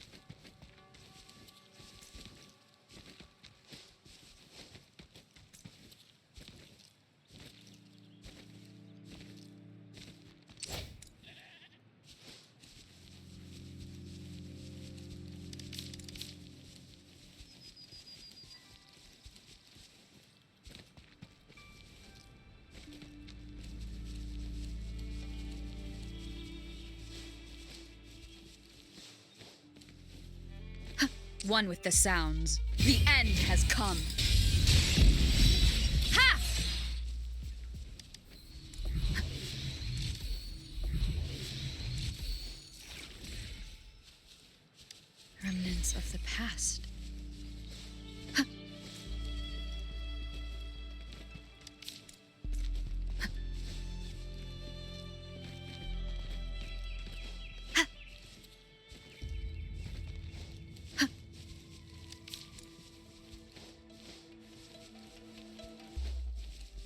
One with the sounds. The end has come. Ha! Remnants of the past.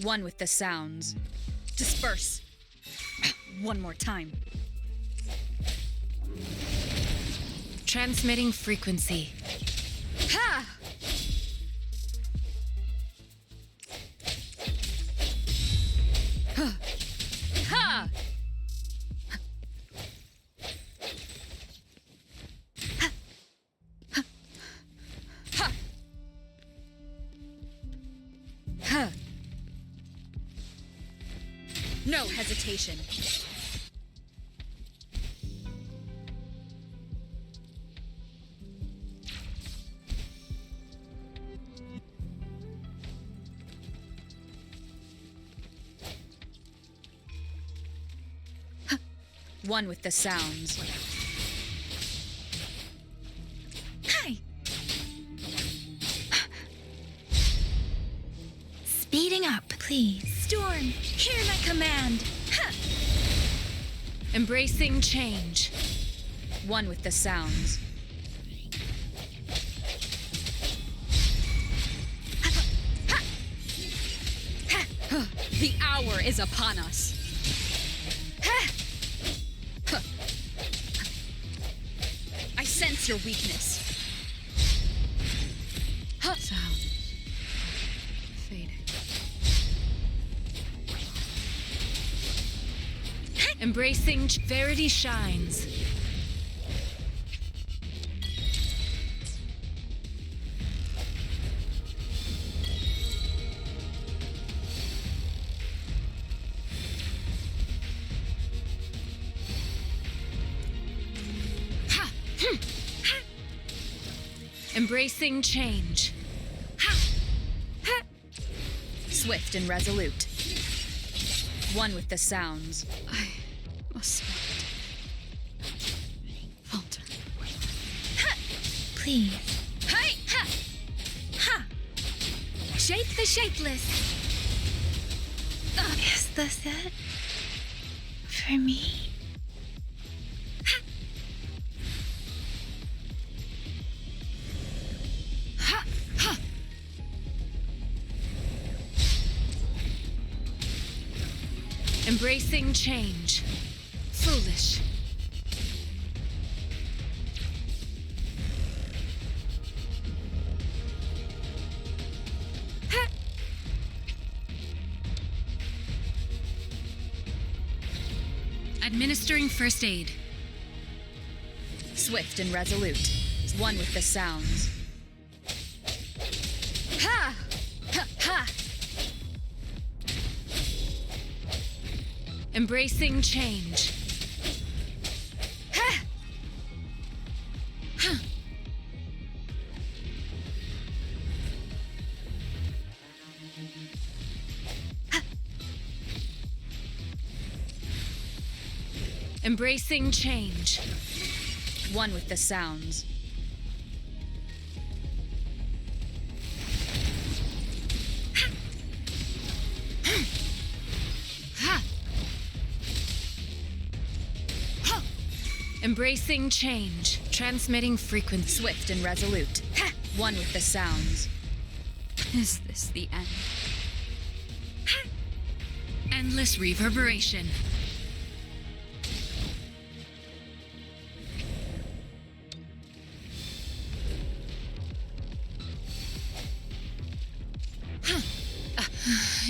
One with the sounds. Disperse. One more time. Transmitting frequency. Ha! Ha! Ha! No hesitation. One with the sounds. Hi. Speeding up, please. Storm, hear my command. Ha! Embracing change. One with the sounds. The hour is upon us. I sense your weakness. Sounds fading. Embracing verity shines. Embracing change. Swift and resolute. One with the sounds. I must not falter. Please. Hey! Ha! Ha! Shape the shapeless. Is this it? For me? Embracing change. Foolish. Administering first aid. Swift and resolute. One with the sounds. Ha! Ha! Ha! Embracing change. Ha! Embracing change. One with the sounds. Embracing change. Transmitting frequency. Swift and resolute. Ha! One with the sounds. Is this the end? Endless reverberation.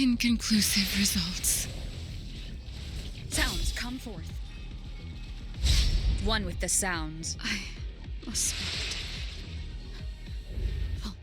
Inconclusive results. Sounds, come forth. One with the sounds. I must Vault.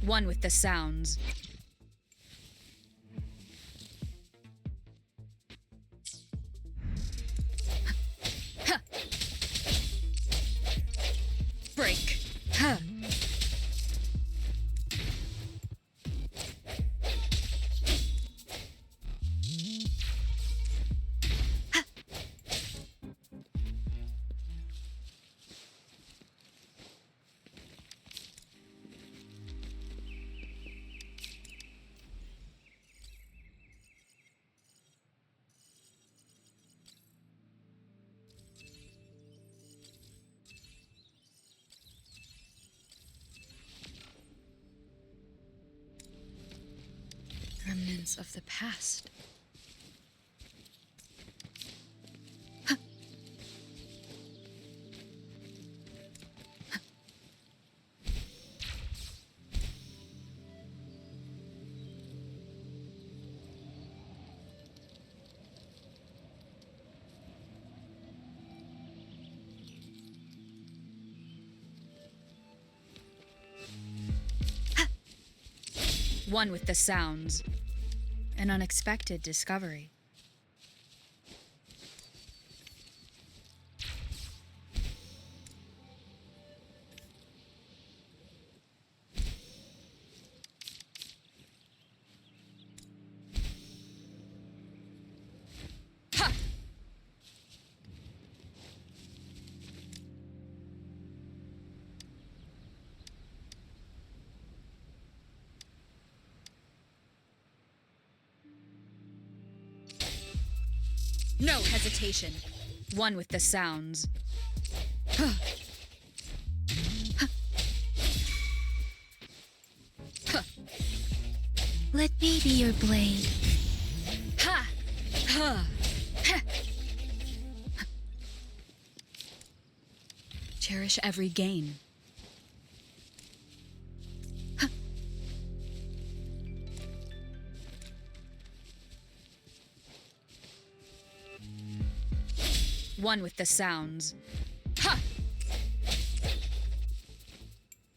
One with the sounds. Break. Huh. Remnants of the past. One with the sounds. An unexpected discovery. Ha! No hesitation. One with the sounds. Let me be your blade. Ha! Ha! Ha! Cherish every gain. One with the sounds. Ha!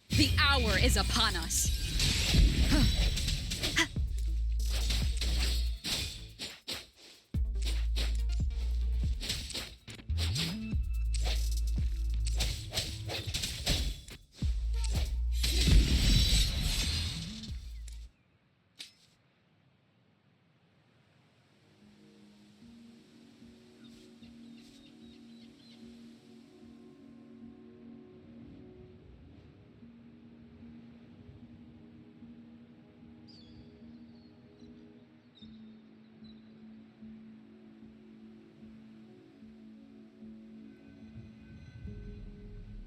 The hour is upon us.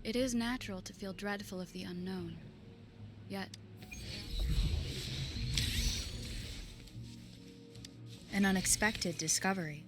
It is natural to feel dreadful of the unknown. Yet, an unexpected discovery.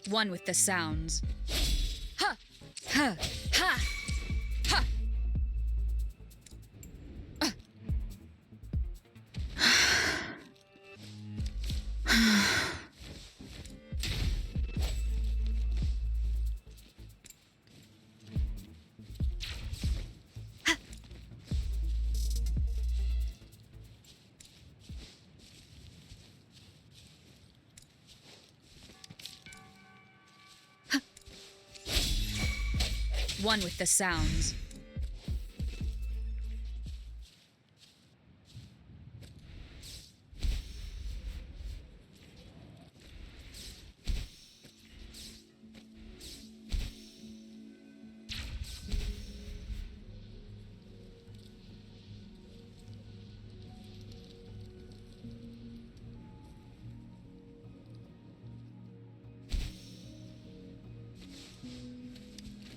One with the sounds. Ha! Ha! Ha! Ha! One with the sounds.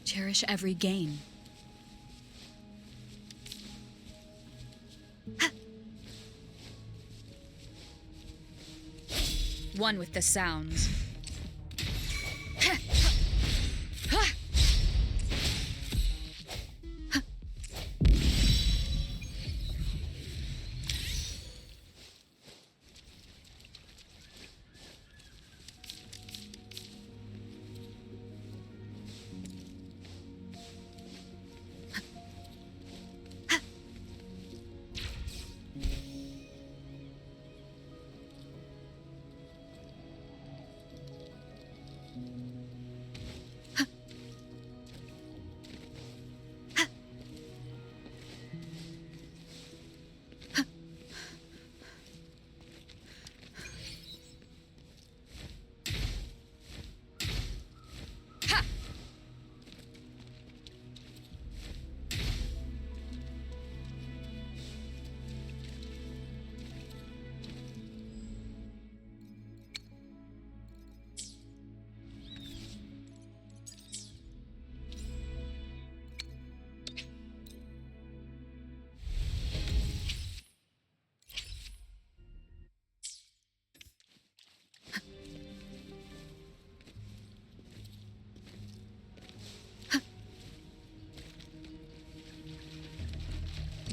Cherish every gain. One with the sounds.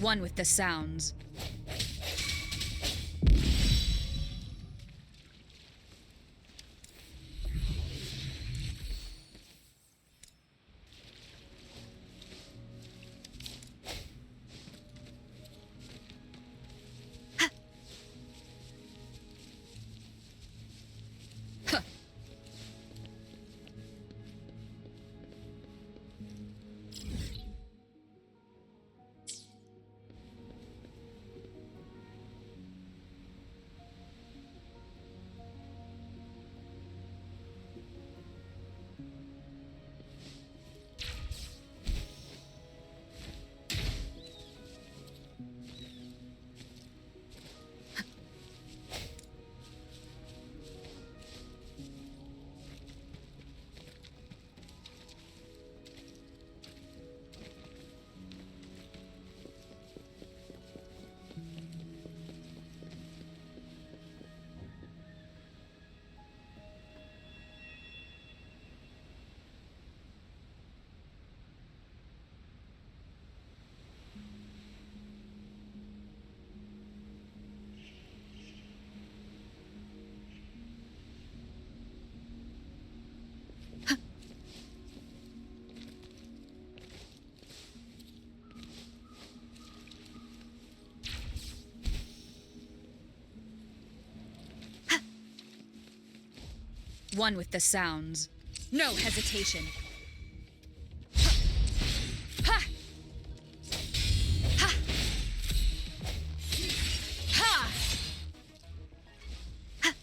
One with the sounds. One with the sounds. No hesitation. Ha! Ha! Ha! Ha!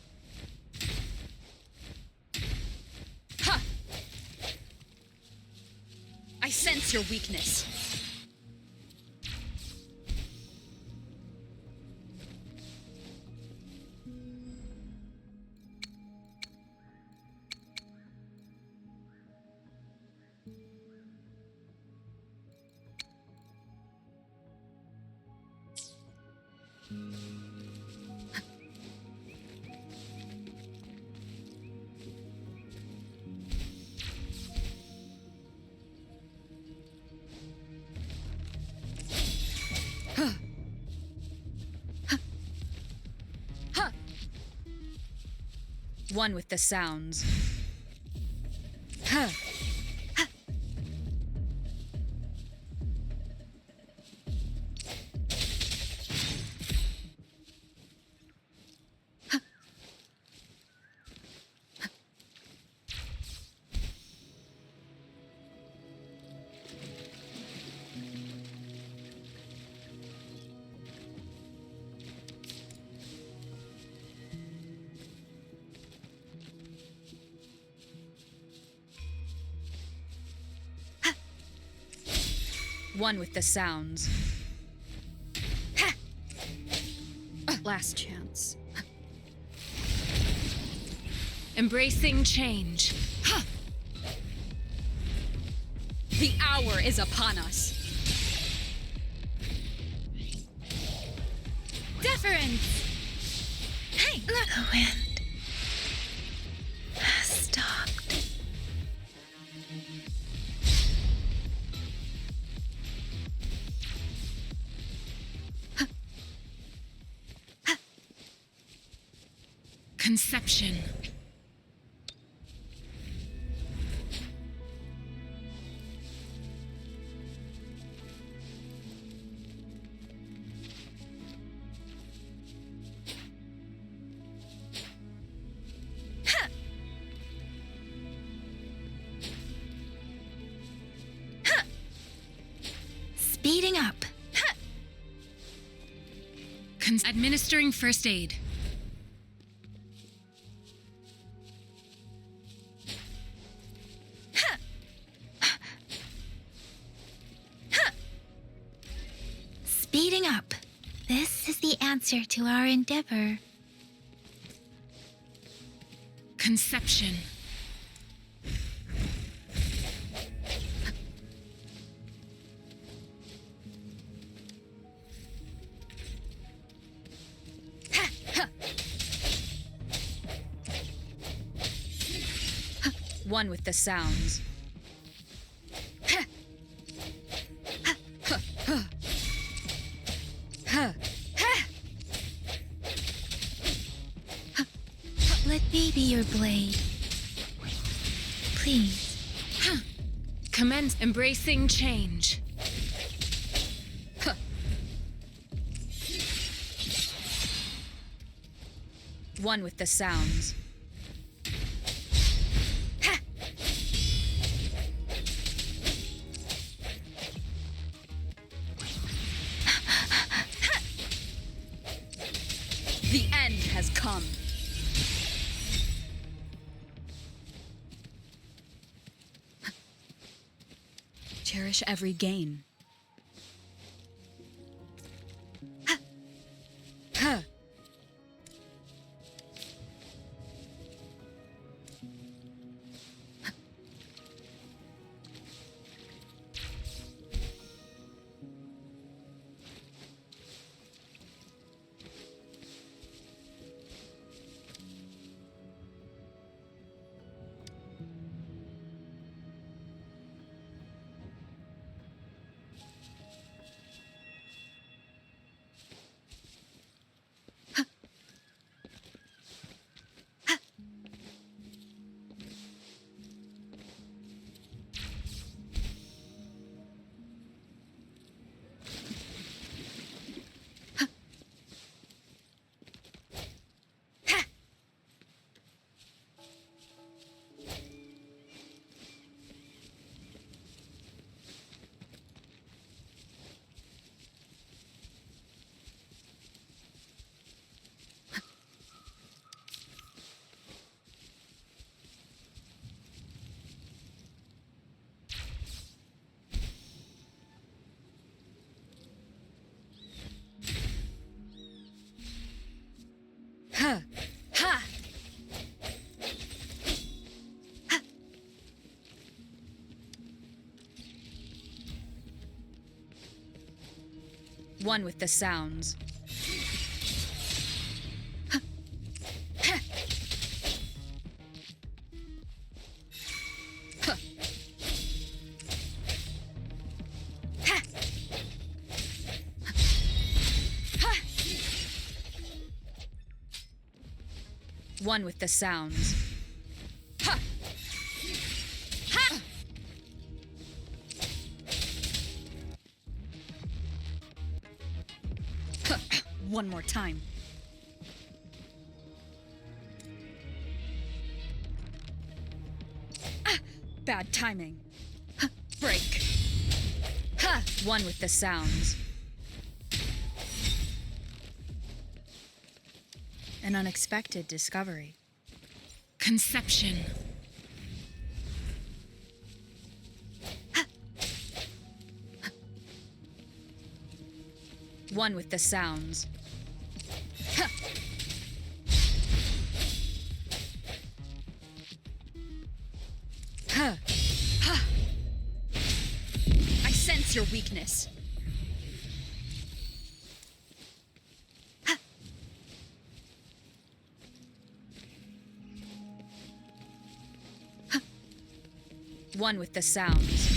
Ha! I sense your weakness. One with the sounds. Huh. Huh. One with the sounds. Ha! Last chance. Embracing change. Ha! The hour is upon us. Deference! Hey! The wind has stopped. Conception. Speeding up. Administering first aid. Speeding up. This is the answer to our endeavor. Conception. One with the sounds. Let me be your blade. Please. Commence embracing change. One with the sounds. The end has come. Cherish every gain. One with the sounds. One with the sounds. Ha! Ha! One more time. Bad timing. Break. Ha! One with the sounds. An unexpected discovery. Conception. One with the sounds. I sense your weakness. One with the sounds.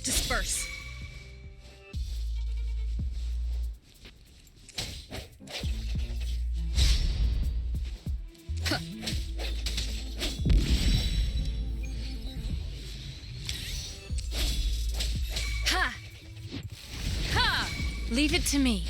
Disperse. Ha! Ha! Leave it to me.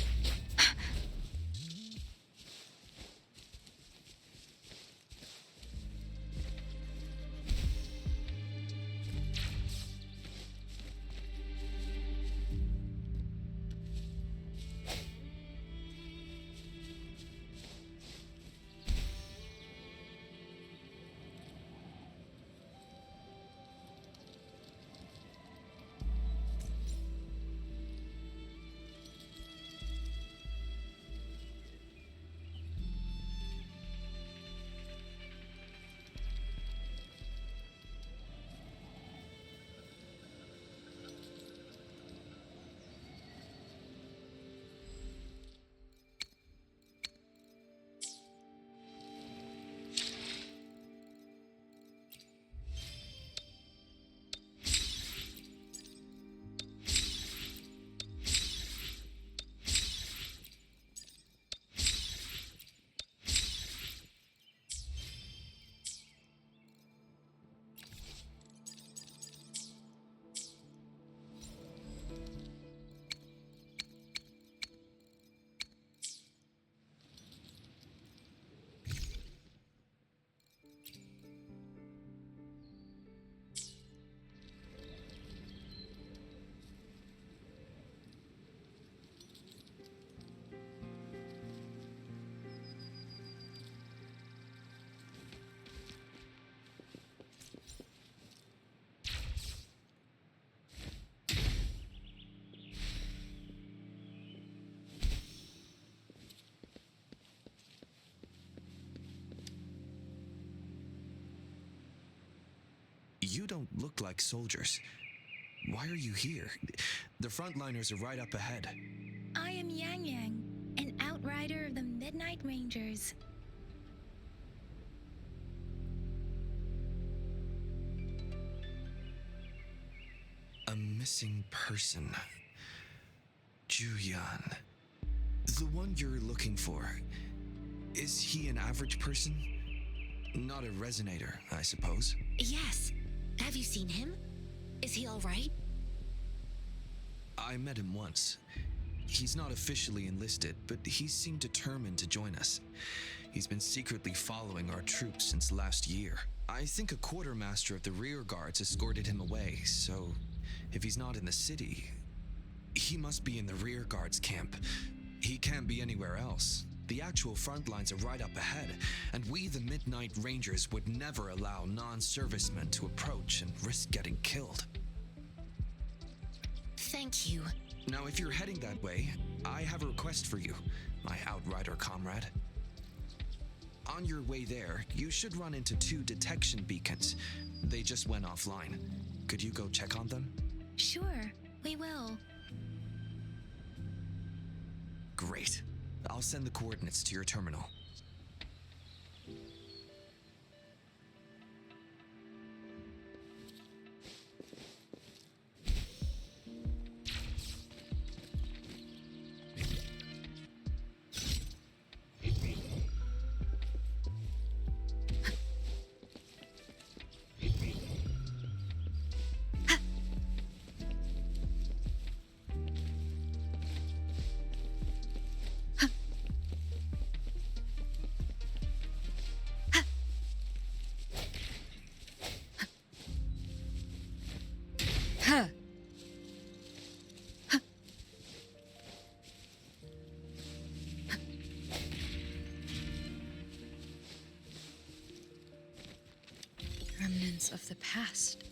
You don't look like soldiers. Why are you here? The frontliners are right up ahead. I am Yang Yang, an outrider of the Midnight Rangers. missing person. Juyan. The one you're looking for. Is he an average person? Not a resonator, I suppose. Yes. Have you seen him? Is he all right? I met him once. He's not officially enlisted, but he seemed determined to join us. He's been secretly following our troops since last year. I think a quartermaster of the rear guards escorted him away, so if he's not in the city, he must be in the rear guards camp. He can't be anywhere else. The actual front lines are right up ahead, and we, the Midnight Rangers, would never allow non-servicemen to approach and risk getting killed. Thank you. Now, if you're heading that way, I have a request for you, my Outrider comrade. On your way there, you should run into 2 detection beacons. They just went offline. Could you go check on them? Sure, we will. Great. I'll send the coordinates to your terminal. Remnants of the past.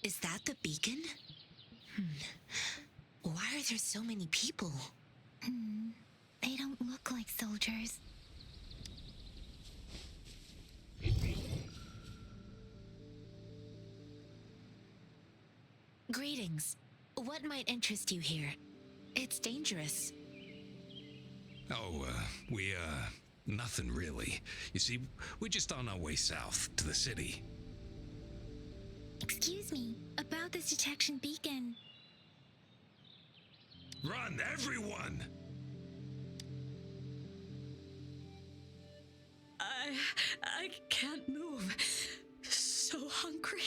Is that the beacon? Why are there so many people? They don't look like soldiers. Greetings. What might interest you here? It's dangerous. Oh, nothing really. You see, we're just on our way south to the city. Excuse me, about this detection beacon. Run, everyone! I can't move. So hungry.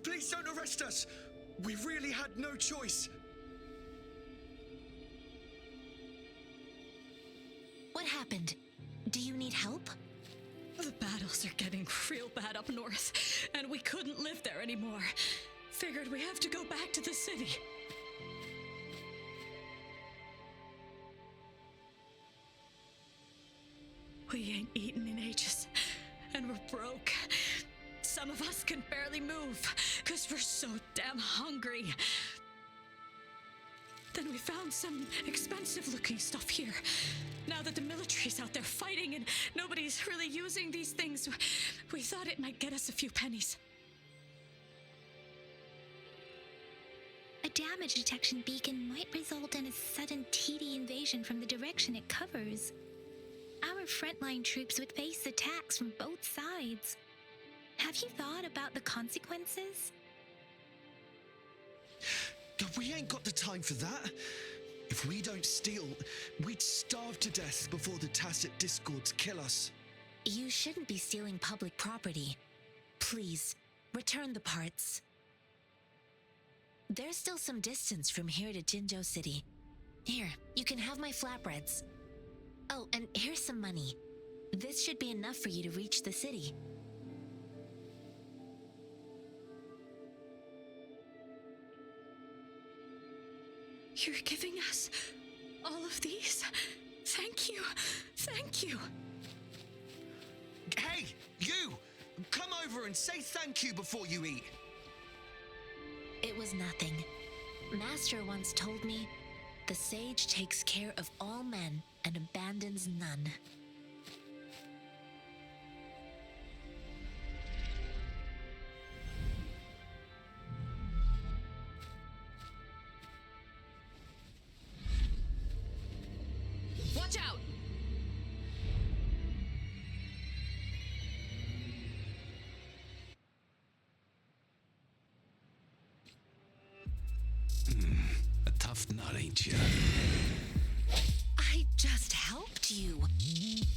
Please don't arrest us! We really had no choice! What happened? Do you need help? The battles are getting real bad up north, and we couldn't live there anymore. Figured we have to go back to the city. We ain't eaten in ages, and we're broke. Some of us can barely move, because we're so damn hungry. Then we found some expensive-looking stuff here. Now that the military's out there fighting and nobody's really using these things, we thought it might get us a few pennies. A damage detection beacon might result in a sudden TD invasion from the direction it covers. Our frontline troops would face attacks from both sides. Have you thought about the consequences? We ain't got the time for that. If we don't steal, we'd starve to death before the Tacit Discords kill us. You shouldn't be stealing public property. Please, return the parts. There's still some distance from here to Jinzhou City. Here, you can have my flatbreads. Oh, and here's some money. This should be enough for you to reach the city. You're giving us all of these? Thank you. Thank you. Hey, you! Come over and say thank you before you eat. It was nothing. Master once told me, the sage takes care of all men and abandons none. tough nut, ain't you? I just helped you.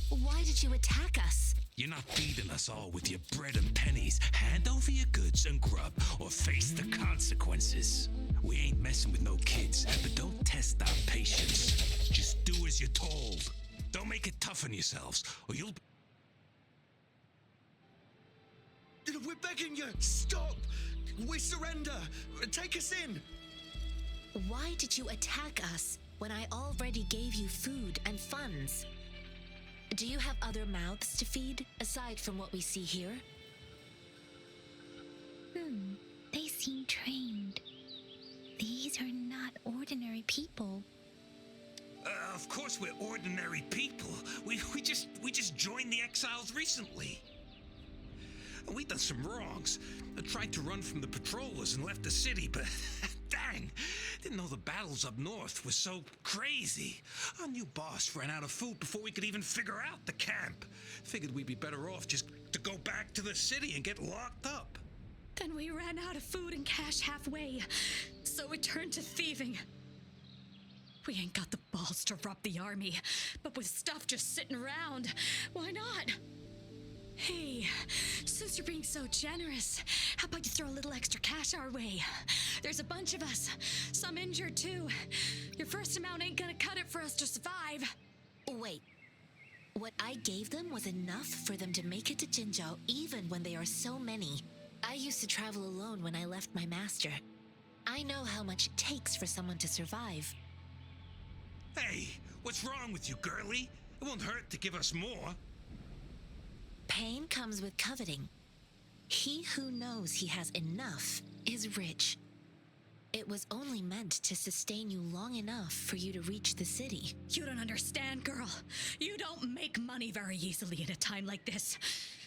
Why did you attack us? You're not feeding us all with your bread and pennies. Hand over your goods and grub, or face the consequences. We ain't messing with no kids, but don't test our patience. Just do as you're told. Don't make it tough on yourselves, or you'll... We're begging you! Stop! We surrender! Take us in! Why did you attack us when I already gave you food and funds? Do you have other mouths to feed, aside from what we see here? They seem trained. These are not ordinary people. Of course we're ordinary people. We just joined the exiles recently. We done some wrongs. I tried to run from the patrollers and left the city, but dang, didn't know the battles up north were so crazy. Our new boss ran out of food before we could even figure out the camp. Figured we'd be better off just to go back to the city and get locked up. Then we ran out of food and cash halfway, so we turned to thieving. We ain't got the balls to rob the army, but with stuff just sitting around, why not? Hey, since you're being so generous, how about you throw a little extra cash our way? There's a bunch of us, some injured too. Your first amount ain't gonna cut it for us to survive. Wait, what I gave them was enough for them to make it to Jinzhou even when they are so many. I used to travel alone when I left my master. I know how much it takes for someone to survive. Hey, what's wrong with you, girlie? It won't hurt to give us more. Pain comes with coveting. He who knows he has enough is rich. It was only meant to sustain you long enough for you to reach the city. You don't understand, girl. You don't make money very easily in a time like this.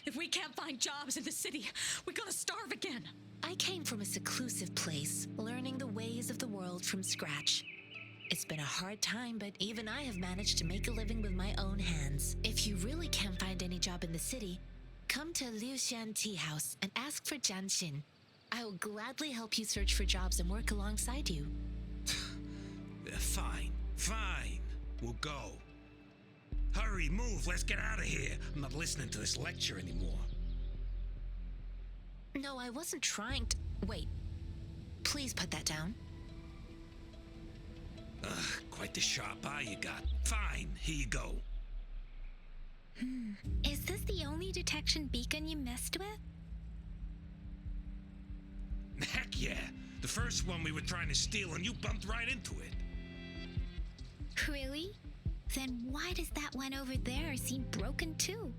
If we can't find jobs in the city, we're gonna starve again. I came from a seclusive place, learning the ways of the world from scratch. It's been a hard time, but even I have managed to make a living with my own hands. If you really can't find any job in the city, come to Liu Xian Tea House and ask for Jian Xin. I will gladly help you search for jobs and work alongside you. Fine. We'll go. Hurry, move, let's get out of here. I'm not listening to this lecture anymore. No, I wasn't trying to... Wait. Please put that down. Quite the sharp eye you got. Fine, here you go. Is this the only detection beacon you messed with? Heck yeah. The first one we were trying to steal and you bumped right into it. Really? Then why does that one over there seem broken too?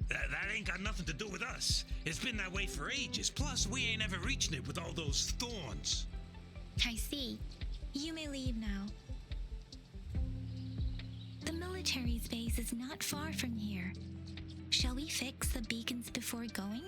That ain't got nothing to do with us. It's been that way for ages. Plus, we ain't ever reaching it with all those thorns. I see. You may leave now. The military's base is not far from here. Shall we fix the beacons before going?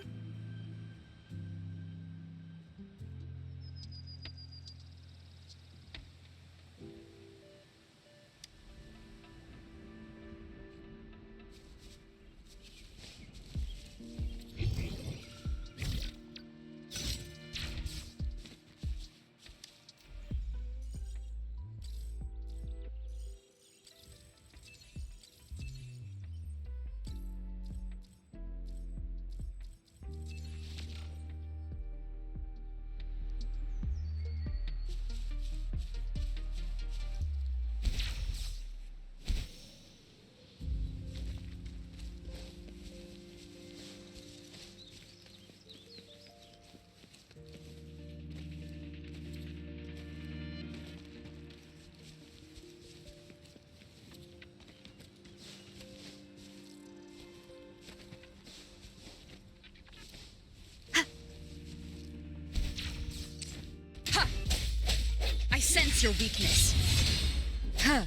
I sense your weakness. Huh.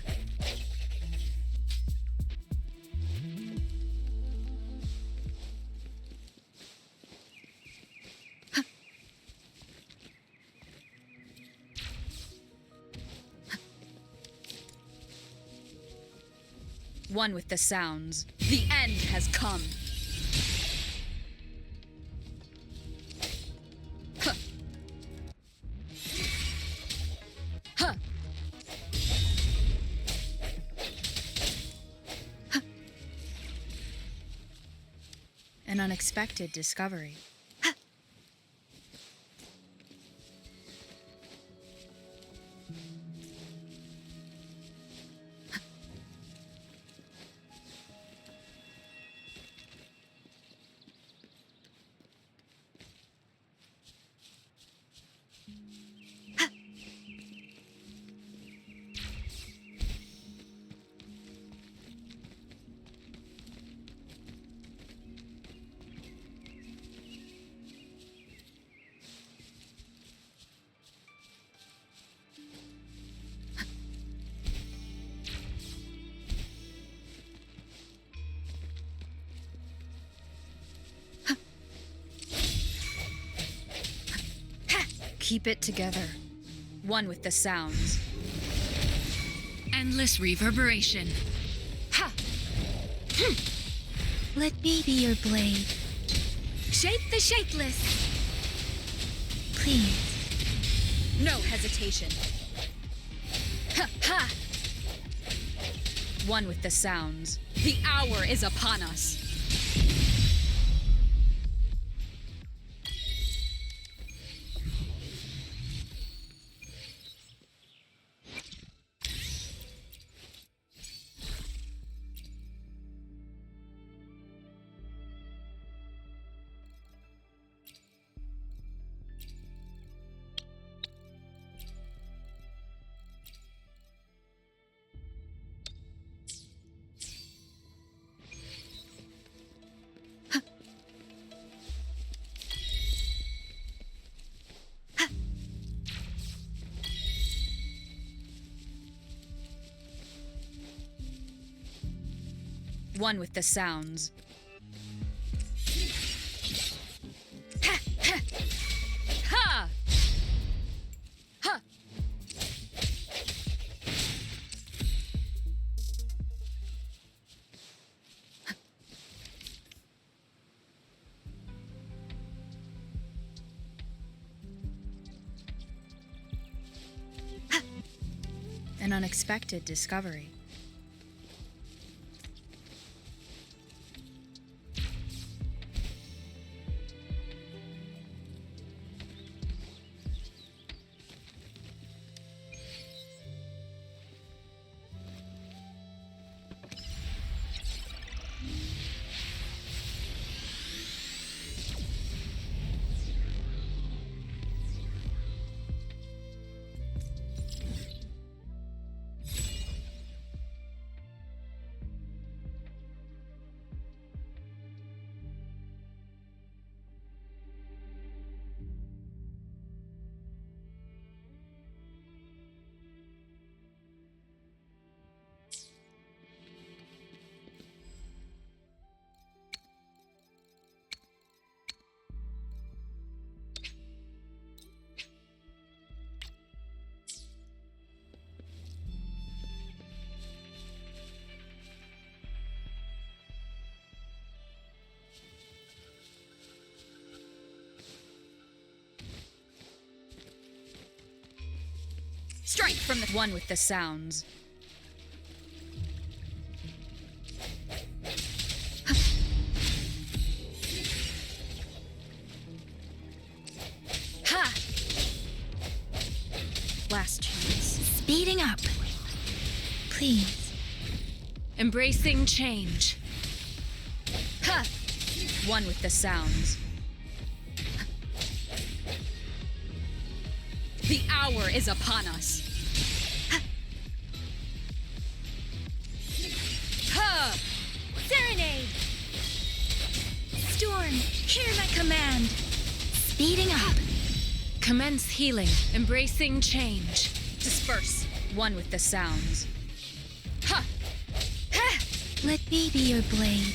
One with the sounds. The end has come. An unexpected discovery. Keep it together. One with the sounds. Endless reverberation. Ha! Let me be your blade. Shape the shapeless! Please. No hesitation. Ha ha! One with the sounds. The hour is upon us. One with the sounds. Ha! Ha! Ha! Ha! An unexpected discovery. Strike from the one with the sounds. Ha! Last chance. Speeding up. Please. Embracing change. Ha! One with the sounds. The hour is upon us. Ha! Serenade! Storm, hear my command. Speeding up. Commence healing. Embracing change. Disperse. One with the sounds. Ha! Ha! Let me be your blade.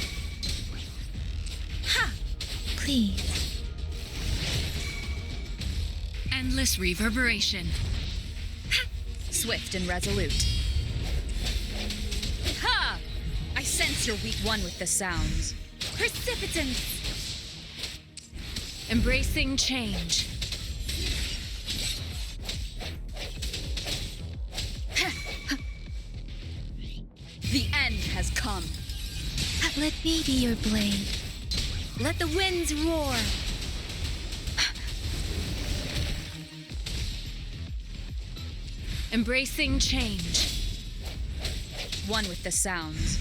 Ha! Please. Endless reverberation. Swift and resolute. Ha! I sense your weak one with the sounds. Precipitance! Embracing change. The end has come. Let me be your blade. Let the winds roar. Embracing change. One with the sounds.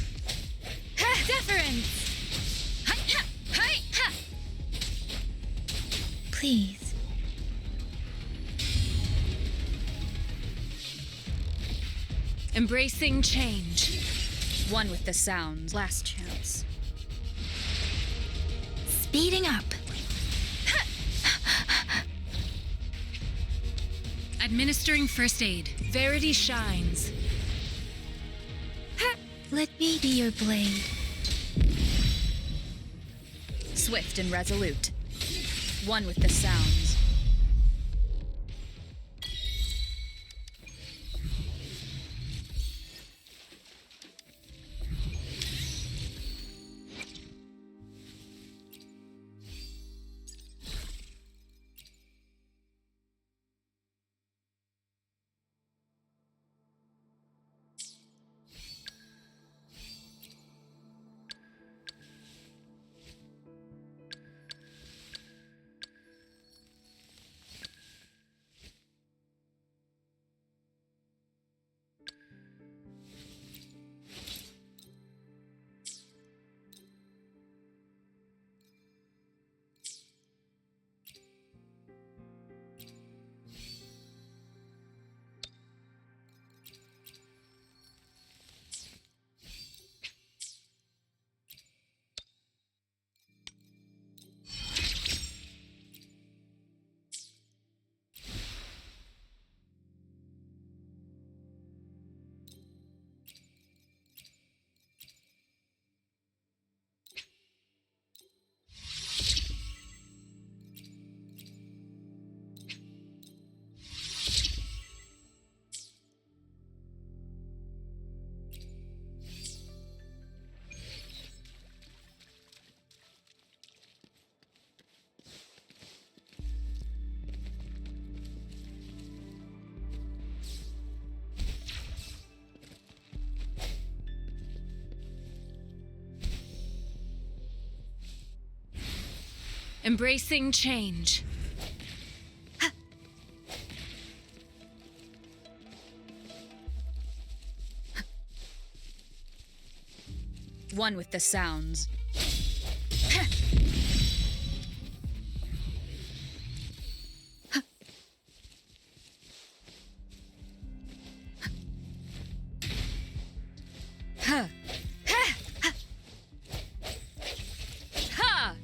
Deference. Please. Embracing change. One with the sounds. Last chance. Speeding up. Administering first aid. Verity shines. Let me be your blade. Swift and resolute. One with the sounds. Embracing change. One with the sounds. Huh. Ha!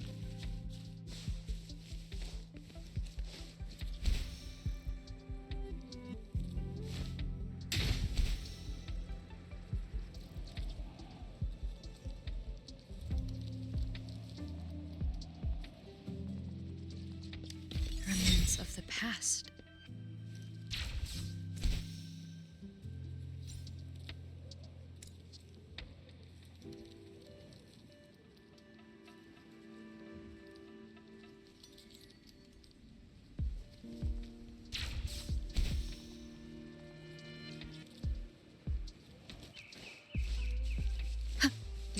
Remnants of the past.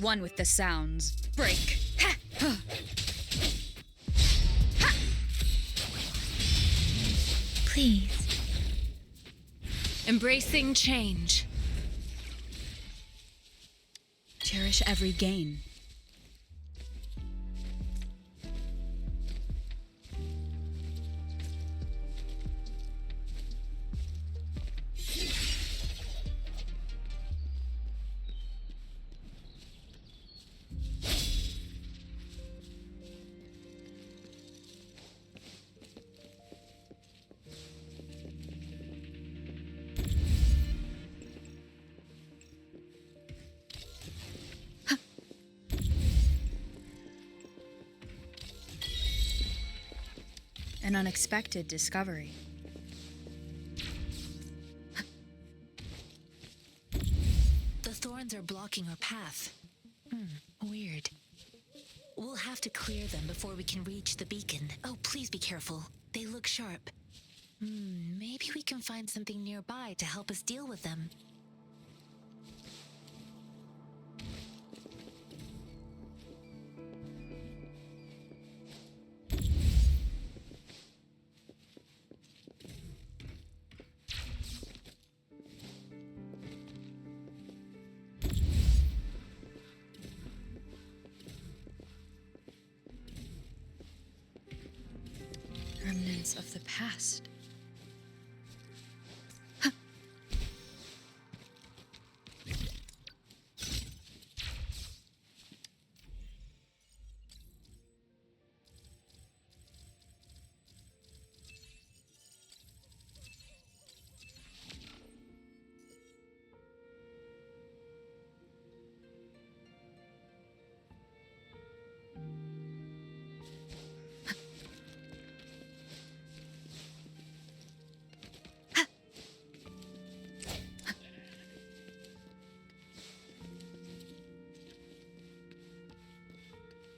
One with the sounds. Break. Please. Embracing change. Cherish every gain. An unexpected discovery. The thorns are blocking our path. Weird. We'll have to clear them before we can reach the beacon. Oh, please be careful. They look sharp. Maybe we can find something nearby to help us deal with them. remnants of the past.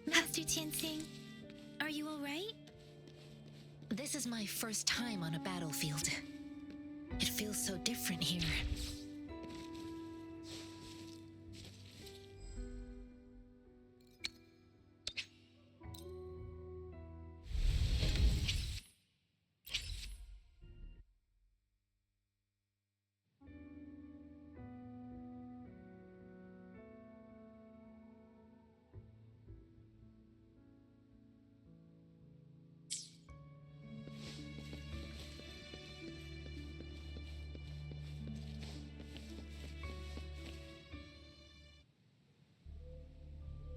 Master Tianxing, are you alright? This is my first time on a battlefield. It feels so different here.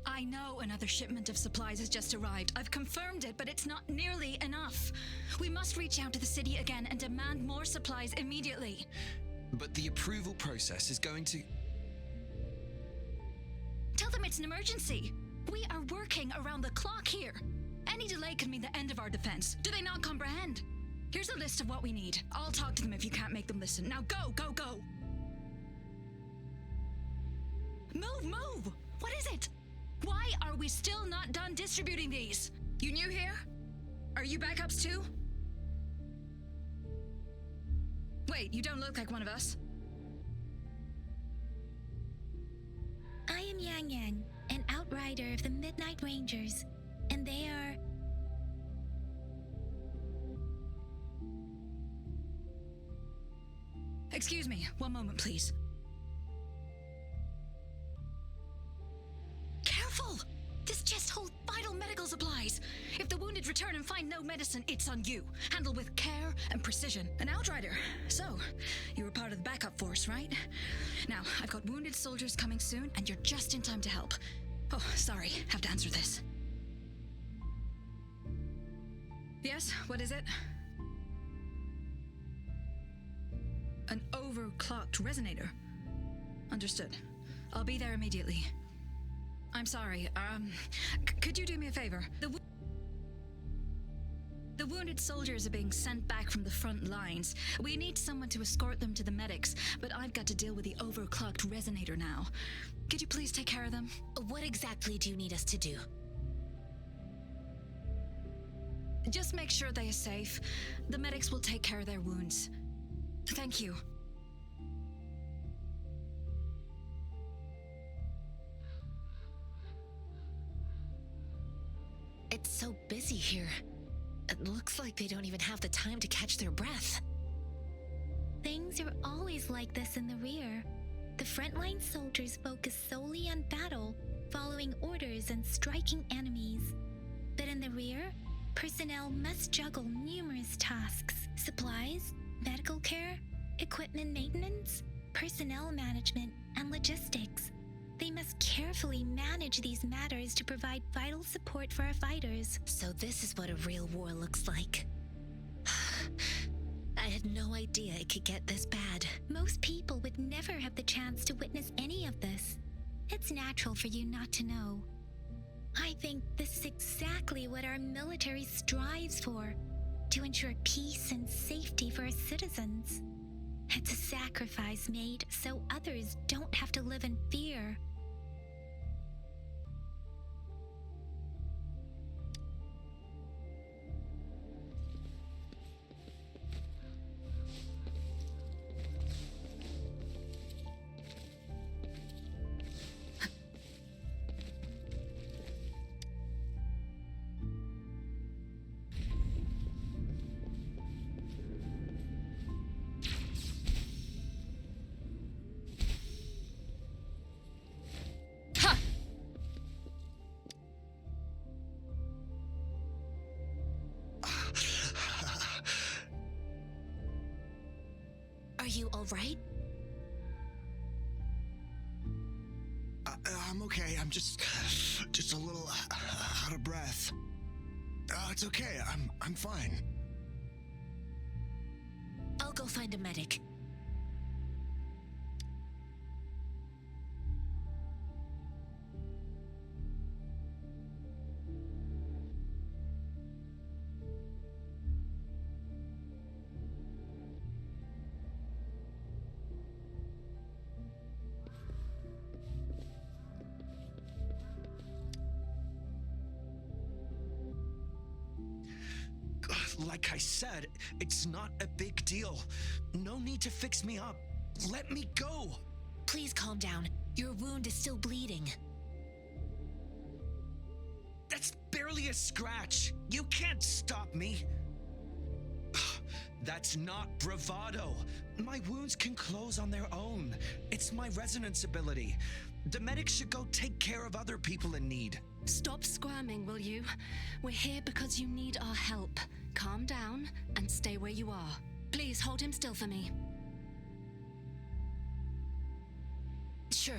I know another shipment of supplies has just arrived. I've confirmed it, but it's not nearly enough. We must reach out to the city again and demand more supplies immediately. But the approval process is going to... Tell them it's an emergency. We are working around the clock here. Any delay could mean the end of our defense. Do they not comprehend? Here's a list of what we need. I'll talk to them if you can't make them listen. Now go, go, go! Move, move! What is it? Why are we still not done distributing these? You new here? Are you backups too? Wait, you don't look like one of us. I am Yang Yang, an outrider of the Midnight Rangers, and they are... Excuse me, one moment, please. Careful! This chest holds vital medical supplies. If the wounded return and find no medicine, it's on you. Handle with care and precision. An outrider. So, you were part of the backup force, right? Now, I've got wounded soldiers coming soon, and you're just in time to help. Oh, sorry, have to answer this. Yes, what is it? An overclocked resonator. Understood. I'll be there immediately. I'm sorry, could you do me a favor? The wounded soldiers are being sent back from the front lines. We need someone to escort them to the medics, but I've got to deal with the overclocked resonator now. Could you please take care of them? What exactly do you need us to do? Just make sure they are safe. The medics will take care of their wounds. Thank you. It's so busy here. It looks like they don't even have the time to catch their breath. Things are always like this in the rear. The frontline soldiers focus solely on battle, following orders and striking enemies. But in the rear, personnel must juggle numerous tasks: supplies, medical care, equipment maintenance, personnel management, and logistics. They must carefully manage these matters to provide vital support for our fighters. So this is what a real war looks like. I had no idea it could get this bad. Most people would never have the chance to witness any of this. It's natural for you not to know. I think this is exactly what our military strives for, to ensure peace and safety for our citizens. It's a sacrifice made so others don't have to live in fear. all right? I'm okay. I'm just a little out of breath. It's okay. I'm fine. I'll go find a medic. Like I said, it's not a big deal. No need to fix me up. Let me go. Please calm down. Your wound is still bleeding. That's barely a scratch. You can't stop me. That's not bravado. My wounds can close on their own. It's my resonance ability. The medics should go take care of other people in need. Stop squirming, will you? We're here because you need our help. Calm down and stay where you are. Please hold him still for me. Sure.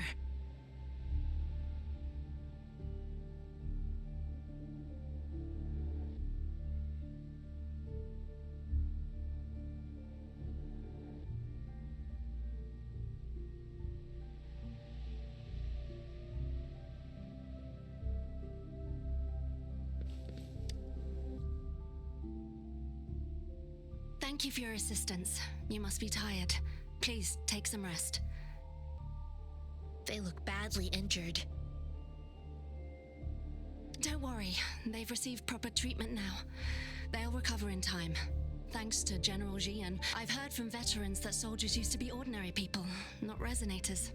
Thank you for your assistance. You must be tired. Please take some rest. They look badly injured. Don't worry, they've received proper treatment now. They'll recover in time. Thanks to General Jian, I've heard from veterans that soldiers used to be ordinary people, not resonators.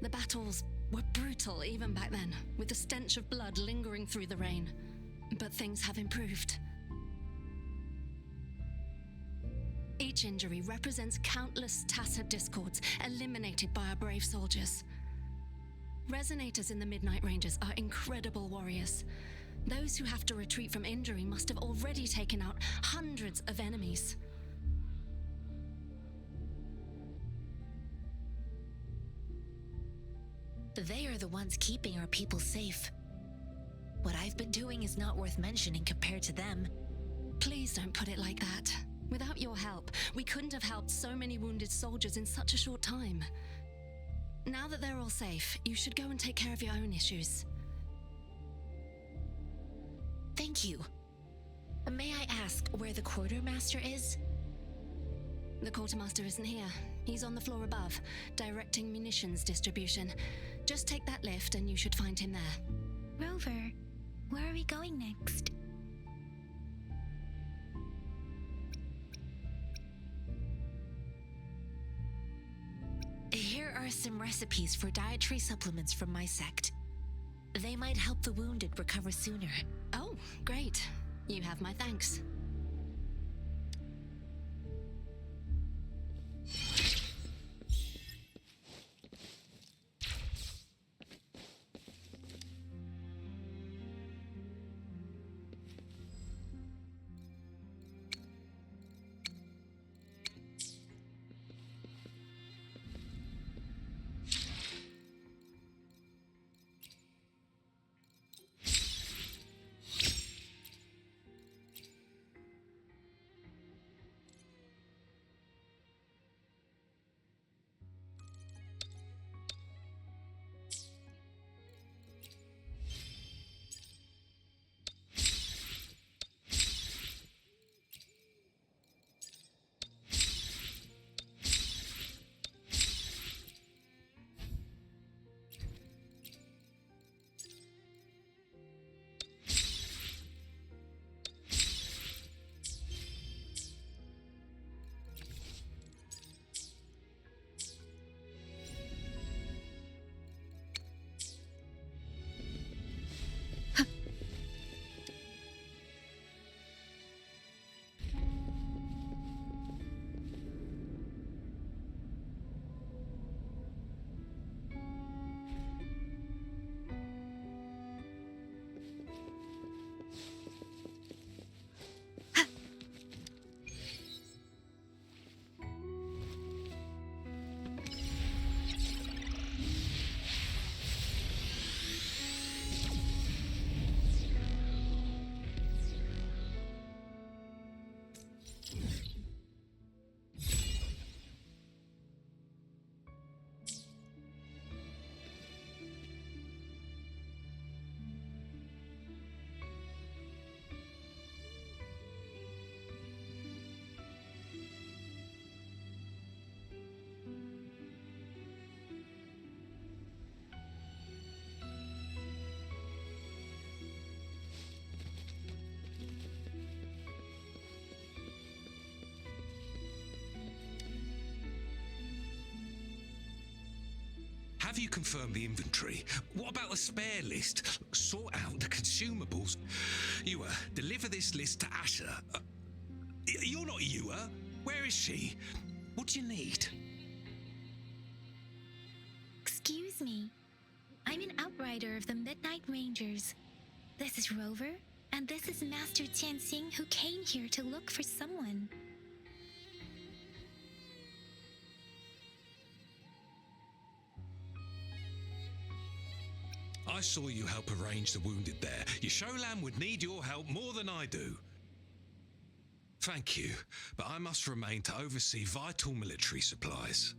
The battles were brutal even back then, with the stench of blood lingering through the rain. But things have improved. Each injury represents countless tacit discords eliminated by our brave soldiers. Resonators in the Midnight Rangers are incredible warriors. Those who have to retreat from injury must have already taken out hundreds of enemies. They are the ones keeping our people safe. What I've been doing is not worth mentioning compared to them. Please don't put it like that. Without your help, we couldn't have helped so many wounded soldiers in such a short time. Now that they're all safe, you should go and take care of your own issues. Thank you. May I ask where the quartermaster is? The quartermaster isn't here. He's on the floor above, directing munitions distribution. Just take that lift and you should find him there. Rover, where are we going next? Here are some recipes for dietary supplements from my sect. They might help the wounded recover sooner. Oh, great. You have my thanks. Have you confirmed the inventory? What about the spare list? Sort out the consumables. Ewa, deliver this list to Asher. You're not Ewa. Where is she? What do you need? Excuse me. I'm an outrider of the Midnight Rangers. This is Rover, and this is Master Tianxing, who came here to look for someone. I saw you help arrange the wounded there. Your Sholan would need your help more than I do. Thank you, but I must remain to oversee vital military supplies.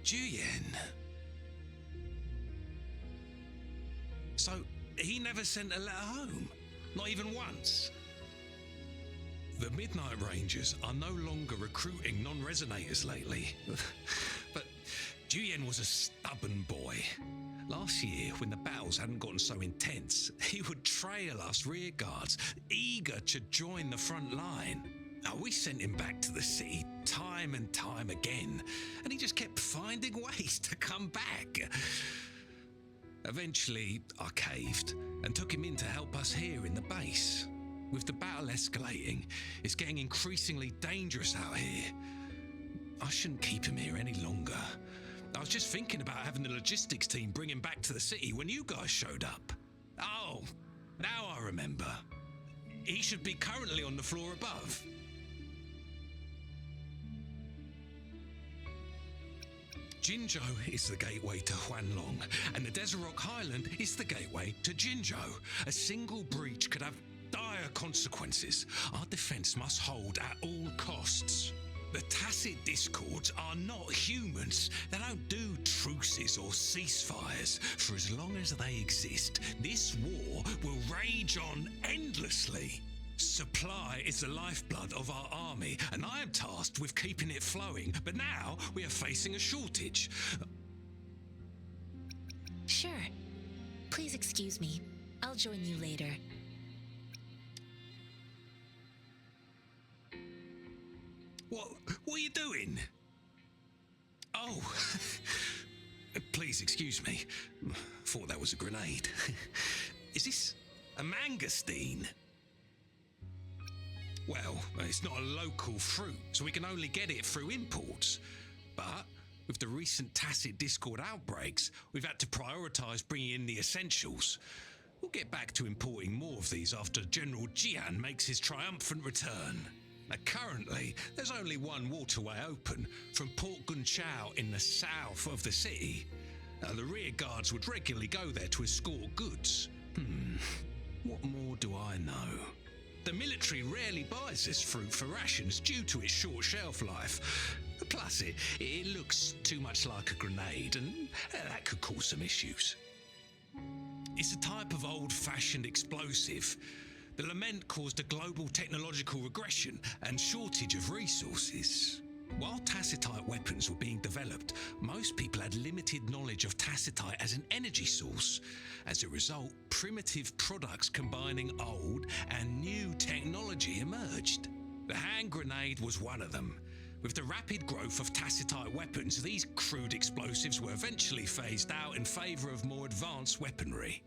Juyen. So, he never sent a letter home? Not even once? The Midnight Rangers are no longer recruiting non-resonators lately. But Juyen was a stubborn boy. Last year, when the battles hadn't gotten so intense, he would trail us rear guards, eager to join the front line. Now, we sent him back to the city time and time again, and he just kept finding ways to come back. Eventually, I caved and took him in to help us here in the base. With the battle escalating, it's getting increasingly dangerous out here. I shouldn't keep him here any longer. I was just thinking about having the logistics team bring him back to the city when you guys showed up. Oh, now I remember. He should be currently on the floor above. Jinzhou is the gateway to Huanlong, and the Desert Rock Highland is the gateway to Jinzhou. A single breach could have dire consequences. Our defense must hold at all costs. The Tacit Discords are not humans. They don't do truces or ceasefires. For as long as they exist, this war will rage on endlessly. Supply is the lifeblood of our army, and I am tasked with keeping it flowing. But now we are facing a shortage. Sure. Please excuse me. I'll join you later. What are you doing? Oh, please excuse me. Thought that was a grenade. Is this a mangosteen? Well, it's not a local fruit, so we can only get it through imports. But with the recent Tacit Discord outbreaks, we've had to prioritise bringing in the essentials. We'll get back to importing more of these after General Jian makes his triumphant return. Now, currently, there's only one waterway open from Port Gunchao in the south of the city. The rear guards would regularly go there to escort goods. What more do I know? The military rarely buys this fruit for rations due to its short shelf life. Plus, it looks too much like a grenade, and that could cause some issues. It's a type of old-fashioned explosive. The lament caused a global technological regression and shortage of resources. While tacitite weapons were being developed, most people had limited knowledge of tacitite as an energy source. As a result, primitive products combining old and new technology emerged. The hand grenade was one of them. With the rapid growth of tacitite weapons, these crude explosives were eventually phased out in favor of more advanced weaponry.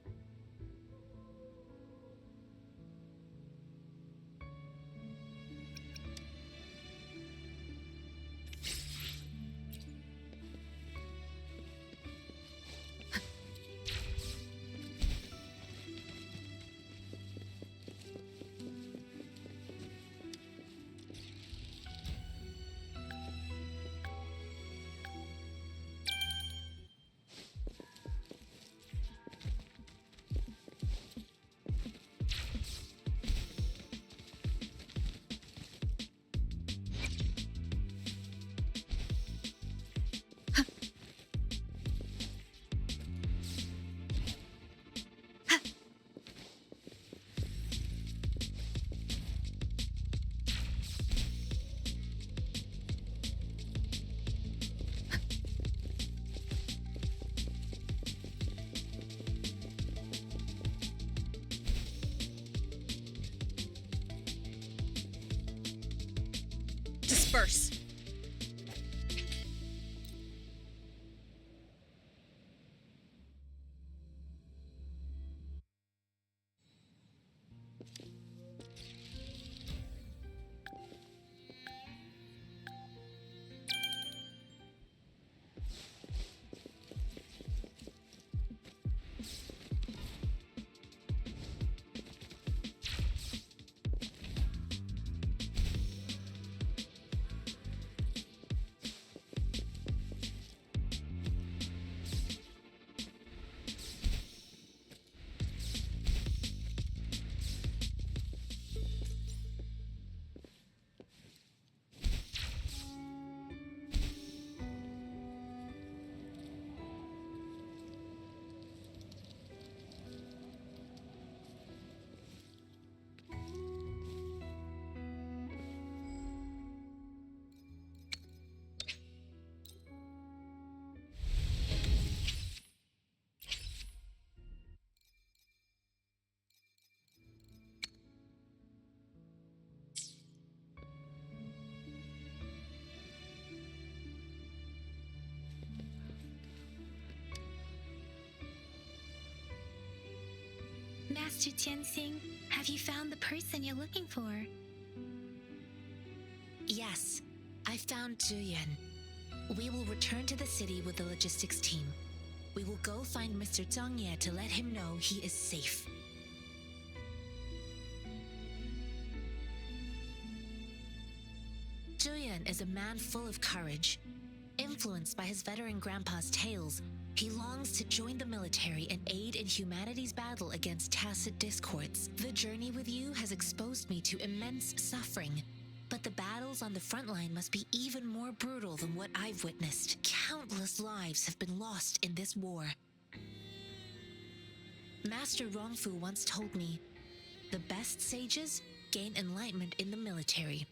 universe. Master Tianxing, have you found the person you're looking for? Yes, I found Zhuyan. We will return to the city with the logistics team. We will go find Mr. Zhang Ye to let him know he is safe. Zhuyan is a man full of courage. Influenced by his veteran grandpa's tales, he longs to join the military and aid in humanity's battle against tacit discords. The journey with you has exposed me to immense suffering, but the battles on the front line must be even more brutal than what I've witnessed. Countless lives have been lost in this war. Master Rongfu once told me, the best sages gain enlightenment in the military.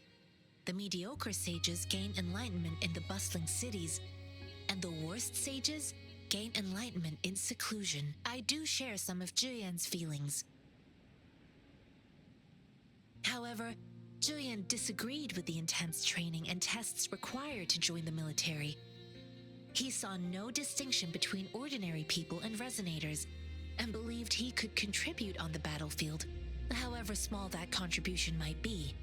The mediocre sages gain enlightenment in the bustling cities, and the worst sages gain enlightenment in seclusion. I do share some of Zhuyan's feelings. However, Zhuyan disagreed with the intense training and tests required to join the military. He saw no distinction between ordinary people and resonators, and believed he could contribute on the battlefield, however small that contribution might be.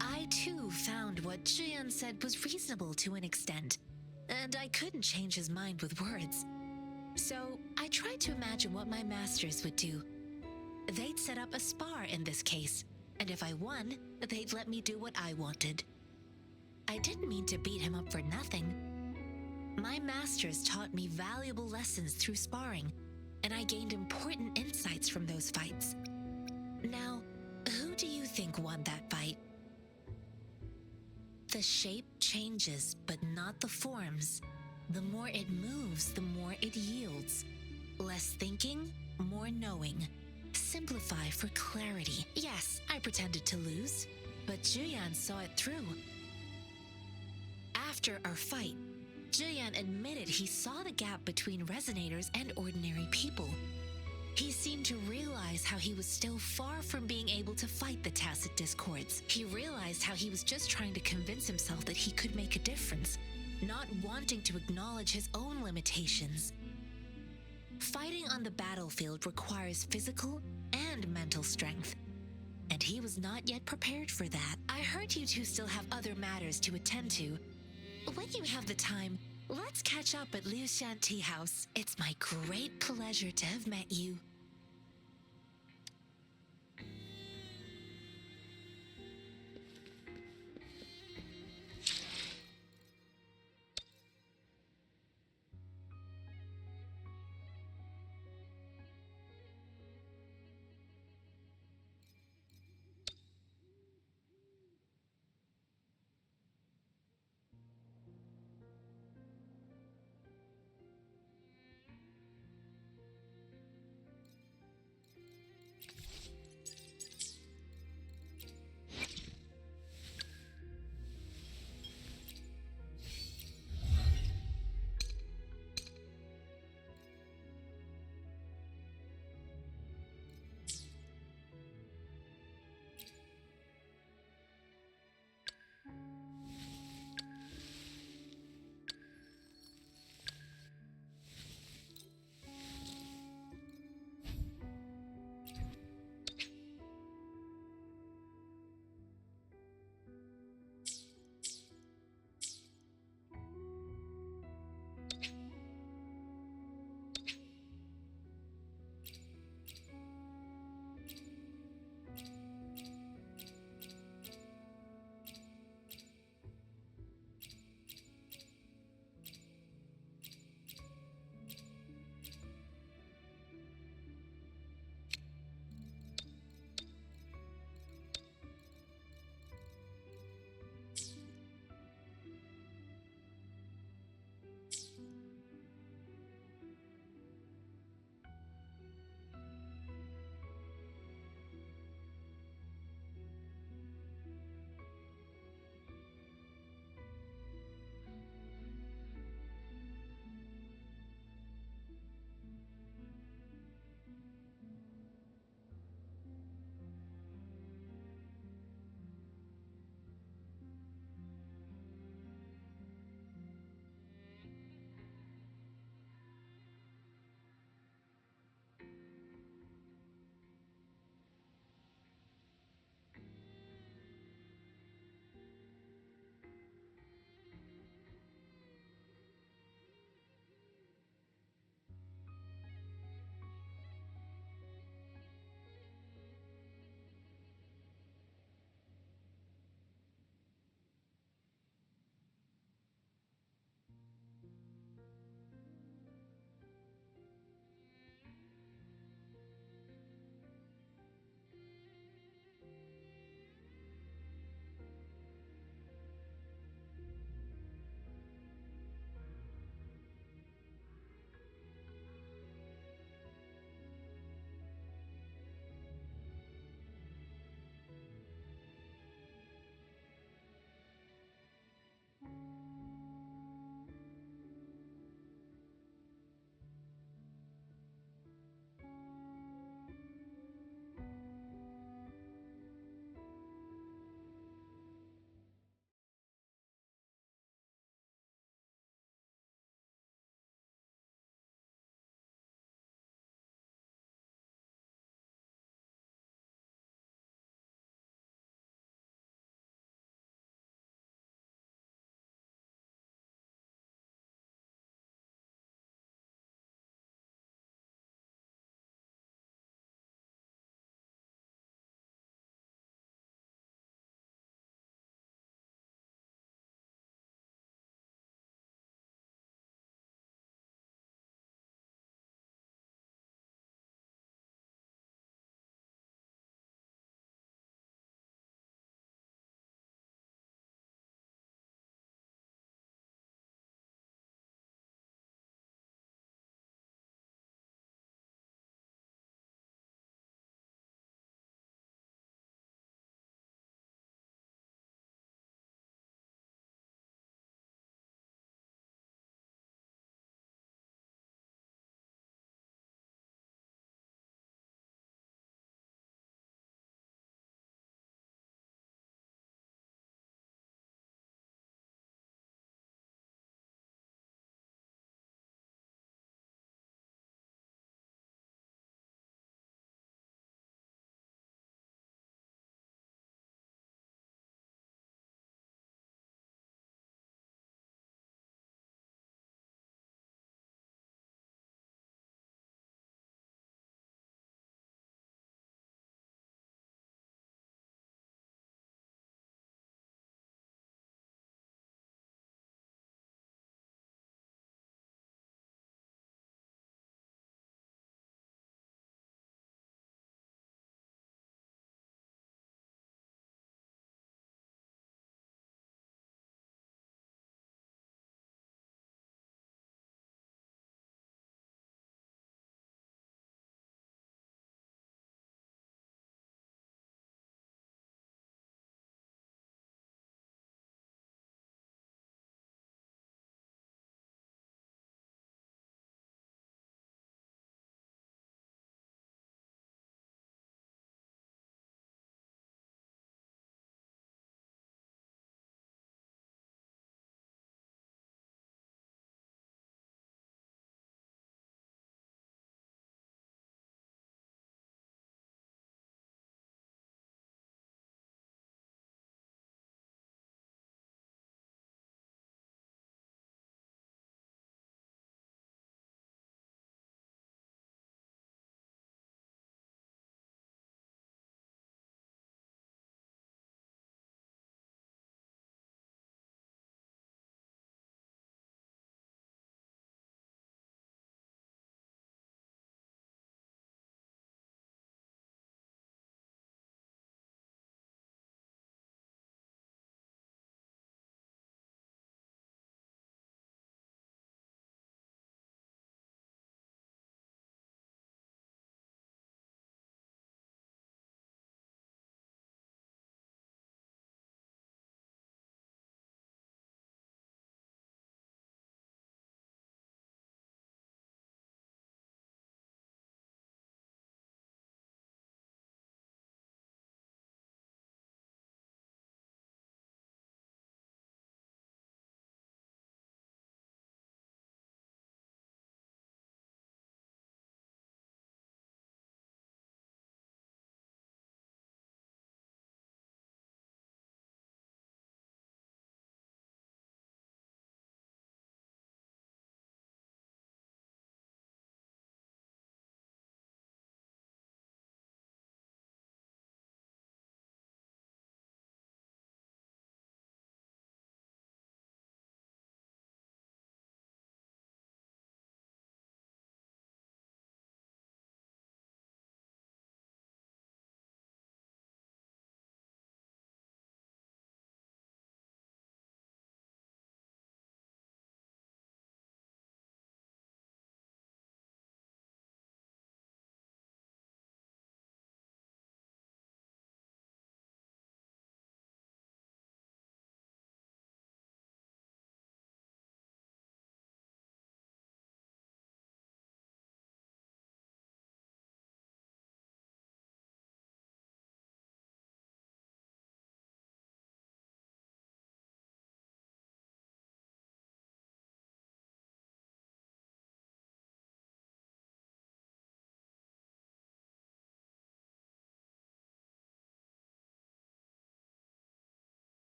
I too found what Zhuyan said was reasonable to an extent, and I couldn't change his mind with words. So I tried to imagine what my masters would do. They'd set up a spar in this case, and if I won, they'd let me do what I wanted. I didn't mean to beat him up for nothing. My masters taught me valuable lessons through sparring, and I gained important insights from those fights. Now, who do you think won that fight? The shape changes, but not the forms. The more it moves, the more it yields. Less thinking, more knowing. Simplify for clarity. Yes, I pretended to lose, but Zhuyan saw it through. After our fight, Zhuyan admitted he saw the gap between resonators and ordinary people. He seemed to realize how he was still far from being able to fight the tacit discords. He realized how he was just trying to convince himself that he could make a difference, not wanting to acknowledge his own limitations. Fighting on the battlefield requires physical and mental strength, and he was not yet prepared for that. I heard you two still have other matters to attend to. When you have the time, let's catch up at Liu Shan Tea House. It's my great pleasure to have met you.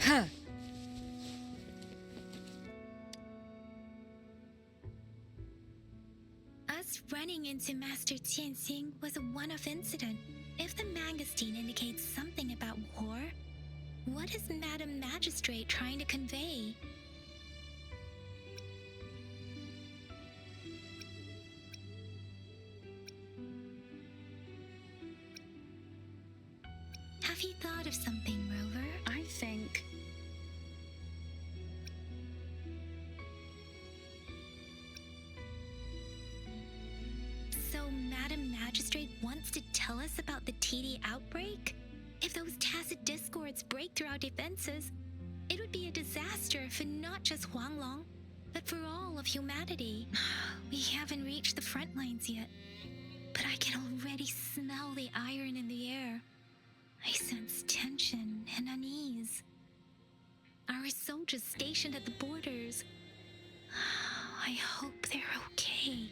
Huh. Us running into Master Tianxing was a one-off incident. If the Mangosteen indicates something about war, what is Madam Magistrate trying to convey? Have you thought of something, Rover? I think... So Madam Magistrate wants to tell us about the TD outbreak? If those tacit discords break through our defenses, it would be a disaster for not just Huanglong, but for all of humanity. We haven't reached the front lines yet, but I can already smell the iron in the air. I sense tension and unease. Our soldiers stationed at the borders, I hope they're okay.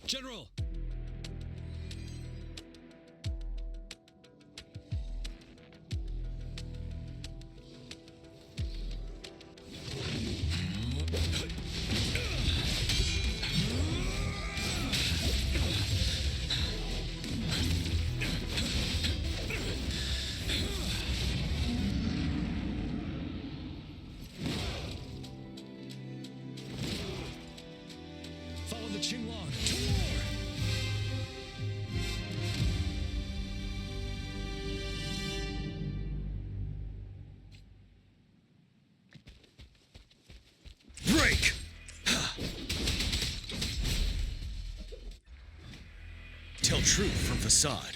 General! Follow the Qinglong to war! Break! Tell truth from facade.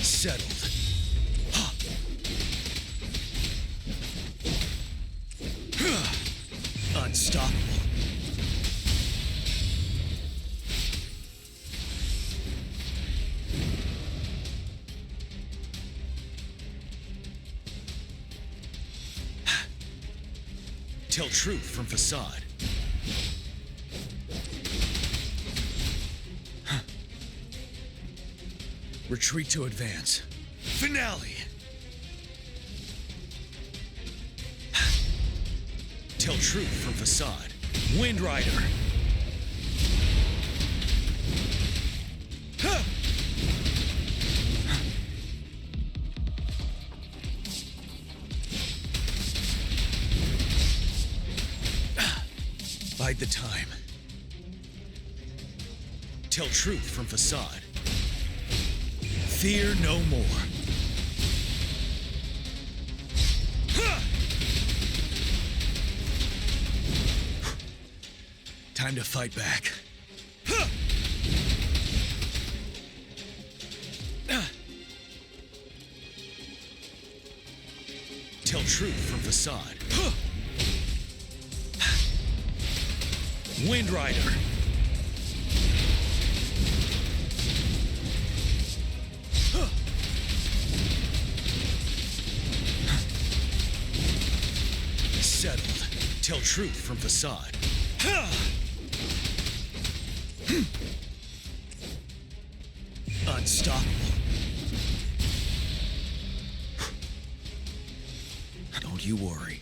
Settled. Unstoppable. Tell truth from facade. Retreat to advance. Finale! Tell truth from facade. Wind Rider! Bide the time. Tell truth from facade. Fear no more. Time to fight back. Tell truth from facade. Wind Rider. Settled. Tell truth from facade. Unstoppable. Don't you worry.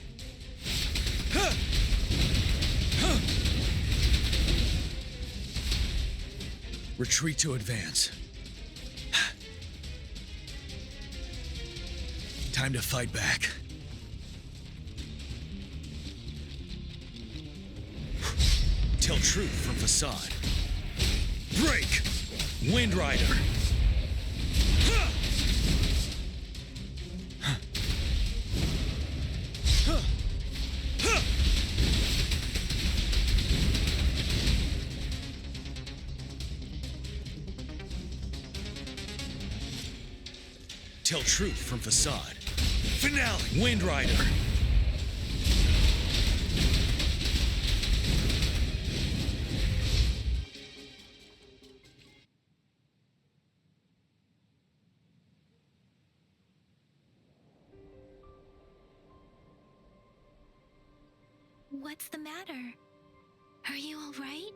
Retreat to advance. Time to fight back. Tell truth from facade. Break! Wind Rider! Tell truth from facade. Finale! Wind Rider! What's the matter? Are you all right?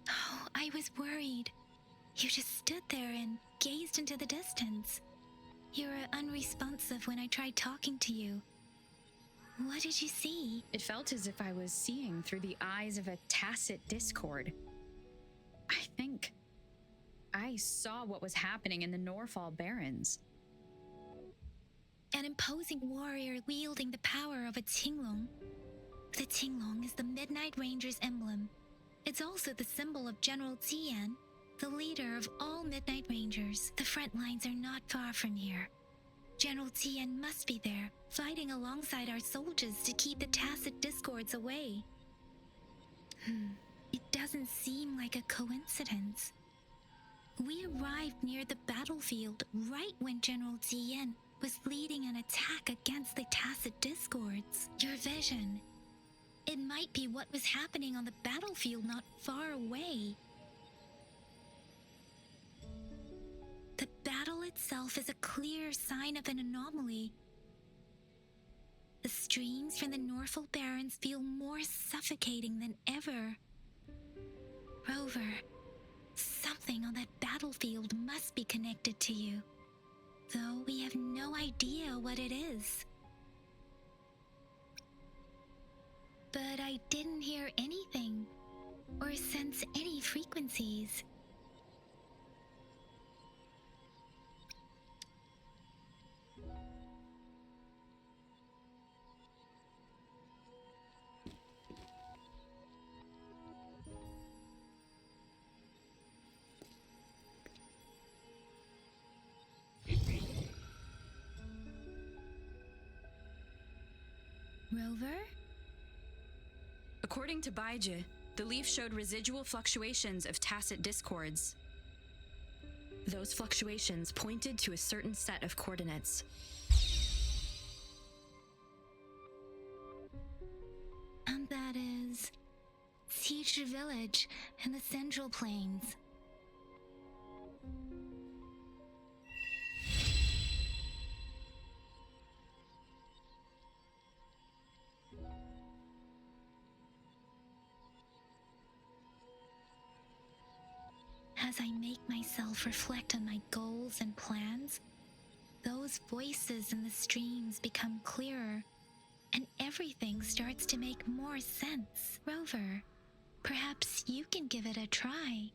Oh, I was worried. You just stood there and gazed into the distance. You were unresponsive when I tried talking to you. What did you see? It felt as if I was seeing through the eyes of a tacit discord. I think I saw what was happening in the Norfall Barrens. An imposing warrior wielding the power of a Tinglong. The Tinglong is the Midnight Ranger's emblem. It's also the symbol of General Tian, the leader of all Midnight Rangers. The front lines are not far from here. General Tian must be there, fighting alongside our soldiers to keep the tacit discords away. It doesn't seem like a coincidence. We arrived near the battlefield right when General Tian was leading an attack against the tacit discords. Your vision. It might be what was happening on the battlefield not far away. The battle itself is a clear sign of an anomaly. The streams from the Norfall Barrens feel more suffocating than ever. Rover, something on that battlefield must be connected to you, though we have no idea what it is. But I didn't hear anything, or sense any frequencies. Rover? According to Baiji, the leaf showed residual fluctuations of tacit discords. Those fluctuations pointed to a certain set of coordinates. And that is Siege Village in the Central Plains. As I make myself reflect on my goals and plans, those voices in the streams become clearer, and everything starts to make more sense. Rover, perhaps you can give it a try.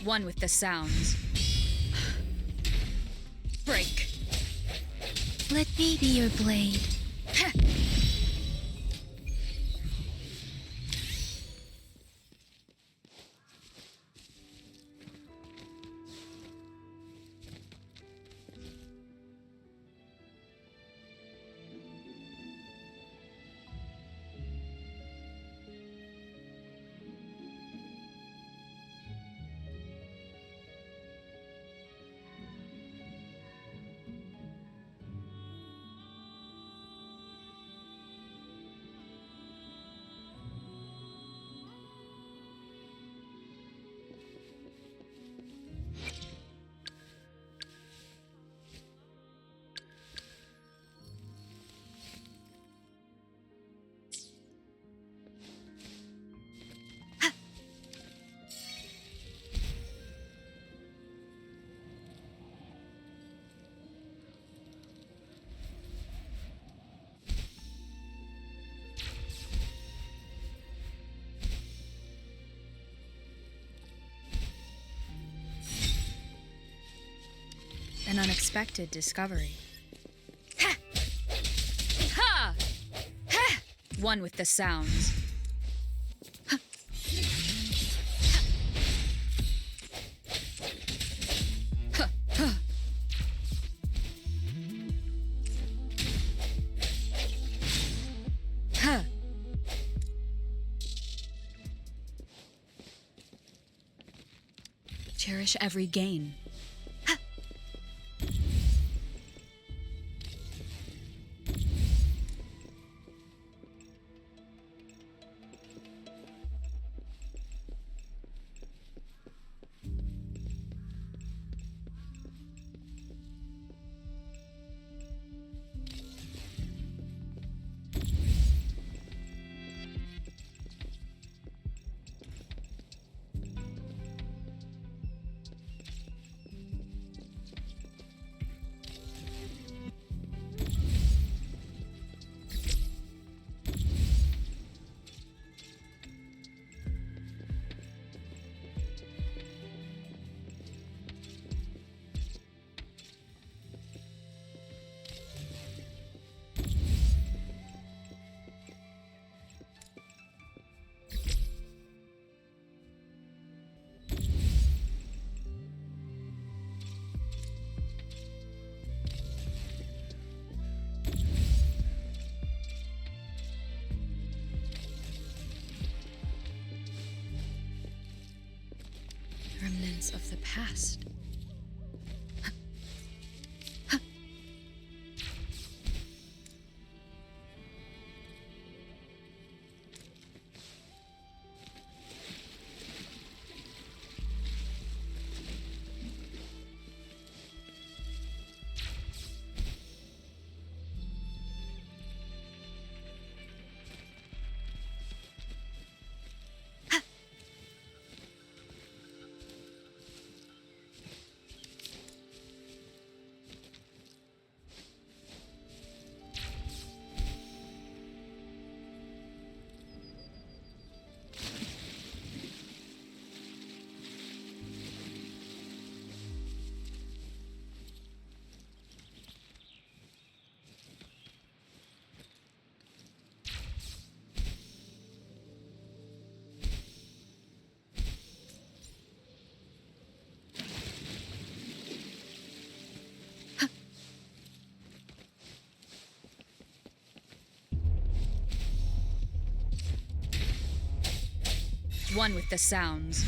One with the sounds. Break. Let me be your blade. An unexpected discovery. Ha! Ha! Ha! One with the sounds. Ha! Ha! Ha! Ha! Cherish every gain. Remnants of the past. One with the sounds.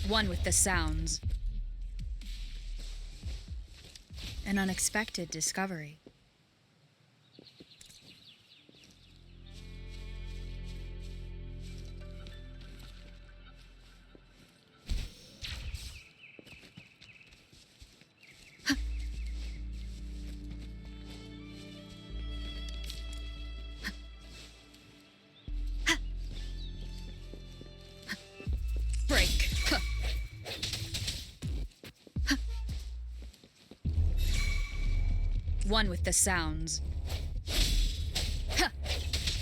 One with the sounds. An unexpected discovery. Break. One with the sounds. Huh.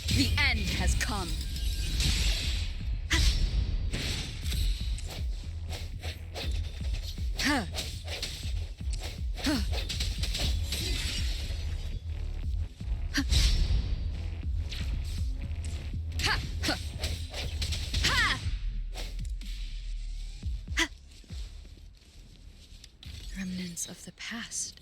The end has come. Huh. Huh. Huh. Ha! Huh. Ha! Ha! Remnants of the past.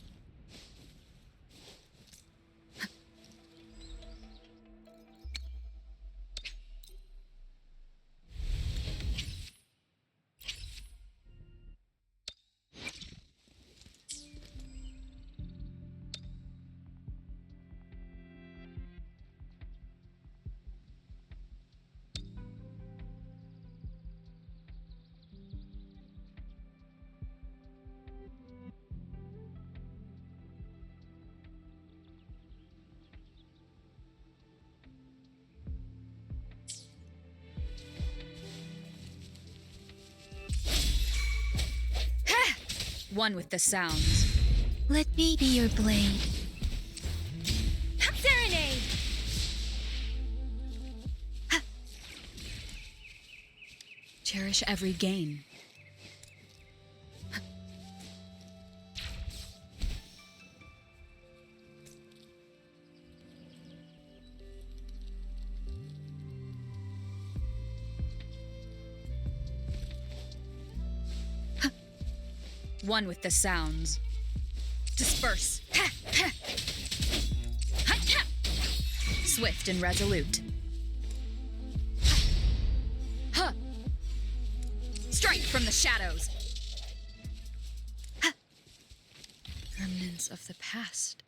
One with the sounds. Let me be your blade. Serenade! Cherish every gain. One with the sounds. Disperse. Swift and resolute. Strike from the shadows. Remnants of the past.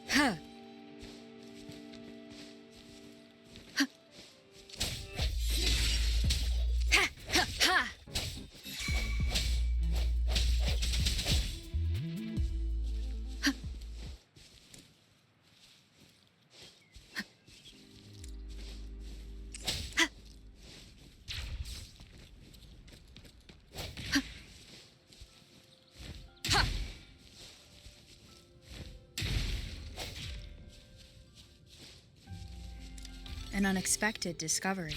Huh. Huh. Ha, ha, ha. Huh. Huh. Huh. Ha. An unexpected discovery.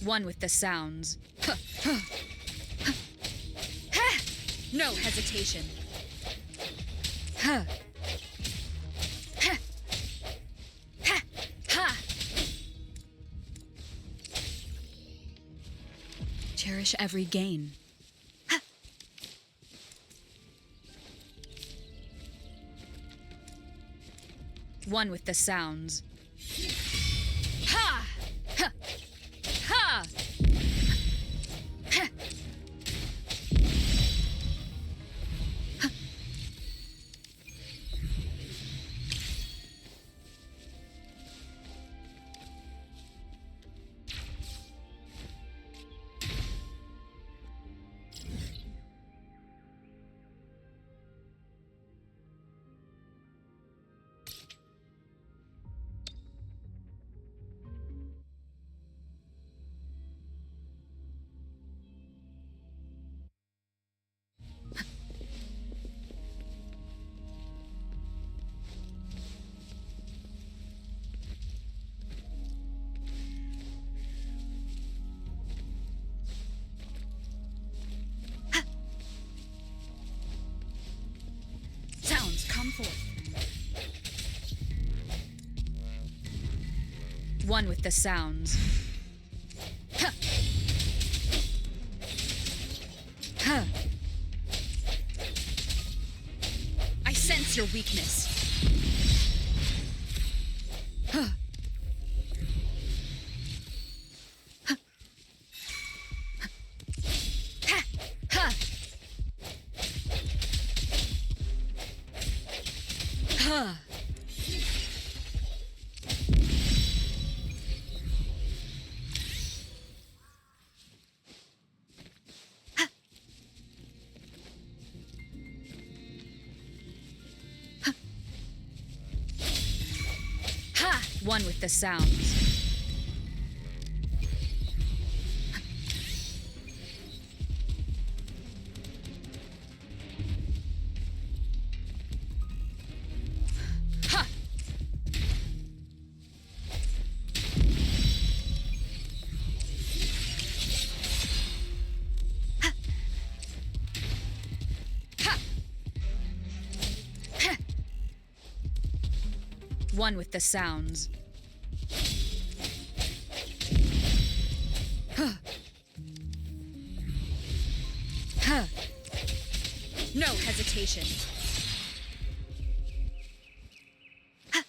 One with the sounds. No hesitation. Ha. Cherish every gain. One with the sounds. Ha! Ha! Ha! Ha! forth. One with the sounds. Huh. Huh. I sense your weakness. Huh. Huh. Ha. Ha. Huh. Ha! One with the sounds. Ha! Ha! Ha! Ha! One with the sounds. Huh. Huh. No hesitation. Huh.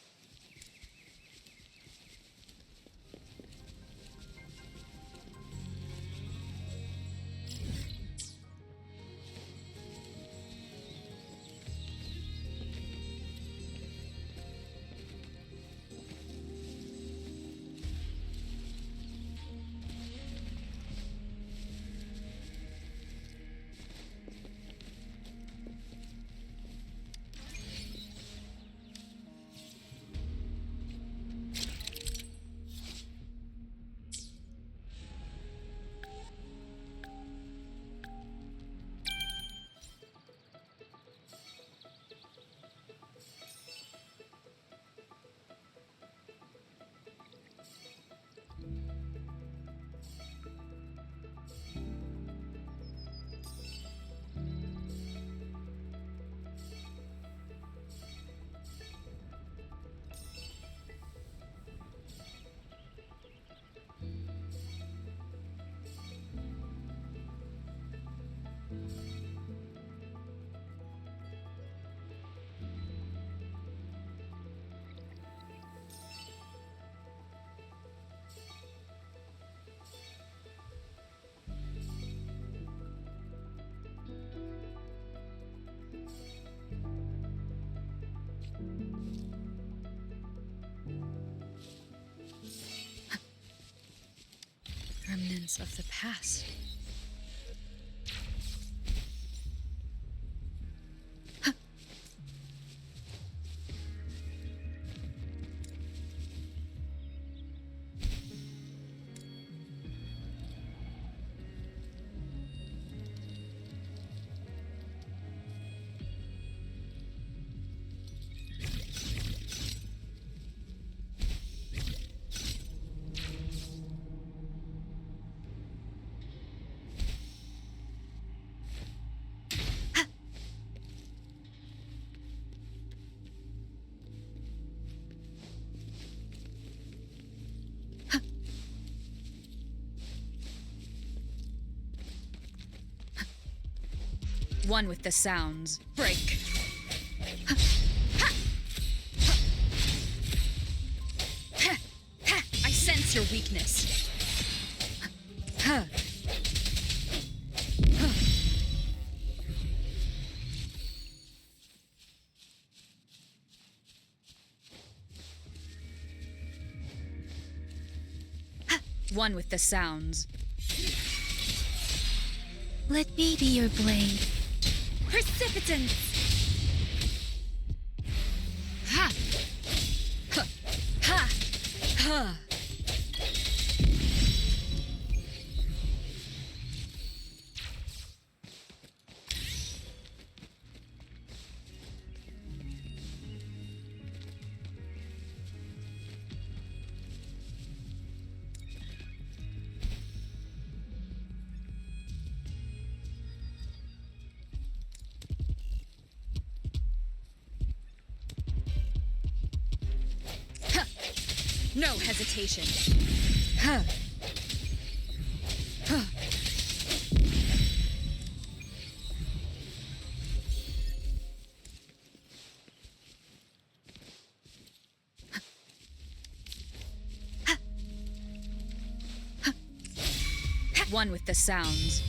Remnants of the past. One with the sounds. Break. I sense your weakness. One with the sounds. Let me be your blade. Precipitance! Ha! Ha! Ha! Ha! No hesitation. Huh. Huh. One with the sounds.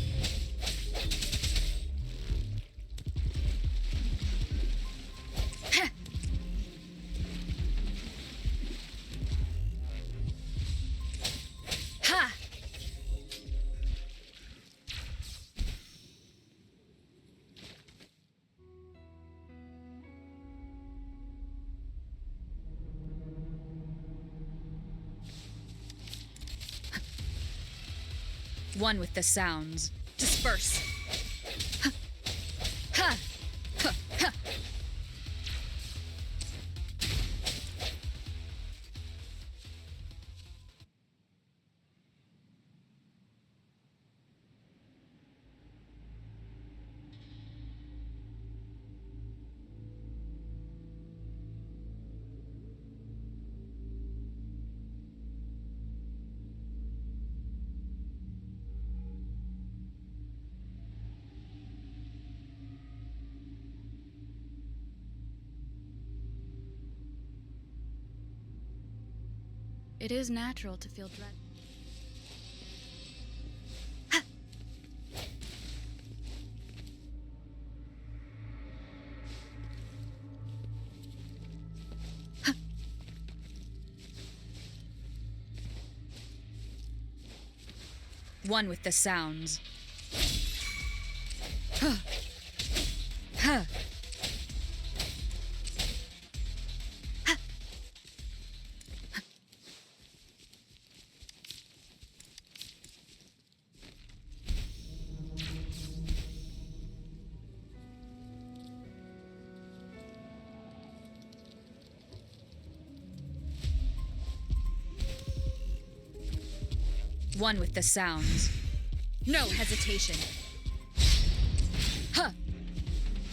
Ha! One with the sounds. Disperse. Ha! Ha! Ha! Ha! It is natural to feel dread. One with the sounds. Huh. Huh. One with the sounds. No hesitation. Huh.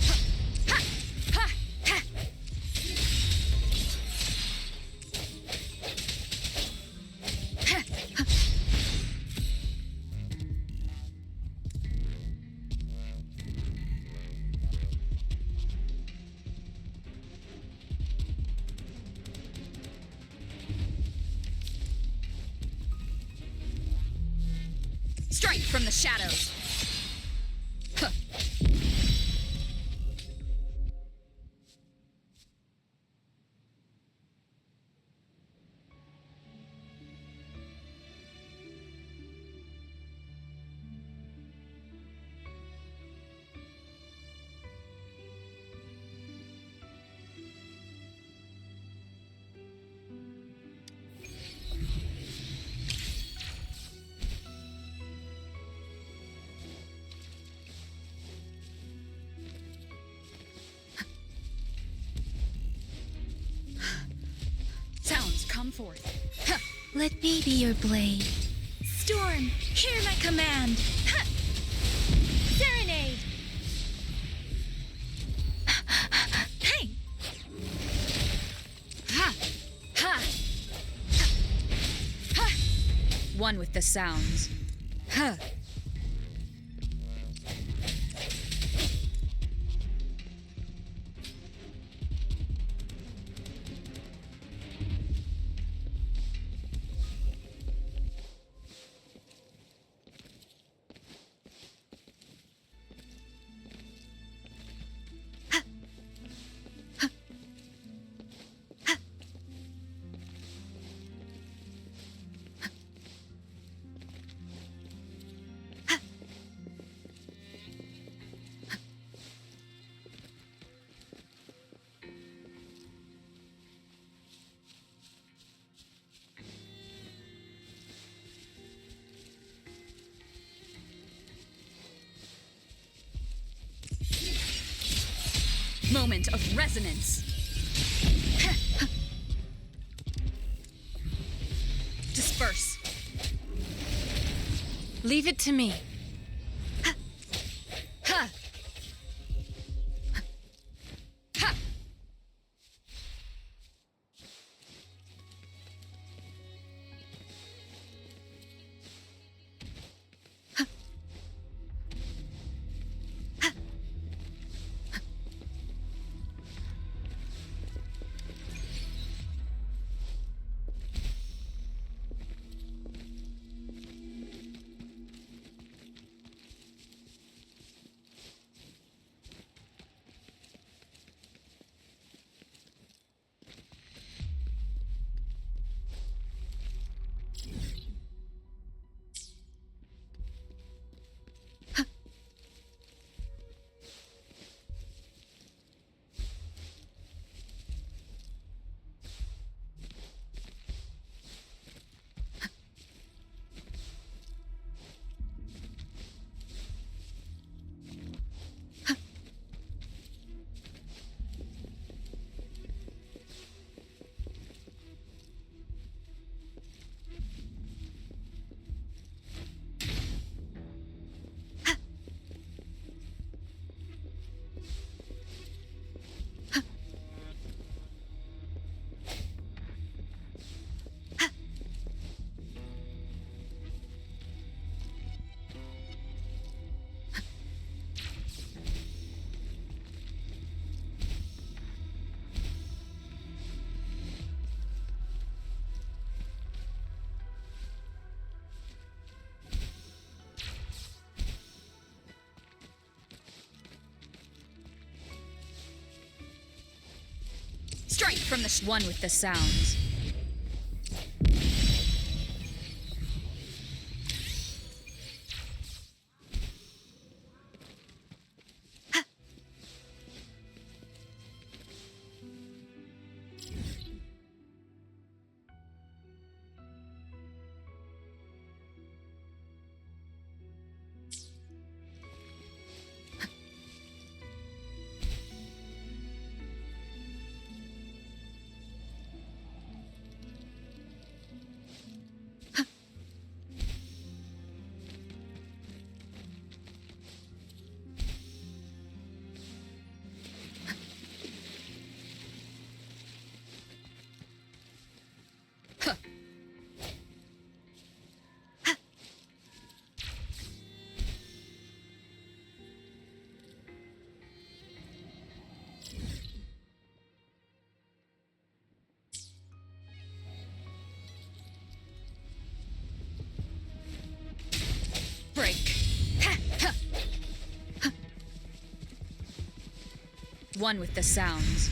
Huh. Ha. Ha. Ha. Ha. Ha. Strike from the shadows. Huh. Sounds come forth. Huh. Let me be your blade. Storm, hear my command. Ha! Serenade. Hey! Ha! Ha! Ha! One with the sounds. Huh. Moment of resonance. Disperse. Leave it to me. Ha! Ha! Strike from the one with the sounds. Break. One with the sounds.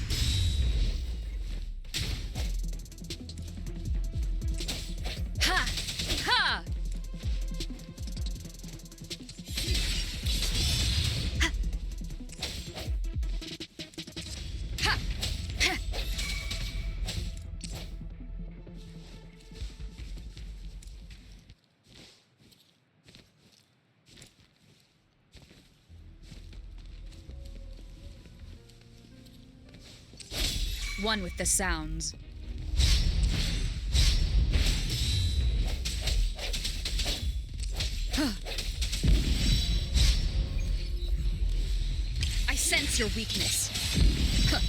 Ha! Ha! Ha! Ha! Ha! One with the sounds. I sense your weakness. Ha!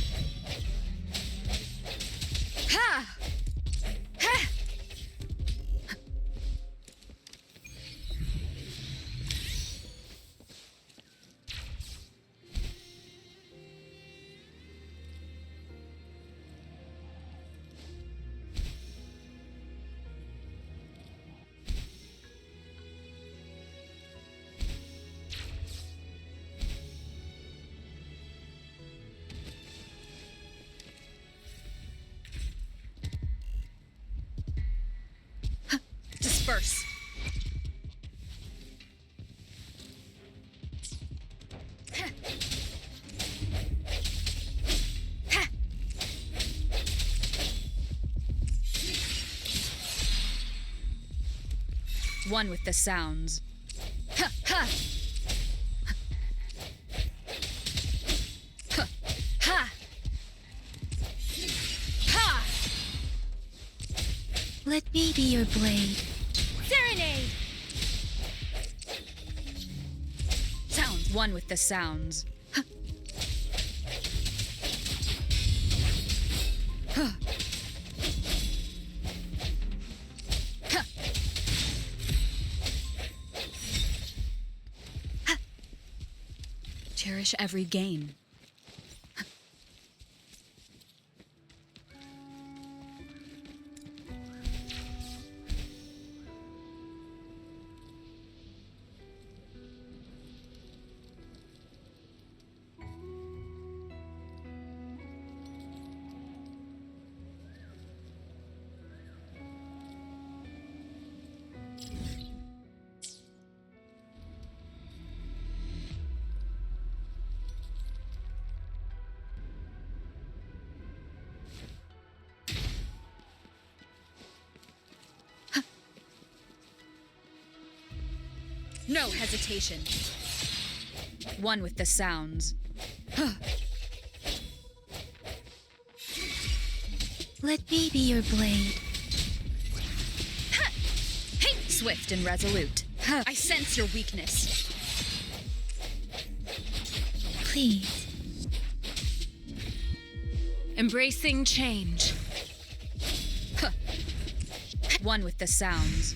Ha! Disperse. One with the sounds. Ha! Ha! Ha! Ha! Ha! Let me be your blade. Serenade! Sounds. One with the sounds. Huh. Huh. Huh. Cherish every gain. No hesitation. One with the sounds. Let me be your blade. Hey! Swift and resolute. I sense your weakness. Please. Embracing change. One with the sounds.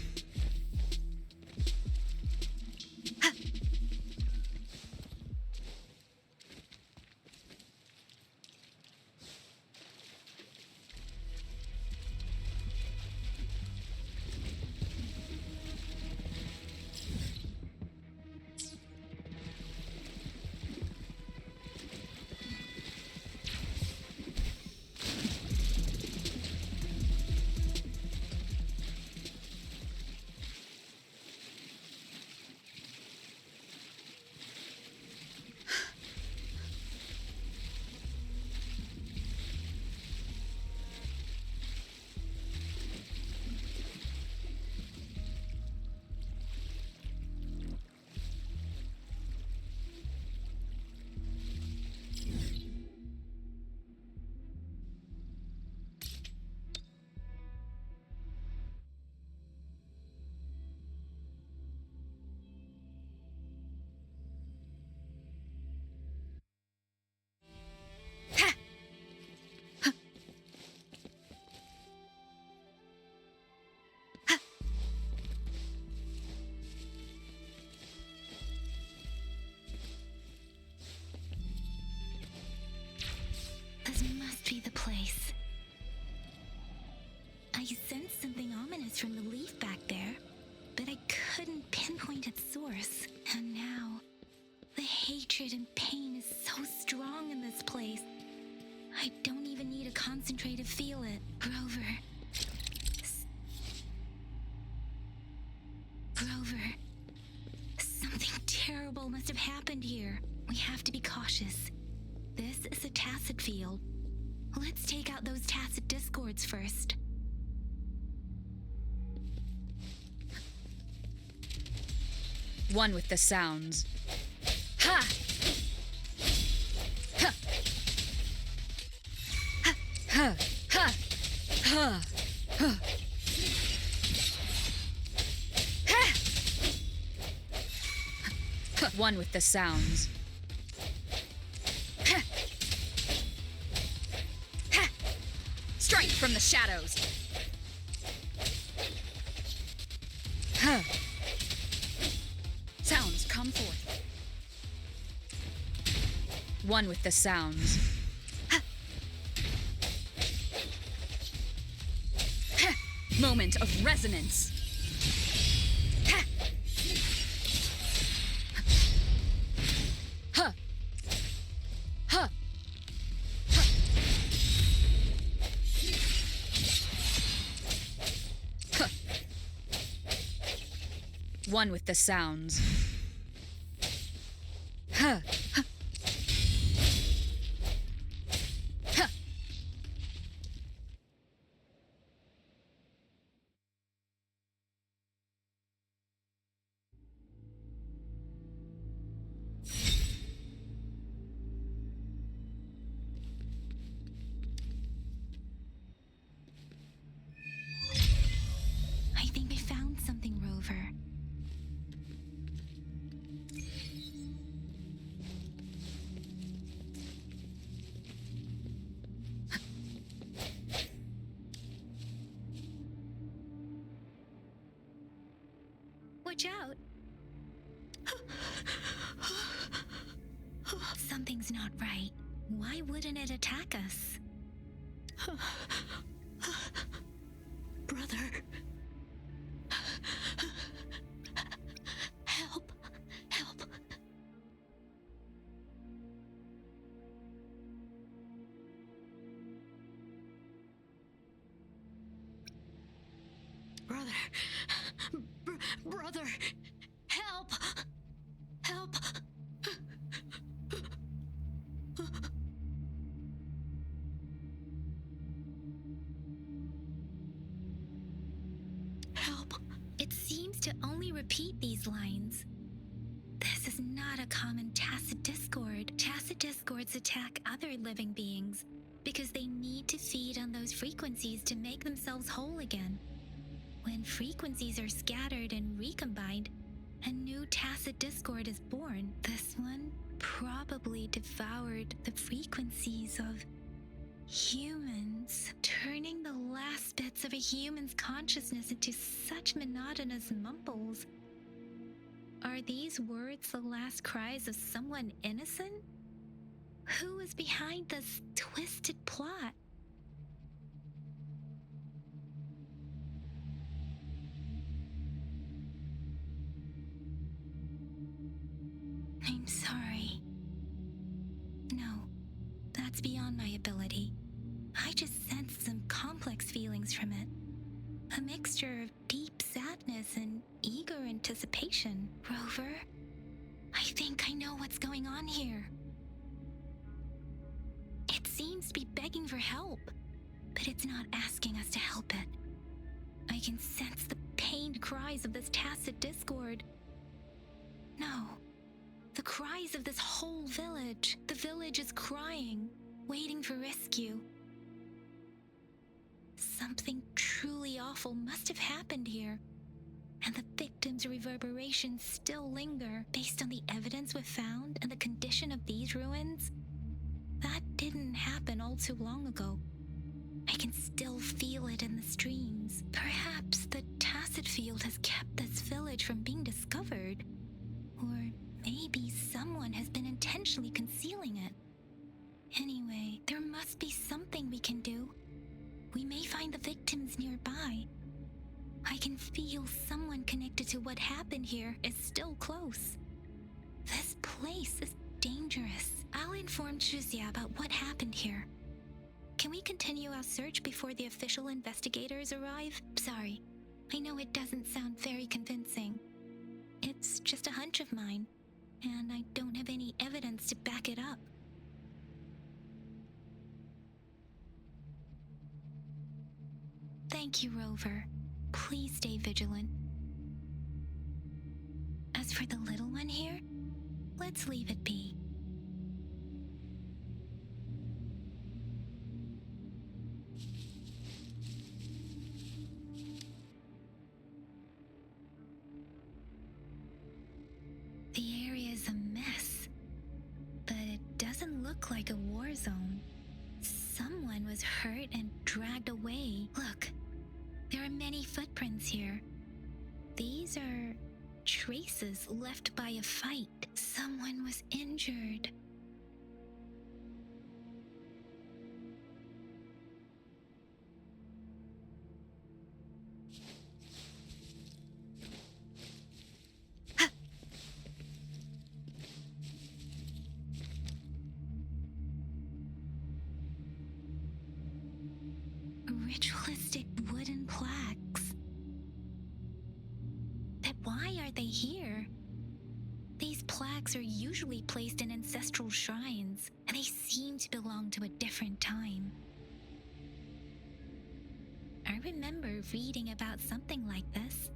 something ominous from the leaf back there, but I couldn't pinpoint its source. And now, the hatred and pain is so strong in this place. I don't even need to concentrate to feel it. Grover. Grover. Something terrible must have happened here. We have to be cautious. This is a tacit field. Let's take out those tacit discords first. One with the sounds. Ha! Ha! Ha! Ha! Ha! Ha! Ha! One with the sounds. Ha! Ha! Strike from the shadows. Ha! Sounds come forth. One with the sounds. Ha! Ha! Moment of resonance. Ha! Ha! Ha! Ha! Ha! One with the sounds. Huh. Huh. Huh. I think I found something, Rover. Watch out! Something's not right. Why wouldn't it attack us? Brother. Help! Help! Brother. Brother. Help! Help! Help! It seems to only repeat these lines. This is not a common tacit discord. Tacit discords attack other living beings because they need to feed on those frequencies to make themselves whole again. When frequencies are scattered and recombined, a new tacit discord is born. This one probably devoured the frequencies of humans, turning the last bits of a human's consciousness into such monotonous mumbles. Are these words the last cries of someone innocent? Who is behind this twisted plot? I'm sorry. No, that's beyond my ability. I just sensed some complex feelings from it. A mixture of deep sadness and eager anticipation. Rover, I think I know what's going on here. It seems to be begging for help, but it's not asking us to help it. I can sense the pained cries of this tacit discord. No. The cries of this whole village. The village is crying, waiting for rescue. Something truly awful must have happened here, and the victims' reverberations still linger. Based on the evidence we've found and the condition of these ruins, that didn't happen all too long ago. I can still feel it in the streams. Perhaps the tacit field has kept this village from being discovered, or maybe someone has been intentionally concealing it. Anyway, there must be something we can do. We may find the victims nearby. I can feel someone connected to what happened here is still close. This place is dangerous. I'll inform Chuzia about what happened here. Can we continue our search before the official investigators arrive? Sorry, I know it doesn't sound very convincing. It's just a hunch of mine, and I don't have any evidence to back it up. Thank you, Rover. Please stay vigilant. As for the little one here, let's leave it be. The area is a mess, but it doesn't look like a war zone. Someone was hurt and dragged away. Look, there are many footprints here. These are traces left by a fight. Someone was injured. Ritualistic wooden plaques. But why are they here? These plaques are usually placed in ancestral shrines, and they seem to belong to a different time. I remember reading about something like this.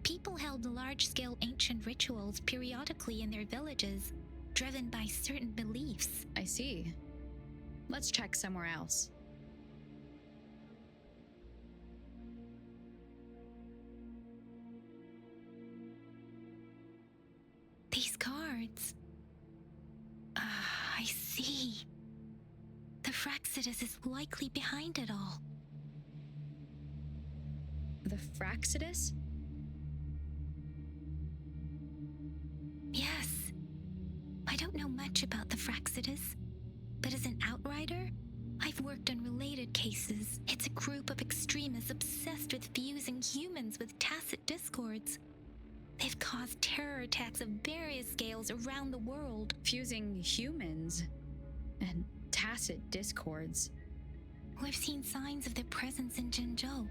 People held large-scale ancient rituals periodically in their villages, driven by certain beliefs. I see. Let's check somewhere else. These cards. I see. The Fraxidus is likely behind it all. The Fraxidus? Yes. I don't know much about the Fraxidus, but as an outrider, I've worked on related cases. It's a group of extremists obsessed with fusing humans with tacit discords. They've caused terror attacks of various scales around the world. Fusing humans and tacit discords. We've seen signs of their presence in Jinzhou,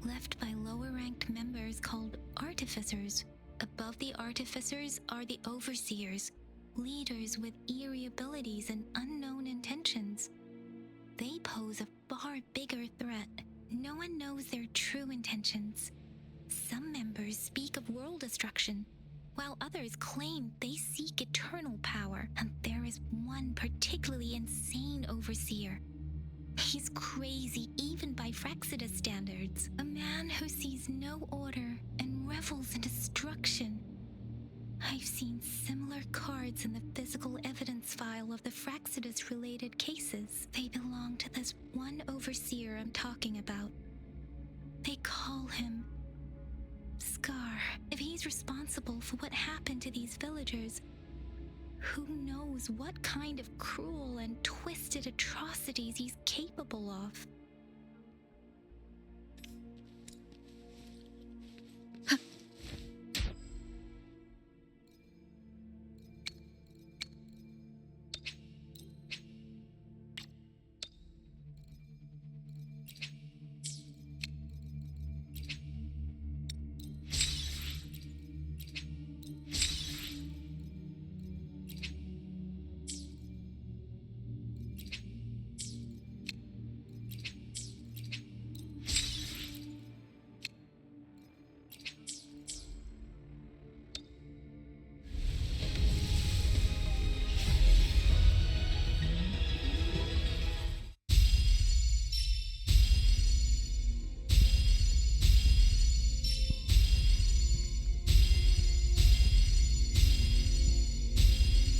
left by lower-ranked members called artificers. Above the artificers are the overseers, leaders with eerie abilities and unknown intentions. They pose a far bigger threat. No one knows their true intentions. Some members speak of world destruction, while others claim they seek eternal power, and there is one particularly insane overseer. He's crazy even by Fraxidus standards, a man who sees no order and revels in destruction. I've seen similar cards in the physical evidence file of the Fraxidus-related cases. They belong to this one overseer I'm talking about. They call him Scar. If he's responsible for what happened to these villagers, who knows what kind of cruel and twisted atrocities he's capable of?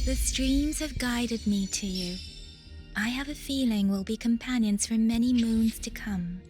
The streams have guided me to you. I have a feeling we'll be companions for many moons to come.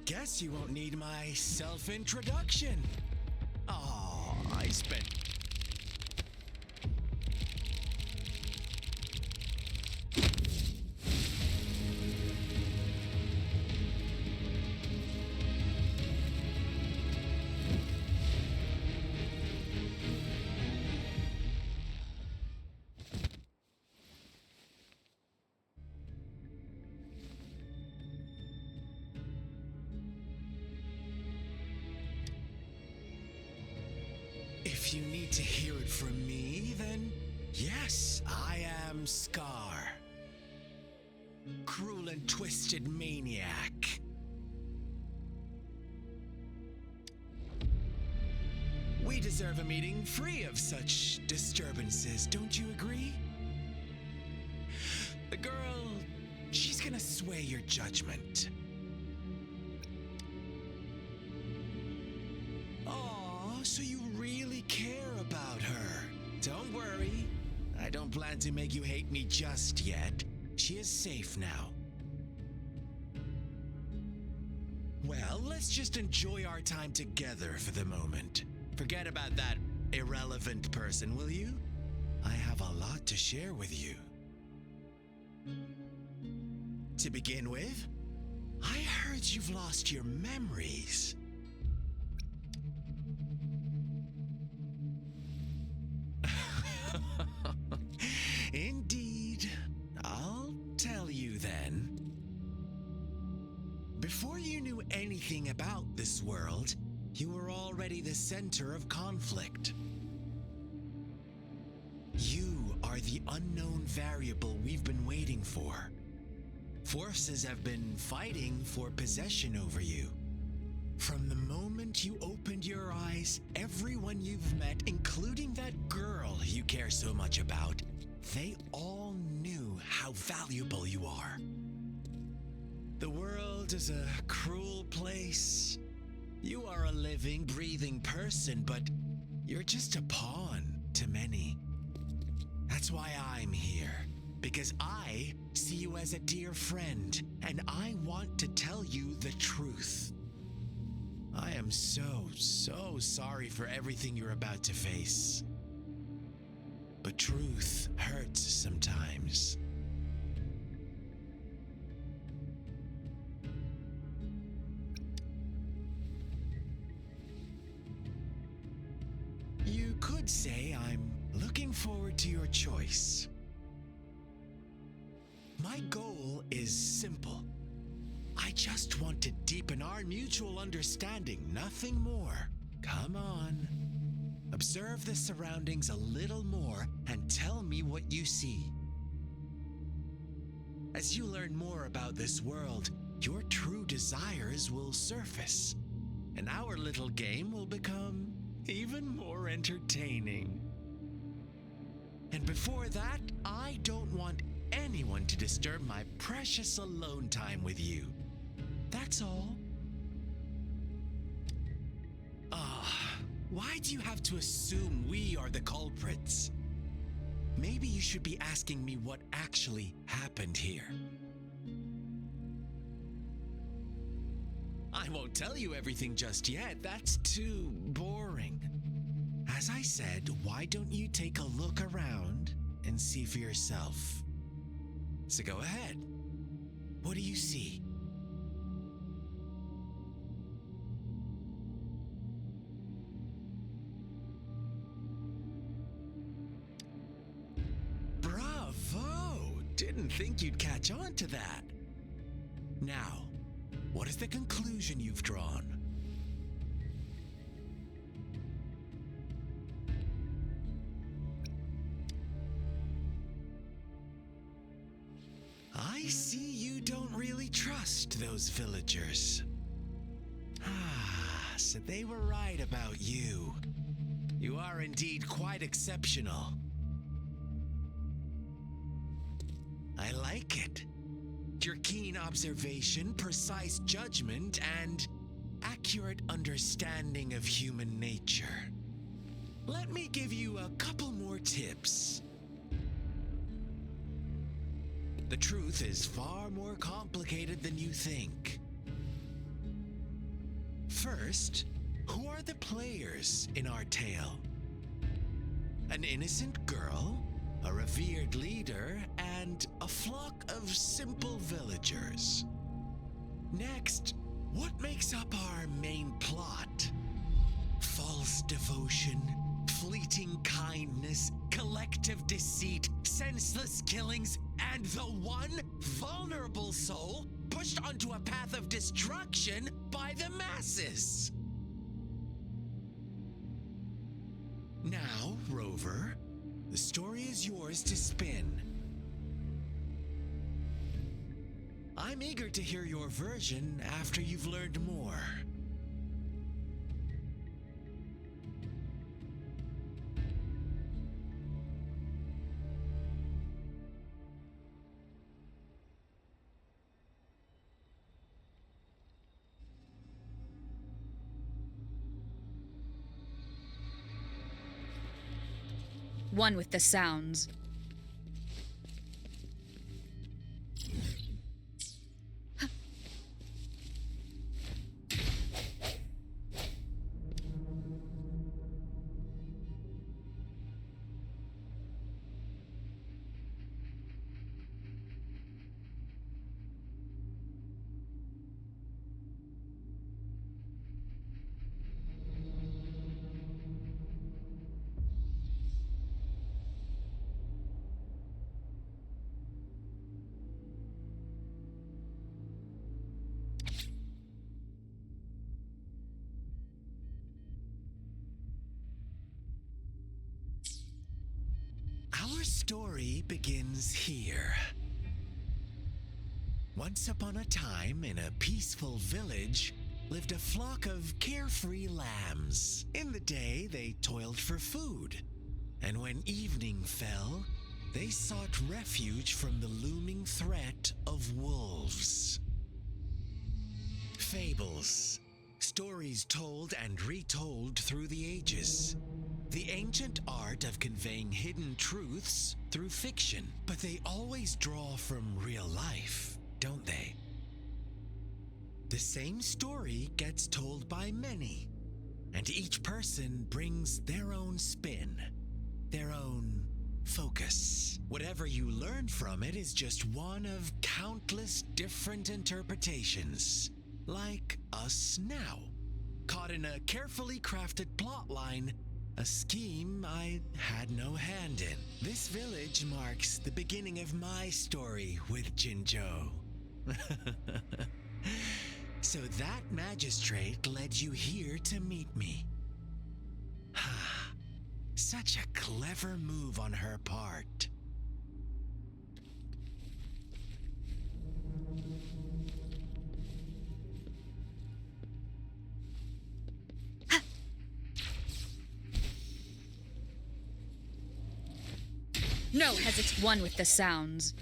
Guess you won't need my self-introduction. Oh, I spent... If you need to hear it from me, then yes, I am Scar. Cruel and twisted maniac. We deserve a meeting free of such disturbances, don't you agree? The girl, she's gonna sway your judgment. So you really care about her. Don't worry. I don't plan to make you hate me just yet. She is safe now. Well, let's just enjoy our time together for the moment. Forget about that irrelevant person, will you? I have a lot to share with you. To begin with, I heard you've lost your memories. Indeed. I'll tell you then. Before you knew anything about this world, you were already the center of conflict. You are the unknown variable we've been waiting for. Forces have been fighting for possession over you. From the moment you opened your eyes, everyone you've met, including that girl you care so much about, they all knew how valuable you are. The world is a cruel place. You are a living, breathing person, but you're just a pawn to many. That's why I'm here, because I see you as a dear friend, and I want to tell you the truth. I am so sorry for everything you're about to face. But truth hurts sometimes. You could say I'm looking forward to your choice. My goal is simple. I just want to deepen our mutual understanding, nothing more. Come on. Observe the surroundings a little more and tell me what you see. As you learn more about this world, your true desires will surface, and our little game will become even more entertaining. And before that, I don't want anyone to disturb my precious alone time with you. That's all. Why do you have to assume we are the culprits? Maybe you should be asking me what actually happened here. I won't tell you everything just yet. That's too boring. As I said, why don't you take a look around and see for yourself? So go ahead. What do you see? Didn't think you'd catch on to that. Now, what is the conclusion you've drawn? I see you don't really trust those villagers. So they were right about you. You are indeed quite exceptional. I like it. Your keen observation, precise judgment, and accurate understanding of human nature. Let me give you a couple more tips. The truth is far more complicated than you think. First, who are the players in our tale? An innocent girl, a revered leader, and a flock of simple villagers. Next, what makes up our main plot? False devotion, fleeting kindness, collective deceit, senseless killings, and the one vulnerable soul pushed onto a path of destruction by the masses. Now, Rover, the story is yours to spin. I'm eager to hear your version after you've learned more. One with the sounds. Our story begins here. Once upon a time, in a peaceful village, lived a flock of carefree lambs. In the day, they toiled for food, and when evening fell, they sought refuge from the looming threat of wolves. Fables, stories told and retold through the ages. The ancient art of conveying hidden truths through fiction, but they always draw from real life, don't they? The same story gets told by many, and each person brings their own spin, their own focus. Whatever you learn from it is just one of countless different interpretations, like us now, caught in a carefully crafted plotline, a scheme I had no hand in. This village marks the beginning of my story with Jinzhou. So that magistrate led you here to meet me. Such a clever move on her part. No, as it's one with the sounds.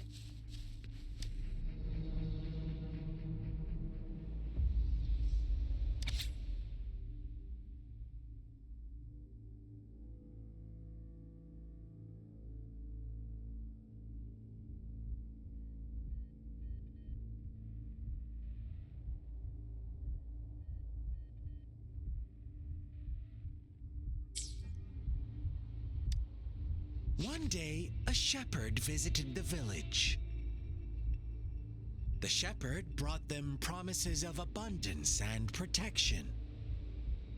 One day, a shepherd visited the village. The shepherd brought them promises of abundance and protection.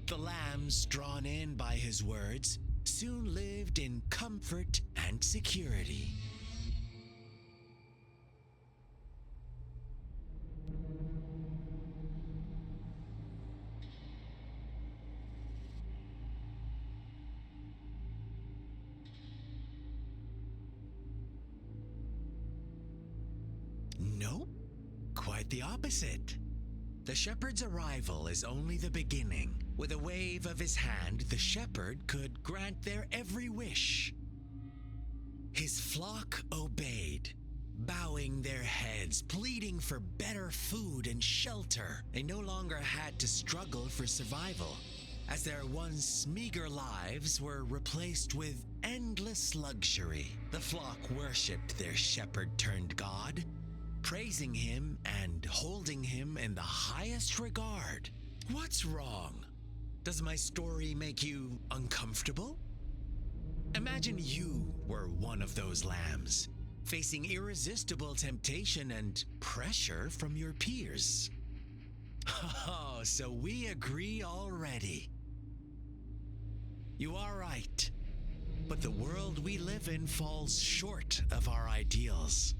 The lambs, drawn in by his words, soon lived in comfort and security. Nope, quite the opposite. The shepherd's arrival is only the beginning. With a wave of his hand, the shepherd could grant their every wish. His flock obeyed, bowing their heads, pleading for better food and shelter. They no longer had to struggle for survival, as their once meager lives were replaced with endless luxury. The flock worshipped their shepherd-turned-god, praising him and holding him in the highest regard. What's wrong? Does my story make you uncomfortable? Imagine you were one of those lambs, facing irresistible temptation and pressure from your peers. Oh, so we agree already. You are right, but the world we live in falls short of our ideals.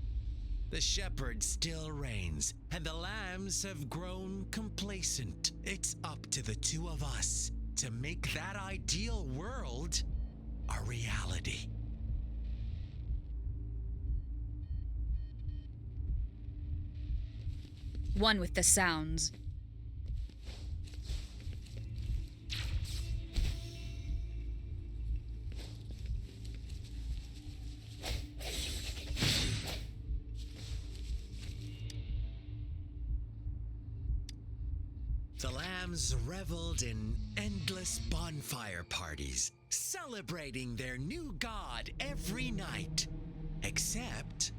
The shepherd still reigns, and the lambs have grown complacent. It's up to the two of us to make that ideal world a reality. One with the sounds. The lambs reveled in endless bonfire parties, celebrating their new god every night, except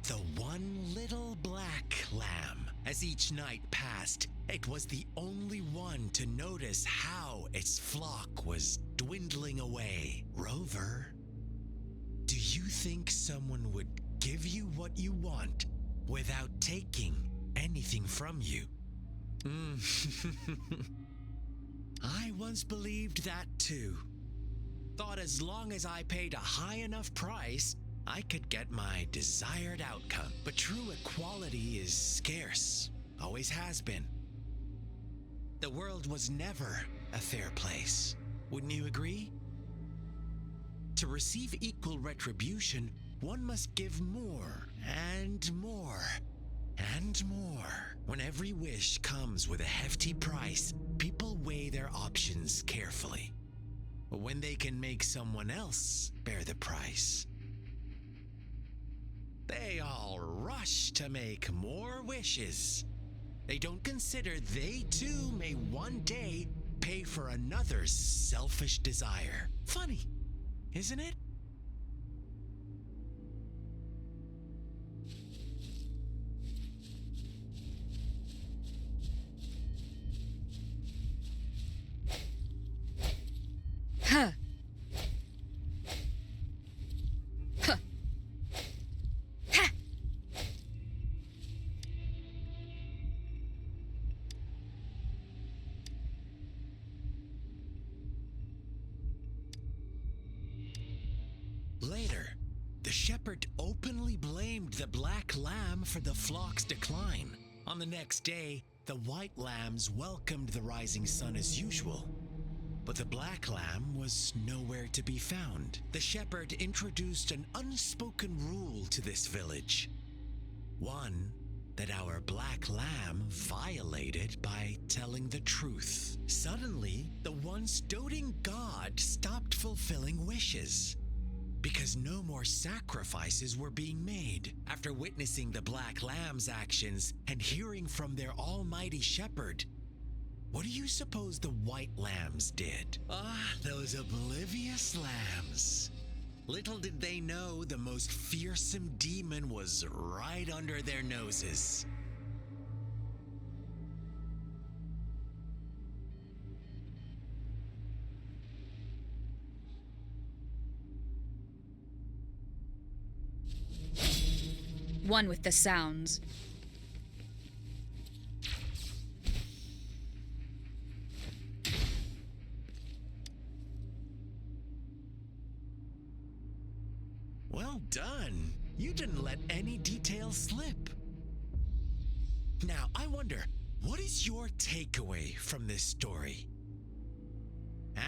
the one little black lamb. As each night passed, it was the only one to notice how its flock was dwindling away. Rover, do you think someone would give you what you want without taking anything from you? I once believed that too. Thought as long as I paid a high enough price, I could get my desired outcome. But true equality is scarce, always has been. The world was never a fair place. Wouldn't you agree? To receive equal retribution, one must give more and more and more. When every wish comes with a hefty price, people weigh their options carefully. But when they can make someone else bear the price, they all rush to make more wishes. They don't consider they too may one day pay for another's selfish desire. Funny, isn't it? Huh. Huh. Ha. Later, the shepherd openly blamed the black lamb for the flock's decline. On the next day, the white lambs welcomed the rising sun as usual. But the black lamb was nowhere to be found. The shepherd introduced an unspoken rule to this village. One that our black lamb violated by telling the truth. Suddenly, the once doting god stopped fulfilling wishes because no more sacrifices were being made. After witnessing the black lamb's actions and hearing from their almighty shepherd, what do you suppose the white lambs did? Those oblivious lambs. Little did they know the most fearsome demon was right under their noses. One with the sounds. Well done. You didn't let any details slip. Now, I wonder, what is your takeaway from this story?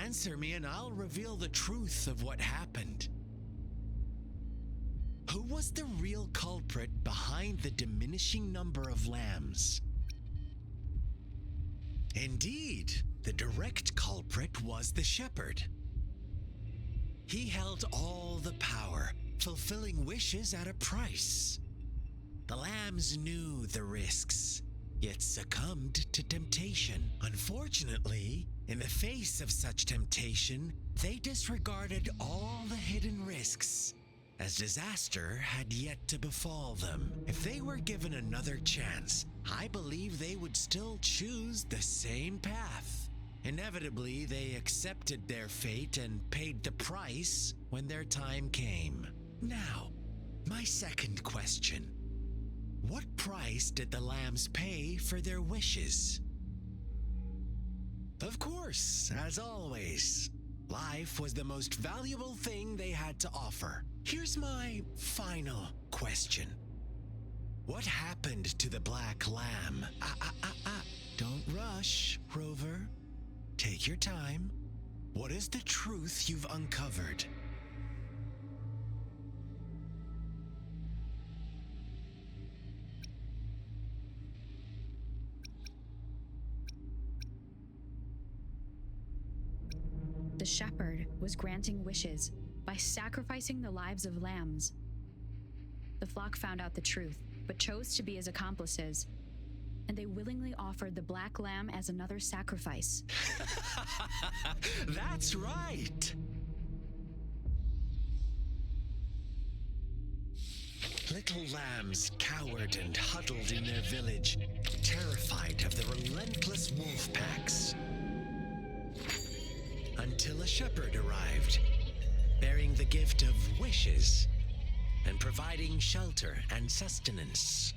Answer me and I'll reveal the truth of what happened. Who was the real culprit behind the diminishing number of lambs? Indeed, the direct culprit was the shepherd. He held all the power, fulfilling wishes at a price. The lambs knew the risks, yet succumbed to temptation. Unfortunately, in the face of such temptation, they disregarded all the hidden risks, as disaster had yet to befall them. If they were given another chance, I believe they would still choose the same path. Inevitably, they accepted their fate and paid the price when their time came. Now, my second question. What price did the lambs pay for their wishes? Of course, as always, life was the most valuable thing they had to offer. Here's my final question. What happened to the black lamb? Don't rush, Rover. Take your time. What is the truth you've uncovered? The shepherd was granting wishes by sacrificing the lives of lambs. The flock found out the truth, but chose to be his accomplices, and they willingly offered the black lamb as another sacrifice. That's right! Little lambs cowered and huddled in their village, terrified of the relentless wolf packs. Until a shepherd arrived, bearing the gift of wishes and providing shelter and sustenance.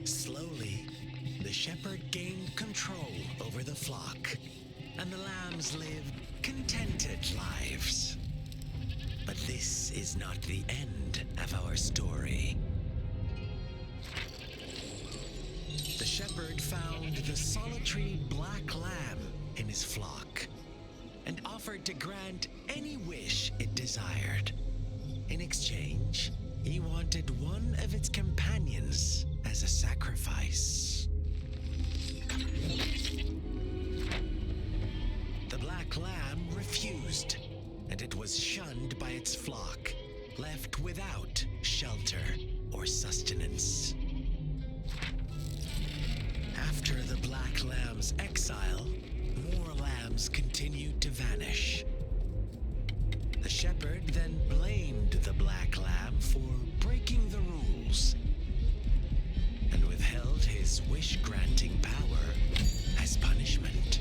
Slowly, the shepherd gained control over the flock, and the lambs lived contented lives. But this is not the end of our story. The shepherd found the solitary black lamb in his flock and offered to grant any wish it desired. In exchange, he wanted one of its companions as a sacrifice. The black lamb refused, and it was shunned by its flock, left without shelter or sustenance. After the black lamb's exile, more lambs continued to vanish. The shepherd then blamed the black lamb for breaking the rules and withheld his wish-granting power as punishment.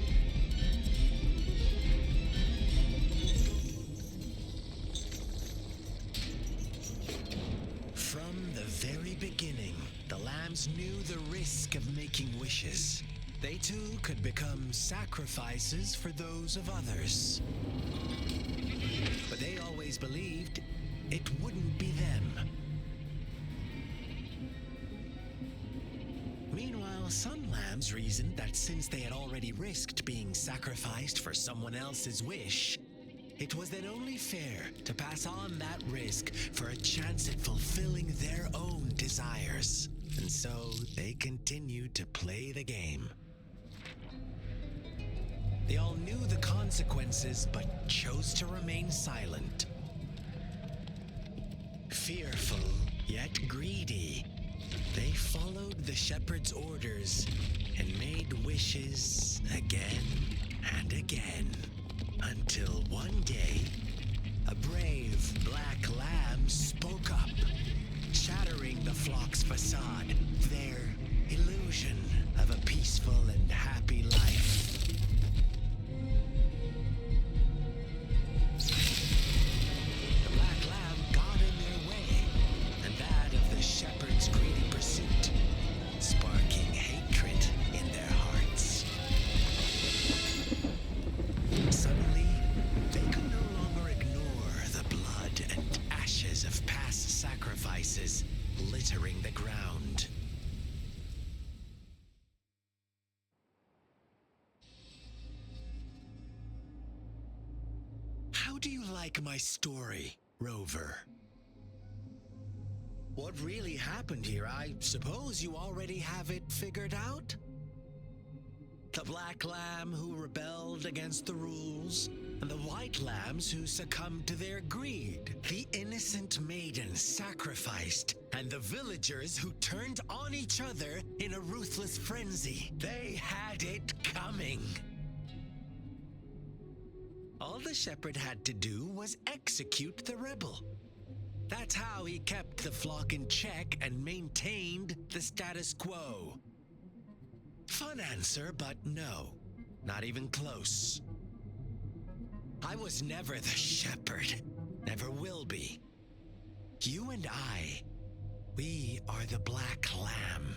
From the very beginning, the lambs knew the risk of making wishes. They too could become sacrifices for those of others. But they always believed it wouldn't be them. Meanwhile, some lambs reasoned that since they had already risked being sacrificed for someone else's wish, it was then only fair to pass on that risk for a chance at fulfilling their own desires. And so they continued to play the game. They all knew the consequences, but chose to remain silent. Fearful, yet greedy, they followed the shepherd's orders and made wishes again and again, until one day, a brave black lamb spoke up, shattering the flock's facade, their illusion of a peaceful and happy life. The black lamb got in their way, and that of the shepherd's greedy pursuit, sparking hatred in their hearts. Suddenly, they could no longer ignore the blood and ashes of past sacrifices littering the ground. How do you like my story, Rover? What really happened here? I suppose you already have it figured out? The black lamb who rebelled against the rules, and the white lambs who succumbed to their greed. The innocent maiden sacrificed, and the villagers who turned on each other in a ruthless frenzy. They had it coming. All the shepherd had to do was execute the rebel. That's how he kept the flock in check and maintained the status quo. Fun answer, but no. Not even close. I was never the shepherd. Never will be. You and I, we are the Black Lamb.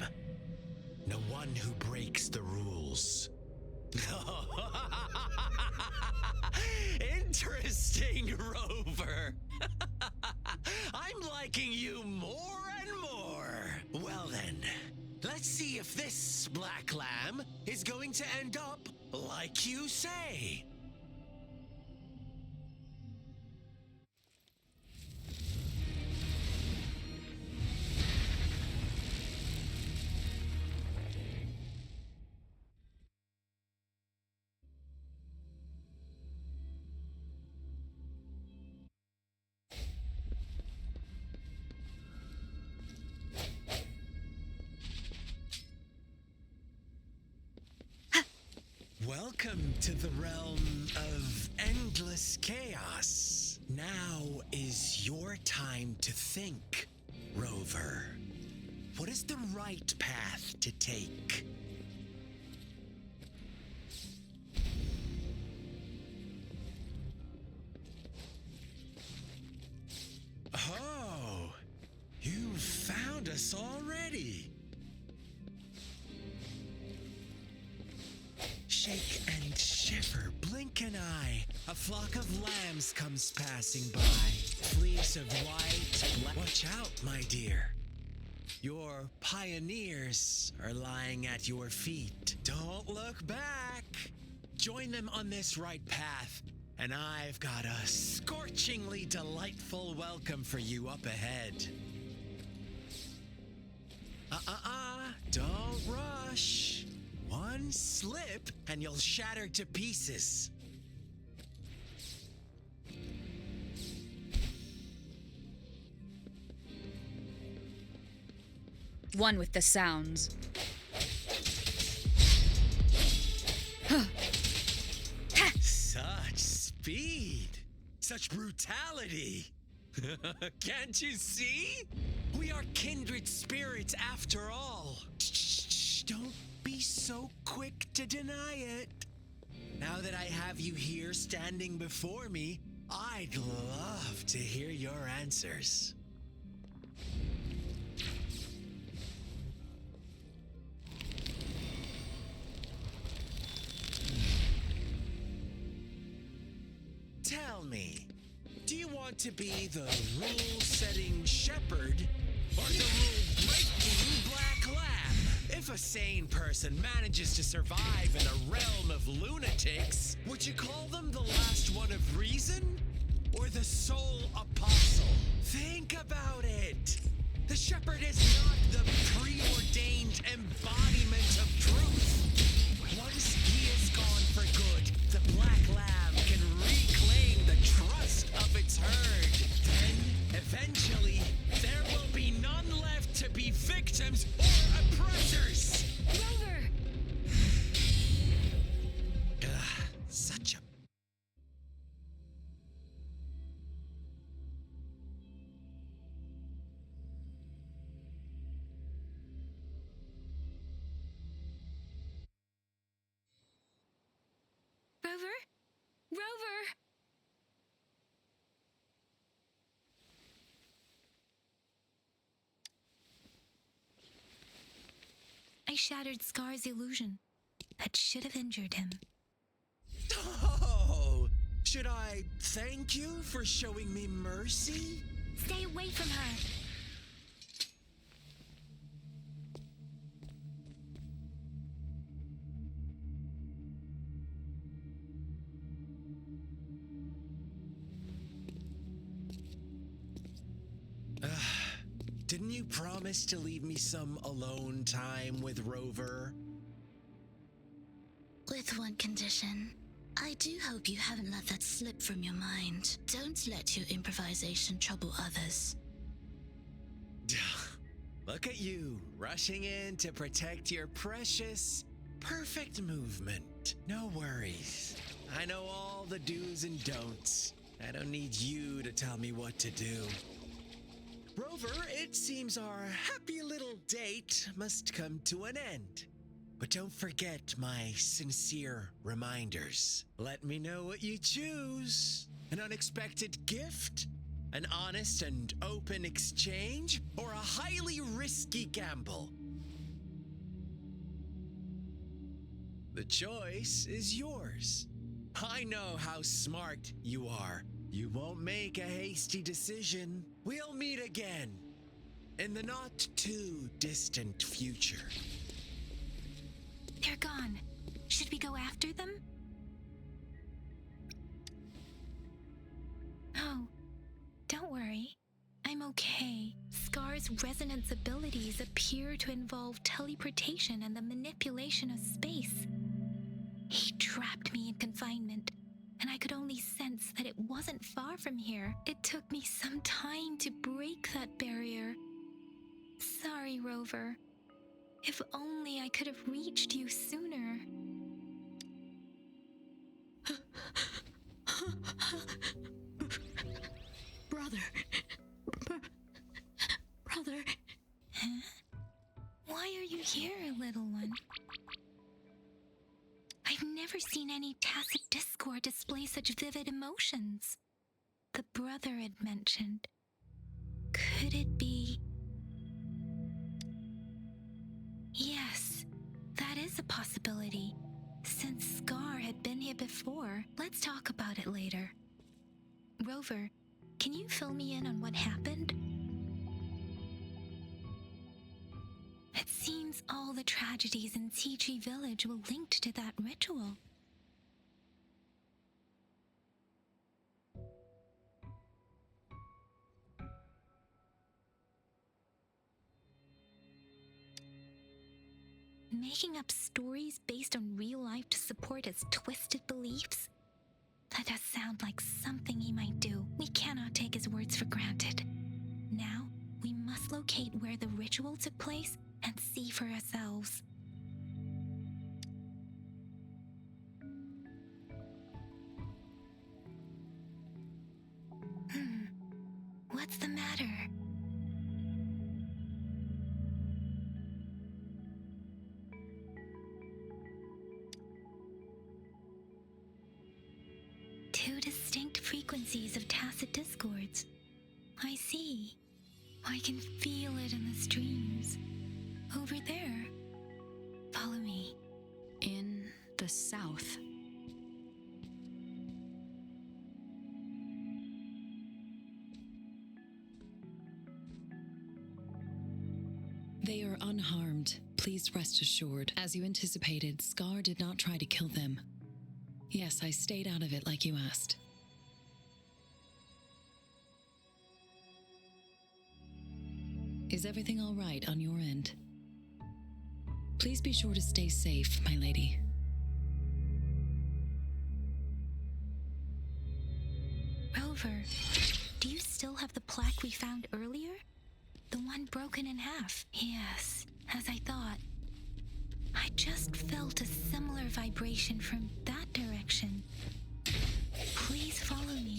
No one who breaks the rules. Interesting, Rover. I'm liking you more and more. Well then, let's see if this Black Lamb is going to end up like you say. Welcome to the realm of endless chaos. Now is your time to think, Rover. What is the right path to take? Oh, you found us already. Shake and shiver, blink an eye. A flock of lambs comes passing by. Fleece of white. Watch out, my dear. Your pioneers are lying at your feet. Don't look back. Join them on this right path, and I've got a scorchingly delightful welcome for you up ahead. Don't rush. One slip, and you'll shatter to pieces. One with the sounds. Such speed. Such brutality. Can't you see? We are kindred spirits after all. Shh, don't be so quick to deny it. Now that I have you here standing before me, I'd love to hear your answers. Tell me, do you want to be the rule-setting shepherd or the rule-breaking black lamb? If a sane person manages to survive in a realm of lunatics, would you call them the last one of reason or the sole apostle? Think about it. The shepherd is not the preordained embodiment of truth. Once he is gone for good, the black lamb can reclaim the trust of its herd. Then, eventually, there will be none left to be victims or oppressors. Rover! Such a... Rover? Rover! I shattered Scar's illusion. That should have injured him. Oh! Should I thank you for showing me mercy? Stay away from her. Didn't you promise to leave me some alone time with Rover? With one condition. I do hope you haven't let that slip from your mind. Don't let your improvisation trouble others. Look at you, rushing in to protect your precious, perfect movement. No worries. I know all the do's and don'ts. I don't need you to tell me what to do. Rover, it seems our happy little date must come to an end. But don't forget my sincere reminders. Let me know what you choose. An unexpected gift? An honest and open exchange? Or a highly risky gamble? The choice is yours. I know how smart you are. You won't make a hasty decision. We'll meet again in the not too distant future. They're gone. Should we go after them? Oh, don't worry. I'm okay. Scar's resonance abilities appear to involve teleportation and the manipulation of space. He trapped me in confinement, and I could only sense that it wasn't far from here. It took me some time to break that barrier. Sorry, Rover. If only I could have reached you sooner. Brother. Brother. Huh? Why are you here, little one? I've never seen any tacit discord display such vivid emotions. The brother had mentioned. Could it be? Yes, that is a possibility. Since Scar had been here before, let's talk about it later. Rover, can you fill me in on what happened? It seems all the tragedies in CG Village were linked to that ritual. Making up stories based on real life to support his twisted beliefs? That does sound like something he might do. We cannot take his words for granted. Now, we must locate where the ritual took place and see for ourselves. What's the matter? Two distinct frequencies of tacit discords. I see. I can feel it in the streams. Over there. Follow me. In the south. They are unharmed. Please rest assured. As you anticipated, Scar did not try to kill them. Yes, I stayed out of it like you asked. Is everything all right on your end? Please be sure to stay safe, my lady. Rover, do you still have the plaque we found earlier? The one broken in half? Yes, as I thought. I just felt a similar vibration from that direction. Please follow me.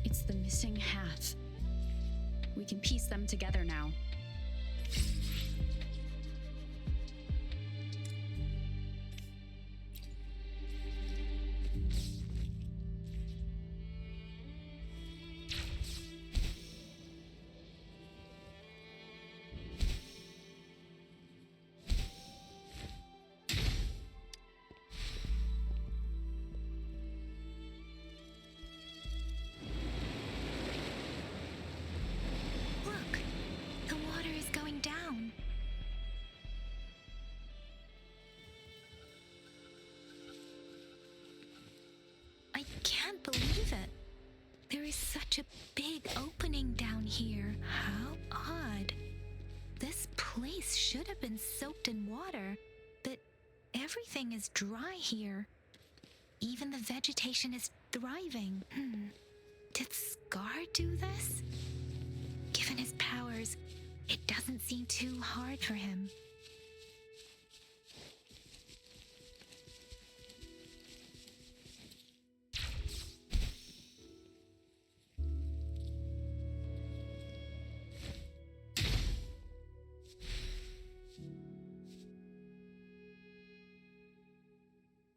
It's the missing half. We can piece them together now. believe it. There is such a big opening down here. How odd. This place should have been soaked in water, but everything is dry here. Even the vegetation is thriving. Did Scar do this? Given his powers, it doesn't seem too hard for him.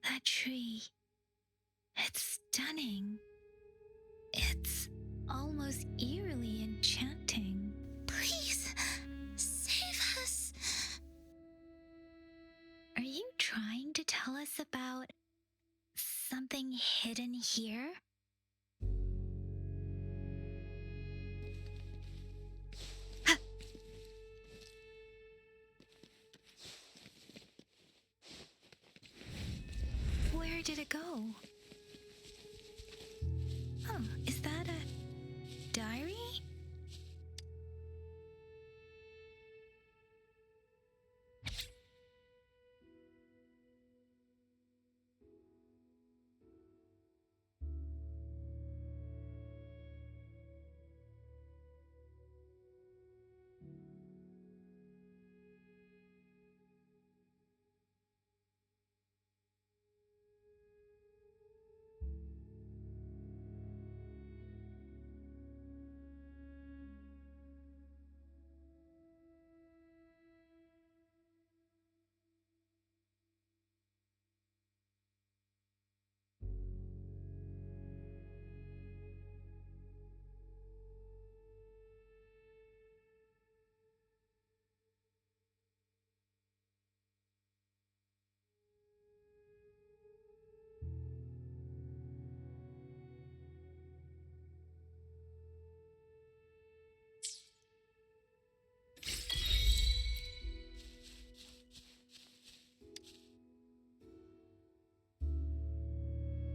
That tree. It's stunning. It's almost eerily enchanting. Please, save us. Are you trying to tell us about something hidden here? Where did it go? Oh, is that a diary?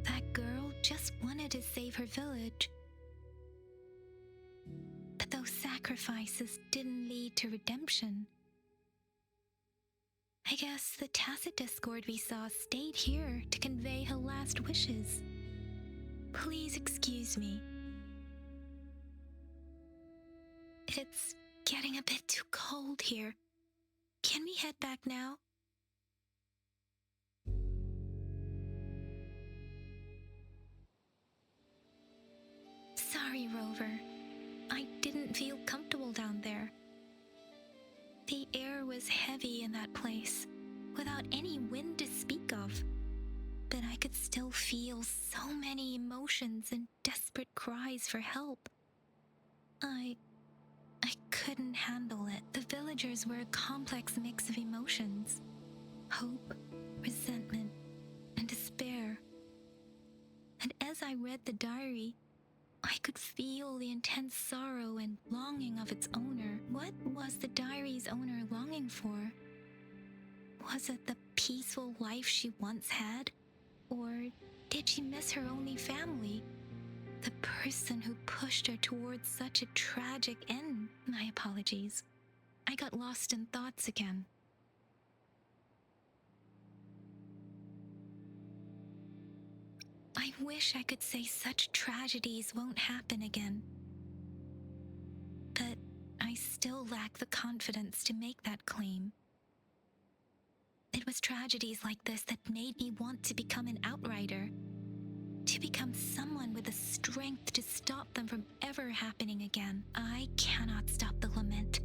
That girl just wanted to save her village. But those sacrifices didn't lead to redemption. I guess the tacit discord we saw stayed here to convey her last wishes. Please excuse me. It's getting a bit too cold here. Can we head back now? Sorry, Rover. I didn't feel comfortable down there. The air was heavy in that place, without any wind to speak of. But I could still feel so many emotions and desperate cries for help. I couldn't handle it. The villagers were a complex mix of emotions. Hope, resentment, and despair. And as I read the diary, I could feel the intense sorrow and longing of its owner. What was the diary's owner longing for? Was it the peaceful life she once had? Or did she miss her only family? The person who pushed her towards such a tragic end? My apologies. I got lost in thoughts again. I wish I could say such tragedies won't happen again. But I still lack the confidence to make that claim. It was tragedies like this that made me want to become an outrider. To become someone with the strength to stop them from ever happening again. I cannot stop the lament,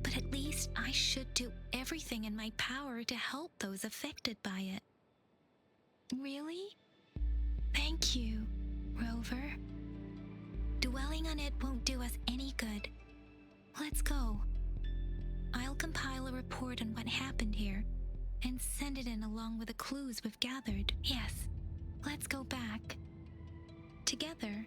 but at least I should do everything in my power to help those affected by it. Really? Thank you, Rover. Dwelling on it won't do us any good. Let's go. I'll compile a report on what happened here and send it in along with the clues we've gathered. Yes, let's go back. Together.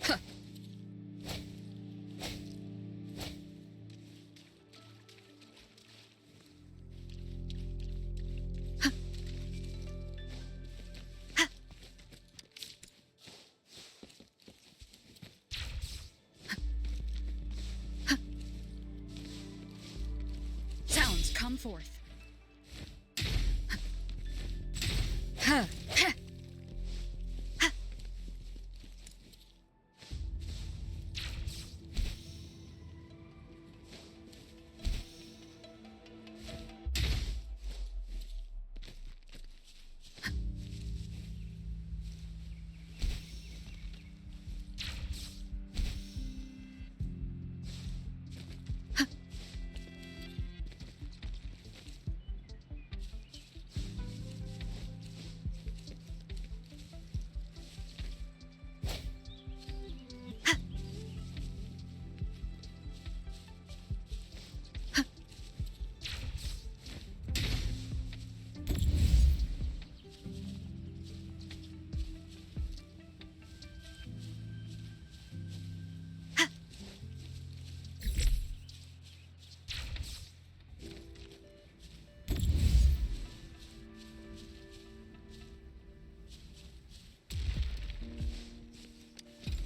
Huh. Sounds come forth. Huh. Huh.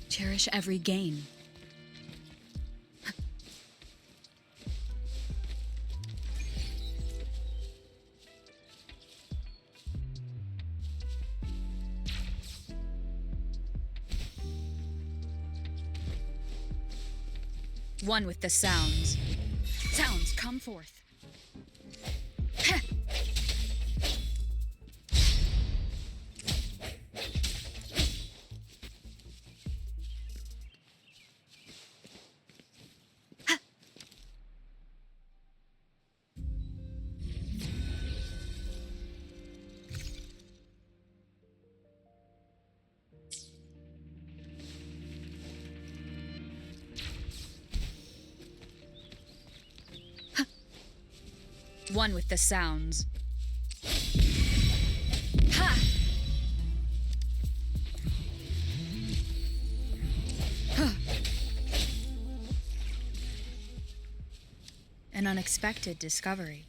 Cherish every gain. One with the sounds. Sounds come forth. Heh. One with the sounds. Ha! Huh. An unexpected discovery.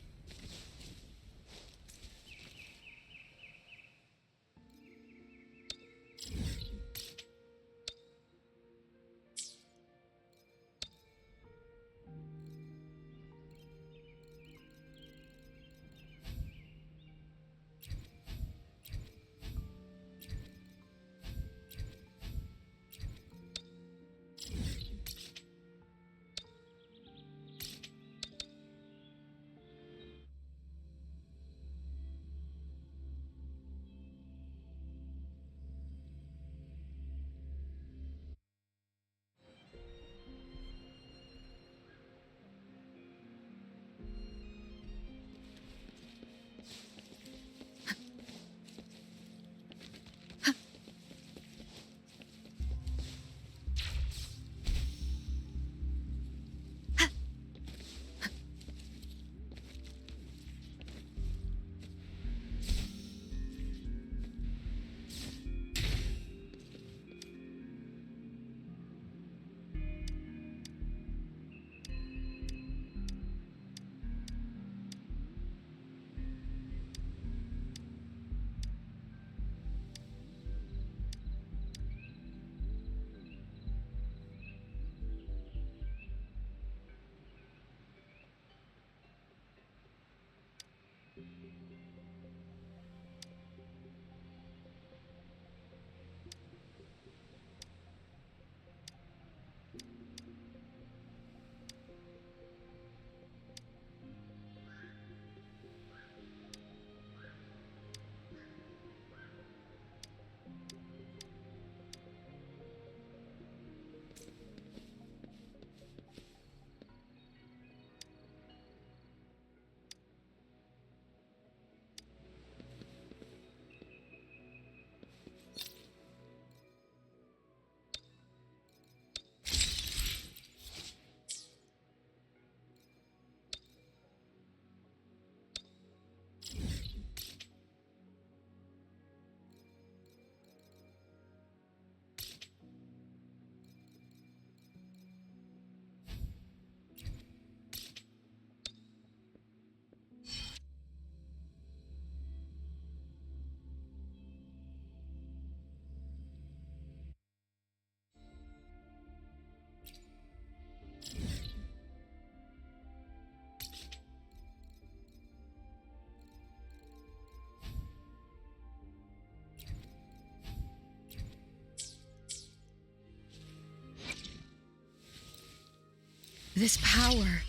This power,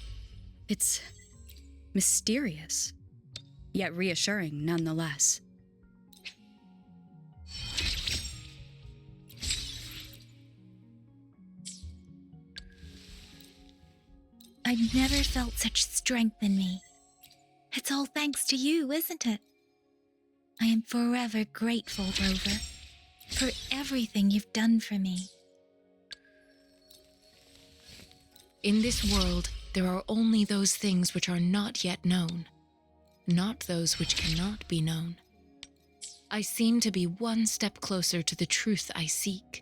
it's mysterious, yet reassuring nonetheless. I've never felt such strength in me. It's all thanks to you, isn't it? I am forever grateful, Rover, for everything you've done for me. In this world, there are only those things which are not yet known, not those which cannot be known. I seem to be one step closer to the truth I seek.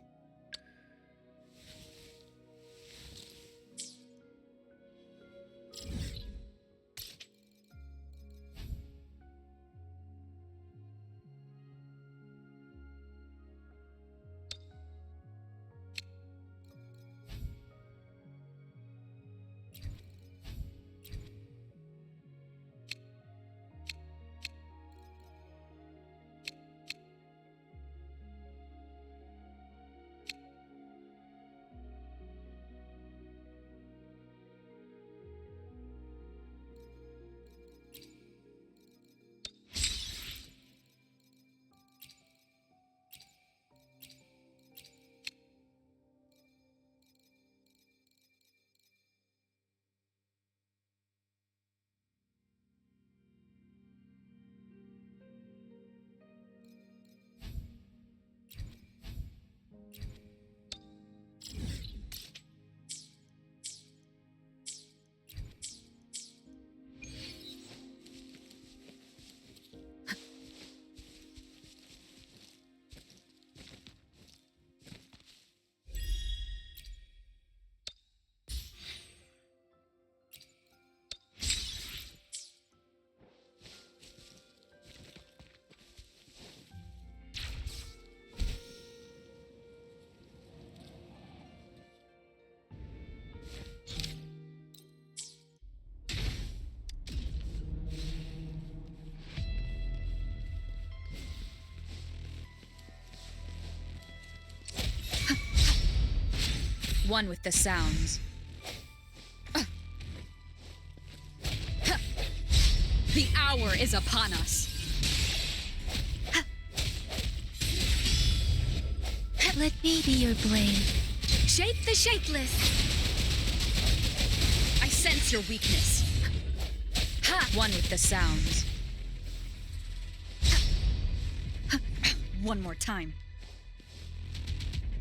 One with the sounds. The hour is upon us. Let me be your blade. Shape the shapeless. I sense your weakness. One with the sounds. One more time.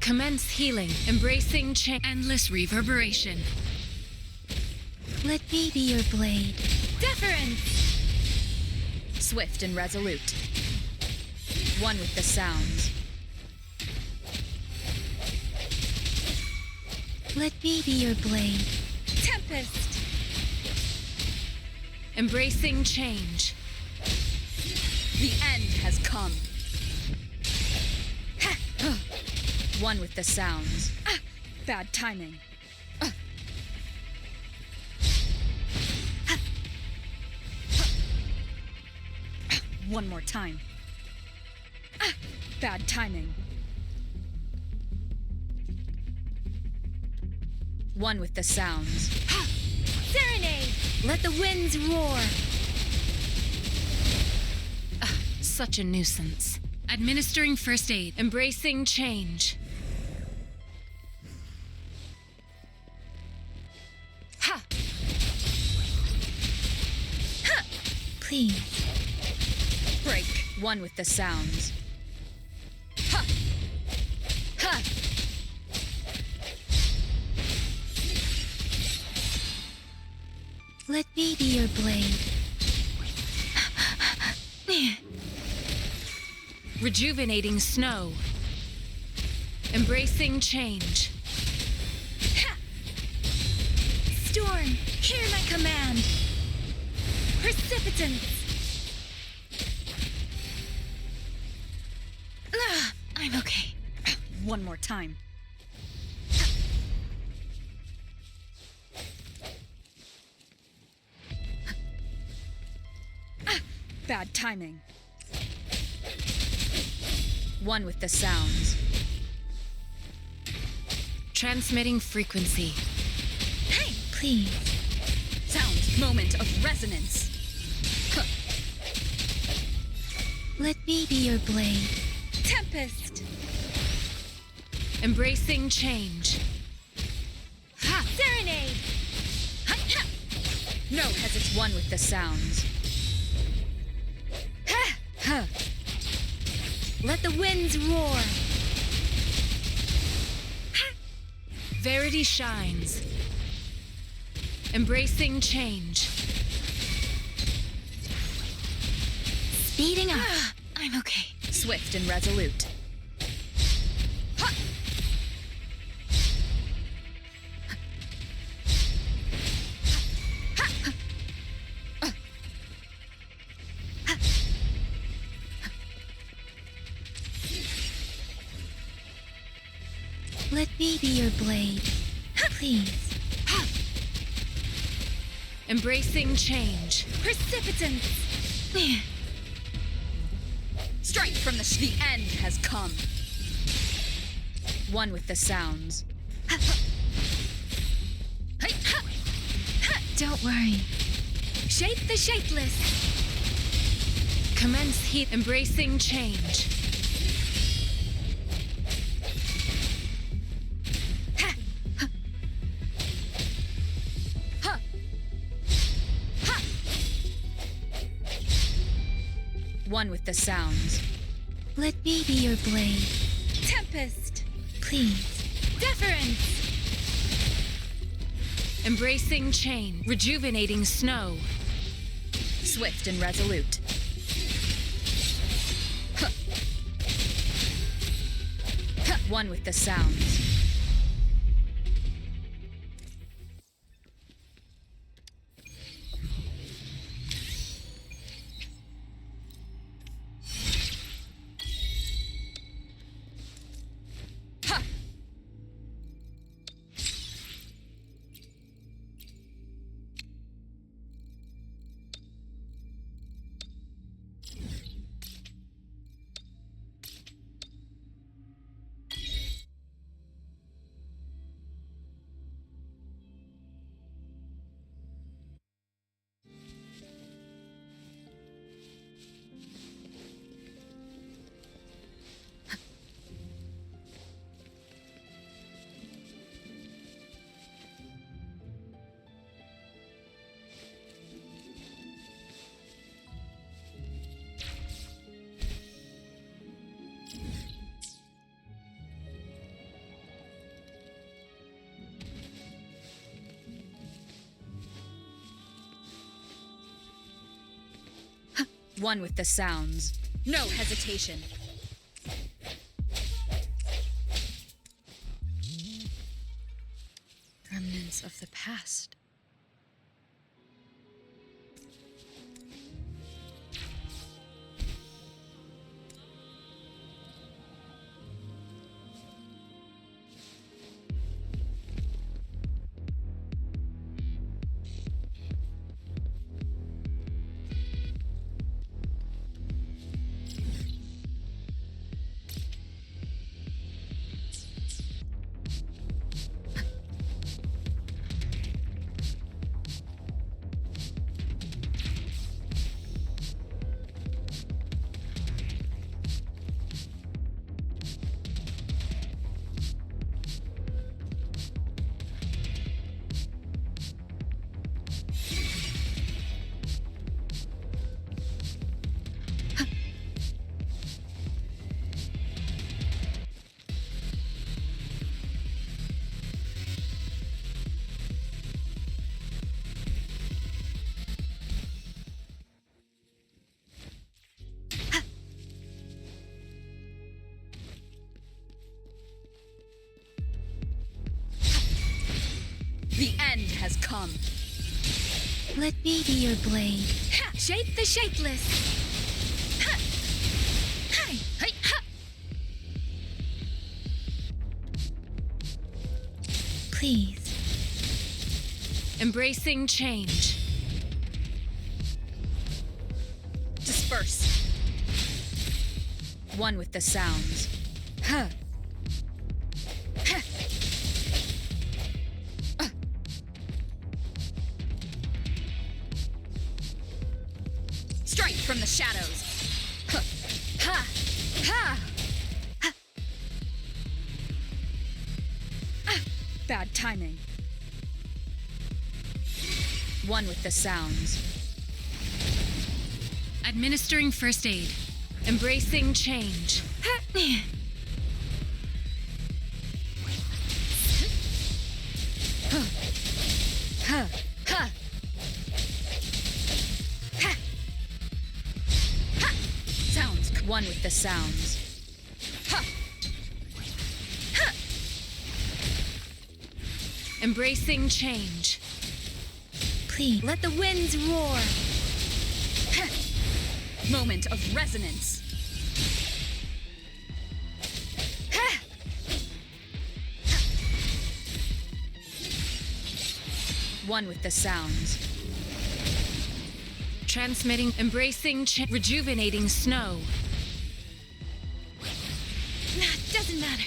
Commence healing, embracing endless reverberation. Let me be your blade. Deference! Swift and resolute. One with the sounds. Let me be your blade. Tempest! Embracing change. The end has come. One with the sounds. Bad timing. One more time. Bad timing. One with the sounds. Serenade! Let the winds roar! Such a nuisance. Administering first aid, embracing change. Please. Break. One with the sounds. Let me be your blade. Rejuvenating snow. Embracing change. Storm, hear my command. Precipitance. I'm okay. One more time. Bad timing. One with the sounds. Transmitting frequency. Hey, Please. Sound moment of resonance. Huh. Let me be your blade. Tempest. Embracing change. Ha! Serenade. Ha! No hesits one with the sounds. Ha! Ha! Let the winds roar. Verity shines. Embracing change. Speeding up. I'm okay. Swift and resolute. Ha! Let me be your blade. Please. Embracing change. Precipitance. Strength from the end has come. One with the sounds. Don't worry. Shape the shapeless. Commence heat. Embracing change. One with the sounds. Let me be your blade. Tempest. Please. Deference. Embracing change. Rejuvenating snow. Swift and resolute. Huh. Huh. One with the sounds. One with the sounds. No hesitation. Remnants of the past. The end has come. Let me be your blade. Ha! Shape the shapeless. Ha! Hi! Hi! Ha! Please. Embracing change. Disperse. One with the sounds. Huh. Huh. Strike from the shadows! Ha! Ha! Ha! Ha. Ah, bad timing. One with the sounds. Administering first aid. Embracing change. Ha! Ha! Ha! Ha! Sounds. One with the sounds. Ha! Ha! Embracing change. Please, let the winds roar. Ha! Moment of resonance. Ha! Ha! One with the sounds. Transmitting, embracing, rejuvenating snow. Doesn't matter.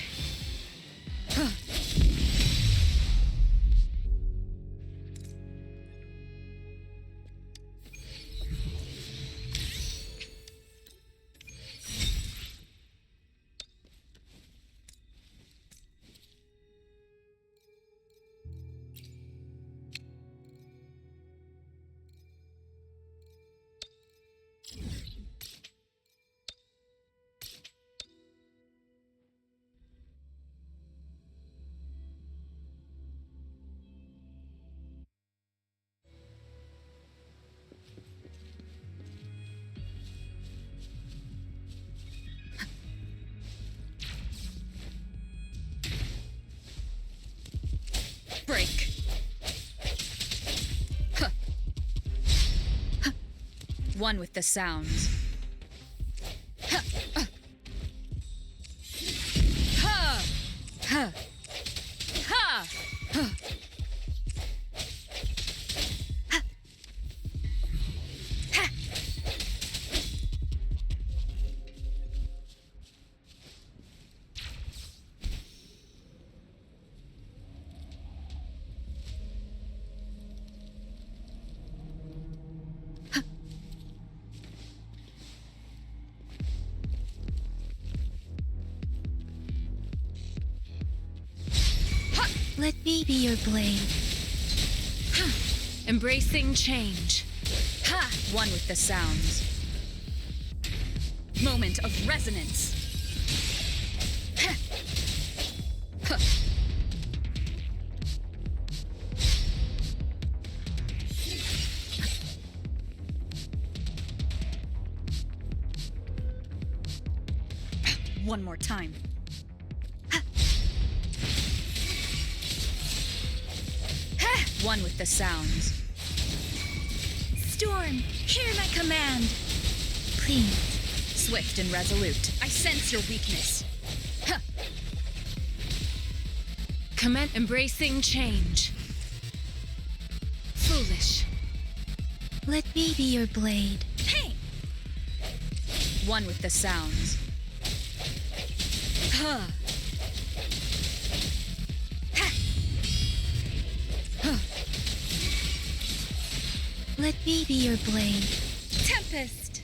Break. Huh. Huh. One with the sounds. Huh. Ha! Ha! Ha! Ha! Ha! Let me be your blade. Embracing change. Ha! One with the sounds. Moment of resonance. Ha! Ha! One more time. One with the sounds. Storm, hear my command. Please. Swift and resolute. I sense your weakness. Huh. Comment embracing change. Foolish. Let me be your blade. Hey! One with the sounds. Huh. Let me be your blade. Tempest!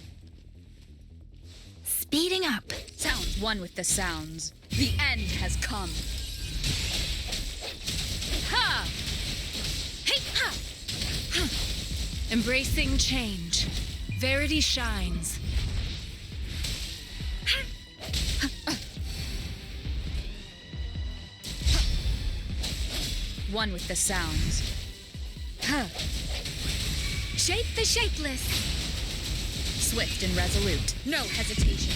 Speeding up. Sounds. One with the sounds. The end has come. Ha! Hey! Ha! Huh. Embracing change. Verity shines. One with the sounds. Huh. Shape the shapeless. Swift and resolute. No hesitation.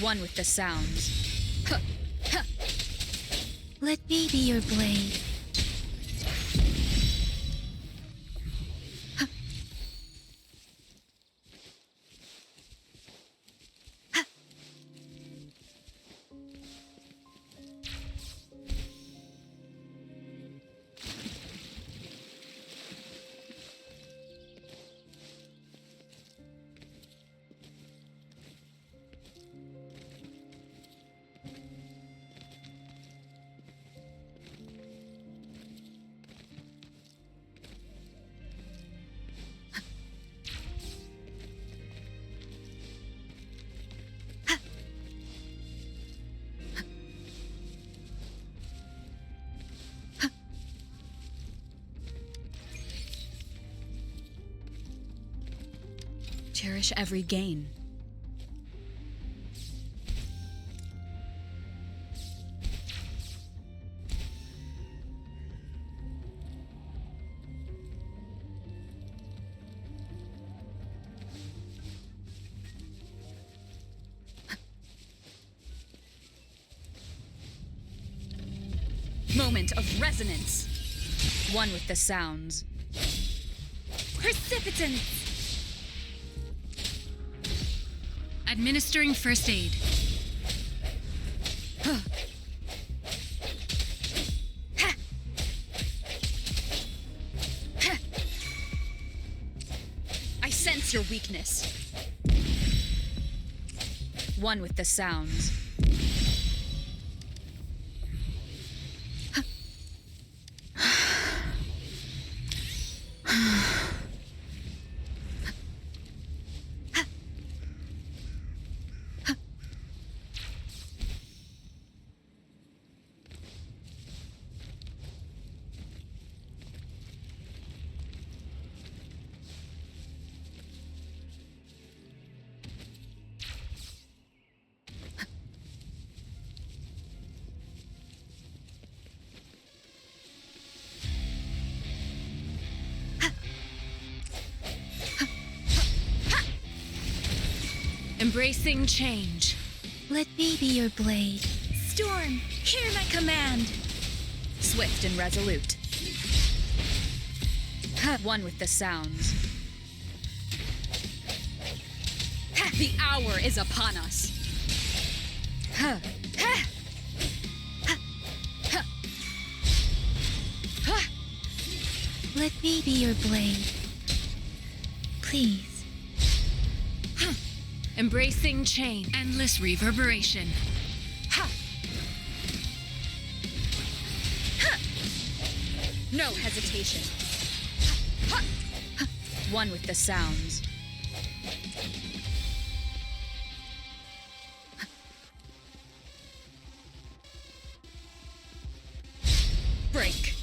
One with the sounds. Huh. Huh. Let me be your blade. Cherish every gain. Moment of resonance. One with the sounds. Precipitance! Administering first aid. I sense your weakness. One with the sounds. Embracing change. Let me be your blade. Storm, hear my command. Swift and resolute. One with the sounds. The hour is upon us. Let me be your blade. Please. Embracing change. Endless reverberation. No hesitation. One with the sounds. Break.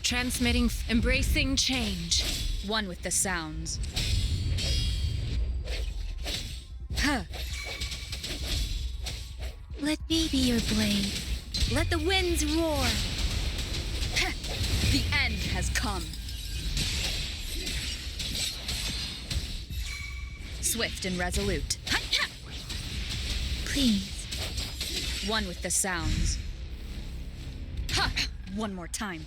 Transmitting. Embracing change. One with the sounds. Let me be your blade. Let the winds roar. The end has come. Swift and resolute. Please. One with the sounds. One more time.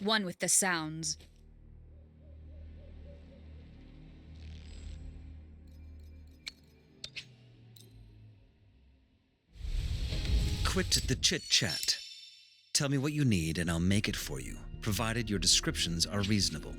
one with the sounds. Quit the chit-chat. Tell me what you need and I'll make it for you, provided your descriptions are reasonable.